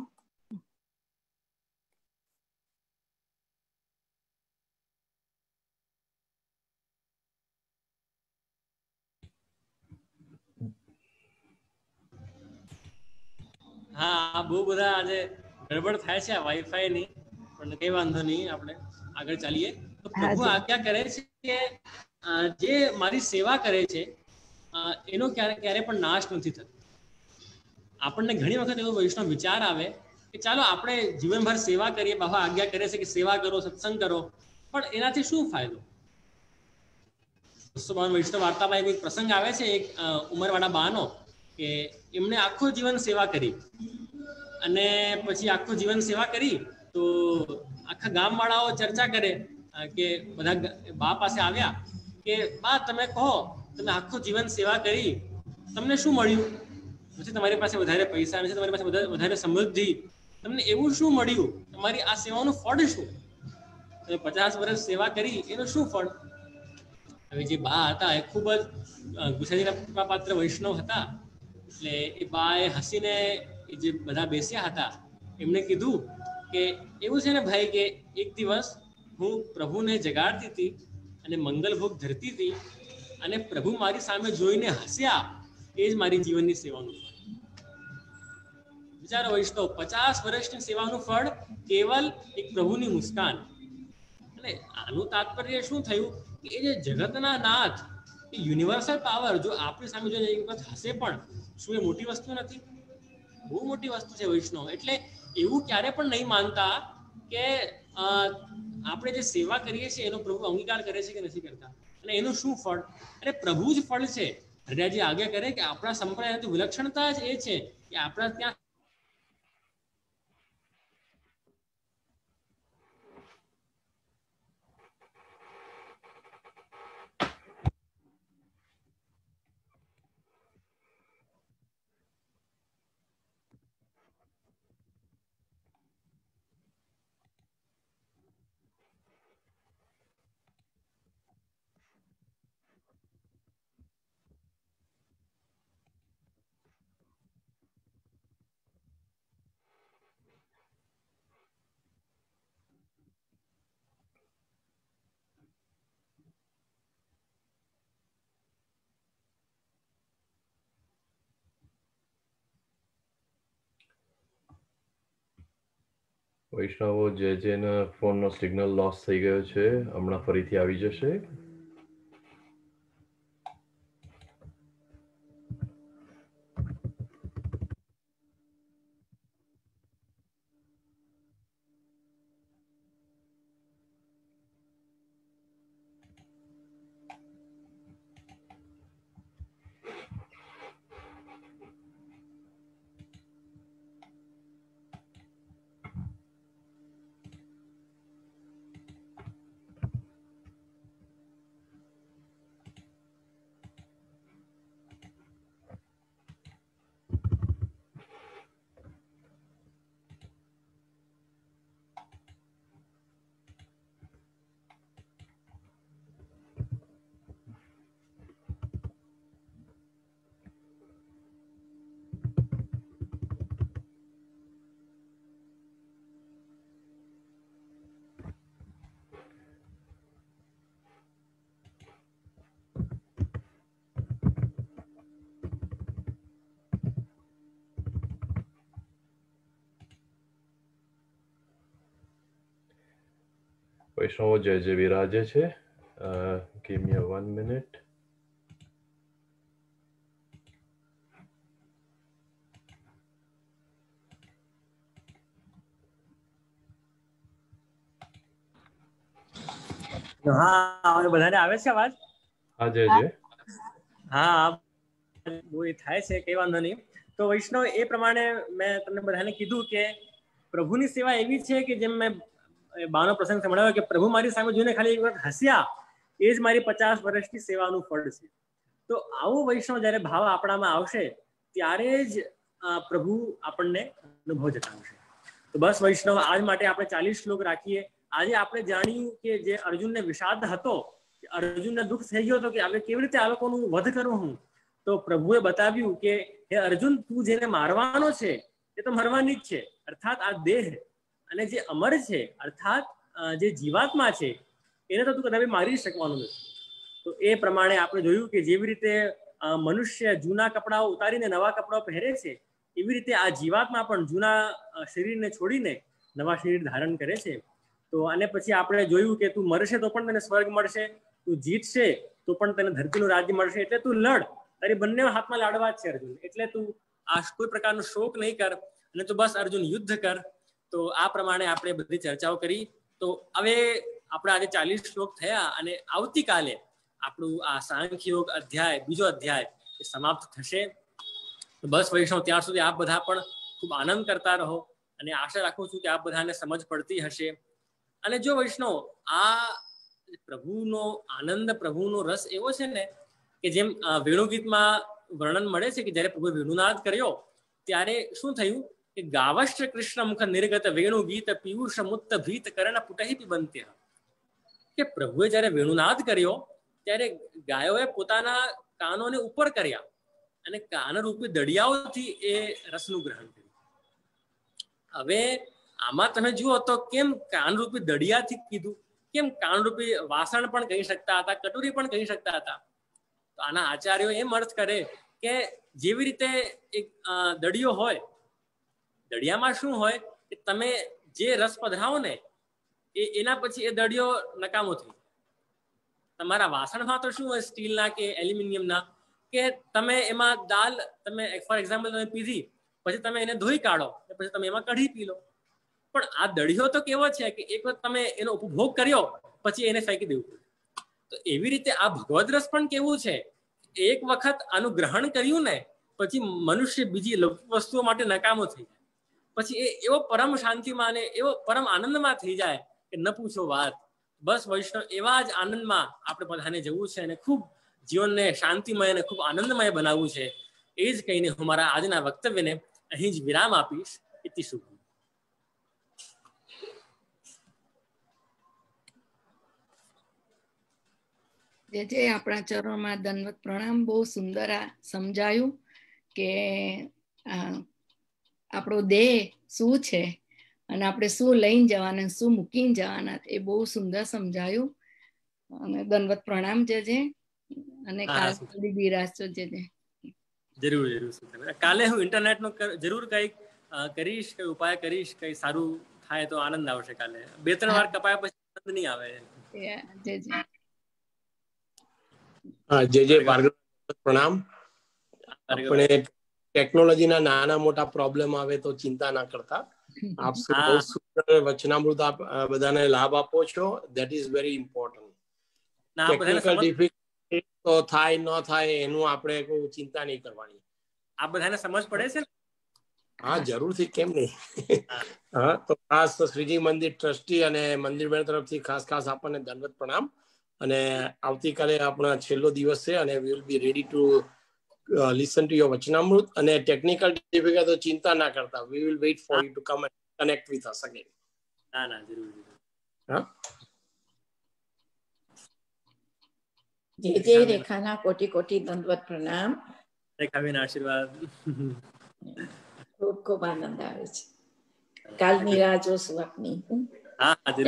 A: હા, બહુ બધા આજે ગડબડ થાય છે આ વાઈફાઈ ની, પણ કઈ વાંધો નહીં, આપણે આગળ ચાલીએ. તો પ્રભુ આજ્ઞા કરે છે કે જે મારી સેવા કરે છે એનો ક્યારે પણ નાશ નથી થતો. આપણને ઘણી વખત એવો વૈષ્ણવ વિચાર આવે કે ચાલો આપણે જીવનભર સેવા કરીએ, બાબા આજ્ઞા કરે છે કે સેવા કરો, સત્સંગ કરો, પણ એનાથી શું ફાયદો? વૈષ્ણવ વાર્તામાં એક પ્રસંગ આવે છે એક ઉંમરવાળા બાનો કે એમણે આખું જીવન સેવા કરી અને પછી આખું જીવન સેવા કરી તો આખા ગામવાળાઓ ચર્ચા કરે કે બધા બા પાસે આવ્યા કે બા તમે કહો, તમે આખું જીવન સેવા કરી, તમને શું મળ્યું? પછી તમારી પાસે વધારે પૈસા નથી, તમારી પાસે વધારે સમૃદ્ધિ, તમને એવું શું મળ્યું? તમારી આ સેવાનું ફળ શું? તમે 50 વર્ષ સેવા કરી એનું શું ફળ? હવે જે બા હતા એ ખૂબ જ ગુસાઈના પાત્ર વૈષ્ણવ હતા, એટલે એ બાએ હસીને જે બધા બેસ્યા હતા એમને કીધું કે એવું છે ને ભાઈ કે એક દિવસ હું પ્રભુને જગાડતી હતી અને મંગલભોગ ધરતી હતી અને પ્રભુ મારી સામે જોઈને હસ્યા, એ જ મારી જીવનની સેવાનું ફળ. વિચારો વૈષ્ણવ, 50 વર્ષની સેવાનું ફળ કેવલ એક પ્રભુની મુસ્કાન. એટલે આનું તાત્પર્ય શું થયું કે એ જે જગતના નાથ યુનિવર્સલ પાવર જો આપણી સામે જો એક વખત હશે પણ શું એ મોટી વસ્તુ નથી? બહુ મોટી વસ્તુ છે વૈષ્ણવ. એટલે એવું ક્યારે પણ નહીં માનતા કે આપણે જે સેવા કરીએ છીએ એનો પ્રભુ અંગીકાર કરે છે કે નથી કરતા, અને એનું શું ફળ? અરે પ્રભુ જ ફળ છે. હરિયાજી આગળ કરે કે આપણા સંપ્રદાયની વિલક્ષણતા જ એ છે કે આપણા ત્યાં
B: વૈષ્ણવો જેના ફોનનો સિગ્નલ લોસ થઈ ગયો છે હમણાં ફરીથી આવી જશે. વૈષ્ણવો જે વિરાજે છે, give me 1 minute.
A: હા બધાને આવે છે અવાજ?
B: હા જે
A: હા બહુ એ થાય છે, કઈ વાંધો નહીં. તો વૈષ્ણવ એ પ્રમાણે મેં તમને બધાને કીધું કે પ્રભુની સેવા એવી છે કે જેમ મેં બાનો પ્રસંગ સંભળાવ્યો કે પ્રભુ મારી સામે જોઈને ખાલી એક વખત હસ્યા એ જ મારી 50 વર્ષની સેવાનું ફળ છે. તો આવો વૈષ્ણવ જ્યારે ભાવ આપણામાં આવશે ત્યારે જ પ્રભુ આપણને અનુભવ જતાવશે. તો બસ વૈષ્ણવ આજ માટે આપણે 40 શ્લોક રાખીએ. આજે આપણે જાણ્યું કે જે અર્જુનને વિષાદ હતો, અર્જુનને દુઃખ થઈ ગયો હતો કે હવે કેવી રીતે આ લોકોનું વધ કરું હું, તો પ્રભુએ બતાવ્યું કે હે અર્જુન, તું જેને મારવાનો છે એ તો મરવાની જ છે, અર્થાત આ દેહ, અને જે અમર છે અર્થાત જે જીવાત્મા છે એને તો તું કદાચ મારી શકવાનું નથી. તો એ પ્રમાણે આપણે જોયું કે જેવી રીતે મનુષ્ય જૂના કપડાઓ ઉતારીને નવા કપડાઓ પહેરે છે, એવી રીતે આ જીવાત્મા પણ જૂના શરીરને છોડીને નવા શરીર ધારણ કરે છે. તો આને પછી આપણે જોયું કે તું મરશે તો પણ તને સ્વર્ગ મળશે, તું જીતશે તો પણ તને ધરતીનું રાજ્ય મળશે. એટલે તું લડ, તારી બંને હાથમાં લાડવા જ છે અર્જુન. એટલે તું આ કોઈ પ્રકારનો શોક નહીં કર, અને તું બસ અર્જુન યુદ્ધ કર. તો આ પ્રમાણે આપણે બધી ચર્ચાઓ કરી. તો હવે આપણે આજે 40 શ્લોક થયા અને આવતીકાલે આપણું આ સાંખ્યયોગ અધ્યાય, બીજો અધ્યાય એ સમાપ્ત થશે. તો બસ વૈષ્ણવ ત્યાં સુધી આપ બધા પણ ખૂબ આનંદ કરતા રહો, અને આશા રાખું છું કે આપ બધાને સમજ પડતી હશે. અને જો વૈષ્ણવ આ પ્રભુનો આનંદ, પ્રભુનો રસ એવો છે ને કે જેમ વેણુગીતમાં વર્ણન મળે છે કે જ્યારે પ્રભુએ વેણુનાદ કર્યો ત્યારે શું થયું કે ગાવશ્ચ કૃષ્ણ મુખ નિર્ગત વેણુ ગીત પિયુષ મુક્ત ભીત કરણ પુટહી પિબંત્ય. કે પ્રભુએ જ્યારે વેણુનાદ કર્યો ત્યારે ગાયોએ પોતાના કાનોને ઉપર કર્યા અને કાનરૂપી દળિયાઓથી એ રસનું ગ્રહણ કર્યું. હવે આમાં તમે જુઓ તો કેમ કાનરૂપી દળિયાથી કીધું, કેમ કાનરૂપી વાસણ પણ કહી શકતા હતા, કટોરી પણ કહી શકતા હતા. તો આના આચાર્યો એમ અર્થ કરે કે જેવી રીતે એક દળિયો હોય, દળિયામાં શું હોય કે તમે જે રસ પધરાવો ને એના પછી એ દળિયો નકામો થઈ. તમારા વાસણમાં તો શું હોય સ્ટીલના કે એલ્યુમિનિયમના, કે તમે એમાં દાલ તમે ફોર એક્ઝામ્પલ તમે પીધી, પછી તમે એને ધોઈ કાઢો, પછી તમે એમાં કઢી પી લો. પણ આ દળિયો તો કેવો છે કે એક વખત તમે એનો ઉપભોગ કર્યો પછી એને ફેંકી દેવું. તો એવી રીતે આ ભગવદ રસ પણ કેવું છે, એક વખત આનું ગ્રહણ કર્યું ને પછી મનુષ્ય બીજી લૌકિક વસ્તુઓ માટે નકામો થઈ જાય. પછી એ એવો પરમ શાંતિમાં અને એવો પરમ આનંદમાં થઈ જાય કે ન પૂછો વાત. બસ વૈષ્ણવ એવા જ આનંદમાં આપણે બધાને જવું છે અને ખૂબ જીવનને શાંતિમય અને ખૂબ આનંદમય બનાવવું છે. એ જ કહીને હું મારા આજના વક્તવ્યને અહીં જ વિરામ આપીશ. ઇતિ શુભ.
D: જે આપણા ચરણોમાં દંડવત પ્રણામ. બહુ સુંદર આ સમજાયું કે આપણો દેહ શું છે અને આપણે શું લઈને જવાના, શું મૂકીને જવાના, એ બહુ સુંદર સમજાયું. અને દંડવત પ્રણામ જે અને કાલે બિરાજતો જે
A: જરૂર જરૂર. કાલે હું ઇન્ટરનેટ નો જરૂર કઈક કરીશ, કઈ ઉપાય કરીશ, કઈ સારું થાય તો આનંદ આવશે. કાલે 2-3 વાર કપાયા પછી આનંદ નહીં આવે.
E: જે ભાર્ગવ પ્રણામ. આપણે ટેકનોલોજીના નાના મોટા પ્રોબ્લેમ આવે તો ચિંતા ના કરતા. આપ બહુ સુંદર વચનામૃત આપ બધાને લાભ આપો છો. That is very important. Technical difficulty તો થાય ન થાય એનું આપણે કોઈ ચિંતા નહીં કરવાની.
A: આ બધાને સમજ પડે છે?
E: હા, જરૂરથી, કેમ નહીં. હા, તો ખાસ શ્રીજી મંદિર ટ્રસ્ટી અને મંદિર બેન તરફથી ખાસ આપણને દંડવત પ્રણામ. અને આવતીકાલે આપણા છેલ્લો દિવસ છે અને we will be ready to listen to your Vachanamrut. અને ટેકનિકલ ડિફિકલ્ટી તો ચિંતા ના કરતા. We will wait for you to come and connect with us again.
A: ના જરૂર.
E: હા,
F: જે રેખાના કોટી કોટી દંડવત પ્રણામ.
A: રેખાબેન આશીર્વાદ.
F: ખૂબ ખૂબ આનંદ આવે છે. કાલની રાહ જોશું આપની.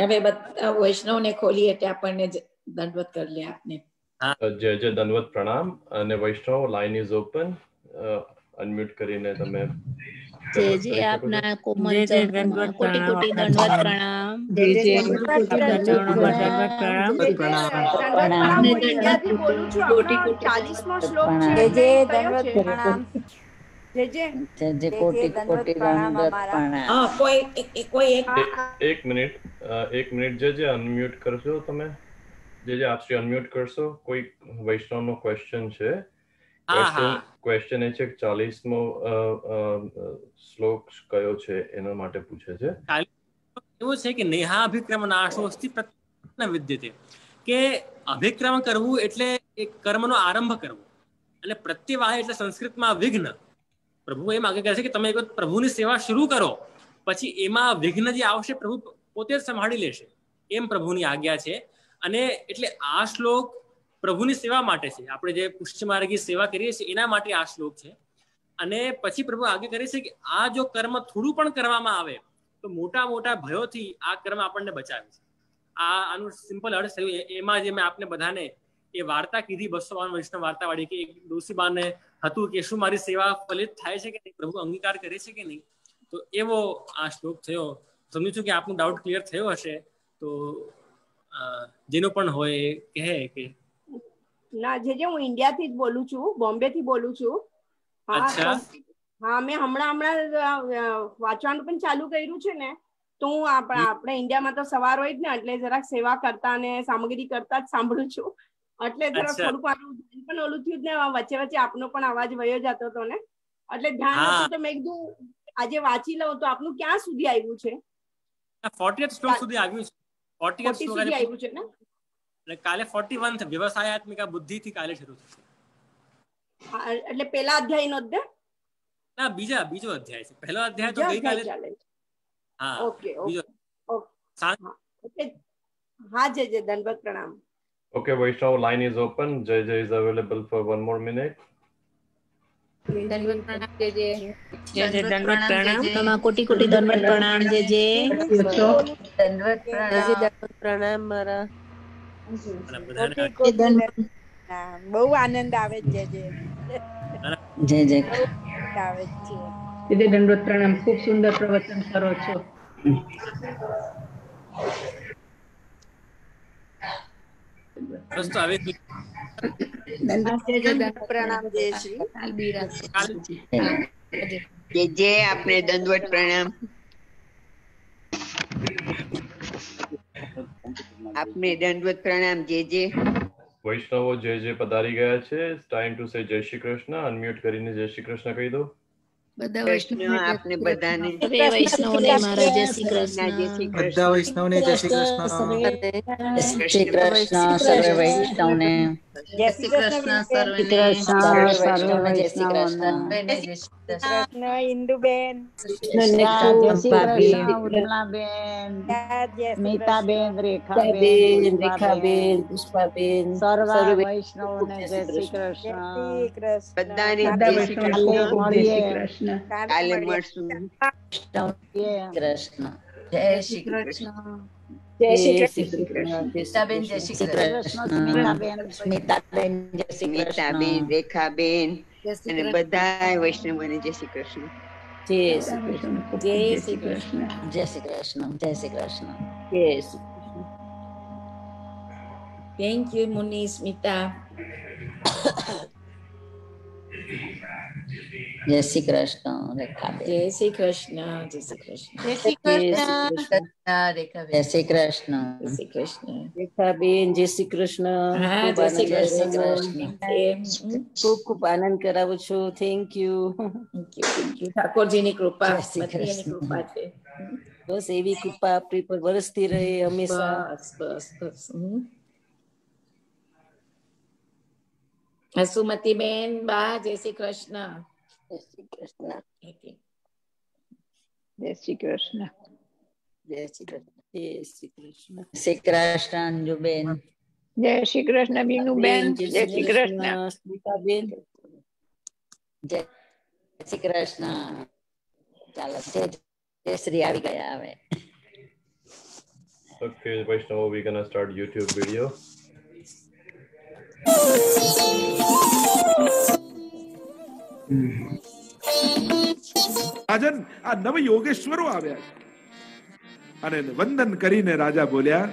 F: હવે બધા વૈષ્ણવને ખોલી એટલે આપણને દંડવત કરી લે આપને.
B: જય દંડવત પ્રણામ. અને વૈષ્ણવ લાઈન ઇઝ ઓપન. અનમ્યુટ કરીને તમે
G: જે આપના કોમલ ચરણોમાં કોટી કોટી દંડવત પ્રણામ.
B: એક મિનિટ જે અનમ્યુટ કરશો તમે. જે આપશ્રી અનમ્યુટ કરશો. કોઈ વૈષ્ણવનો ક્વેશ્ચન છે. ક્વેશ્ચન એ છે કે 40મો શ્લોક કયો છે એના માટે પૂછે છે.
A: એવું છે કે નેહાભિક્રમ નાશોસ્તિ પ્રત્યક્ષ વિદ્યતે, કે અભિક્રમ કરવું એટલે એક કર્મનો આરંભ કરવો, અને પ્રત્યવાહ એટલે સંસ્કૃતમાં વિઘ્ન. પ્રભુ એમ આગળ કહે છે કે તમે એક પ્રભુની સેવા શરૂ કરો, પછી એમાં વિઘ્ન જે આવશે પ્રભુ પોતે જ સંભાળી લેશે, એમ પ્રભુની આજ્ઞા છે. અને એટલે આ શ્લોક પ્રભુની સેવા માટે છે. આપણે જે પુષ્યમાર્ગી સેવા કરીએ છીએ એના માટે આ શ્લોક છે. અને પછી પ્રભુ આગળ કરે છે કે આ જો કર્મ થોડું પણ કરવામાં આવે તો મોટા મોટા ભયોથી આ કર્મ આપણને બચાવે છે. આનું સિમ્પલ અર્થ થયું. એમાં જે મેં આપને બધાને એ વાર્તા કીધી 252 વૈષ્ણવ વાર્તા વાળી, કે એક ડોસીબાને હતું કે શું મારી સેવા ફલિત થાય છે કે નહીં, પ્રભુ અંગીકાર કરે છે કે નહીં. તો એવો આ શ્લોક થયો. સમજુ છું કે આપનો ડાઉટ ક્લિયર થયો હશે. તો જેનો પણ હોય એ કહે કે
H: ના. જે હું ઇન્ડિયાથી જ બોલું છું, બોમ્બે થી બોલું છું. હા, મેં હમણાં વાંચવાનું પણ ચાલુ કર્યું છે ને. તો હું આપણે ઇન્ડિયામાં તો સવાર હોય જ ને, એટલે જરાક સેવા કરતા અને સામગ્રી કરતા જ સાંભળું છું. એટલે જરાક થોડુંક મારું પણ ઓલું થયું જ ને, વચ્ચે વચ્ચે આપનો પણ અવાજ વયો જતો હતો ને, એટલે ધ્યાન નતું. તો મેં કીધું આજે વાંચી લઉં. તો આપનું ક્યાં સુધી આવ્યું છે?
A: 40th શ્લોક સુધી આવ્યું છે. 40th શ્લોક
H: સુધી આવ્યું છે ને.
A: કાલે 41 વ્યવસાયાત્મિકા બુદ્ધિથી કાલે શરૂ થશે.
H: એટલે પેલા અધ્યાય નો જ ને?
A: ના, બીજો અધ્યાય છે. પહેલો અધ્યાય તો ગઈકાલે. હા,
H: ઓકે. હા, જય દંડવત પ્રણામ.
B: Okay, Vaishnav, line is open. Jay is available for 1 more minute.
G: દંડવત પ્રણામ જય દંડવત પ્રણામ. કોટી કોટી દંડવત પ્રણામ જય દંડવત પ્રણામ. મારા
I: બહુ આનંદ આવે છે. જય આવે છે.
J: દંડવત પ્રણામ. ખૂબ સુંદર પ્રવચન કરો છો.
A: બસ તો હવે
I: પ્રણામ જય શ્રી
K: જે આપને દંડવત પ્રણામ. આપને દંડવત પ્રણામ જે
B: વૈષ્ણવો જે પધારી ગયા છે, ટાઈમ ટુ સે જય શ્રી કૃષ્ણ. અનમ્યુટ કરીને જય શ્રી કૃષ્ણ કહી દો.
D: બધા
K: કૃષ્ણ આપને બધાને
G: વૈષ્ણવને મારા જય શ્રી કૃષ્ણ.
L: બધા વૈષ્ણવને જય શ્રી કૃષ્ણ.
M: શ્રી કૃષ્ણ સર્વે વૈષ્ણવને.
I: જય શ્રી કૃષ્ણ સર્વે
M: જય શ્રી કૃષ્ણ.
I: કૃષ્ણ ઇન્દુબેન,
M: જય શ્રી કૃષ્ણ ઉર્મિલાબેન, મીતાબેન, રેખાબેન, પુષ્પાબેન, સર્વે વૈષ્ણવને જય શ્રી કૃષ્ણ.
K: બધાને કાલે મળશું.
M: કૃષ્ણ.
D: જય શ્રી કૃષ્ણ.
M: જય શ્રી કૃષ્ણ. મીતાબેન જય શ્રી કૃષ્ણ. મીતાબેન જય શ્રી કૃષ્ણ.
K: રેખાબેન અને બધા વૈષ્ણવોને જય શ્રી કૃષ્ણ.
M: જય શ્રી કૃષ્ણ. જય શ્રી કૃષ્ણ. જય શ્રી કૃષ્ણ. જય શ્રી કૃષ્ણ. જય શ્રી કૃષ્ણ.
F: થેન્ક યુ મુનિ સ્મિતા.
M: જય શ્રી કૃષ્ણ રેખાબેન.
F: જય શ્રી કૃષ્ણ. જય શ્રી કૃષ્ણ.
M: જય શ્રી કૃષ્ણ રેખાબેન. જય શ્રી કૃષ્ણ.
F: જય શ્રી કૃષ્ણ
M: રેખાબેન જય શ્રી કૃષ્ણ.
F: હા જય શ્રી કૃષ્ણ.
M: ખૂબ ખૂબ આનંદ કરાવું છું. Thank you.
F: ઠાકોરજીની કૃપા, બધાની કૃપા છે.
M: બસ એવી કૃપા આપણી પર વરસતી રહે હંમેશા.
F: બસ બસ. હસુમતીબેન બા જય શ્રી કૃષ્ણ.
M: જય શ્રી કૃષ્ણ.
I: જય શ્રી કૃષ્ણ.
M: જય શ્રી કૃષ્ણ. જય શ્રી કૃષ્ણ. શ્રી કૃષ્ણ અંજુબેન.
I: જય શ્રી કૃષ્ણ બીનુબેન. જય શ્રી કૃષ્ણ
M: સ્મિતાબેન. જય શ્રી કૃષ્ણ. ચાલો જય શ્રી આવી ગયા હવે.
B: Okay, Vaishnava, we're gonna start YouTube video.
N: રાજન આ નવ યોગેશ્વરો આવ્યા છે અને વંદન કરીને રાજા બોલ્યા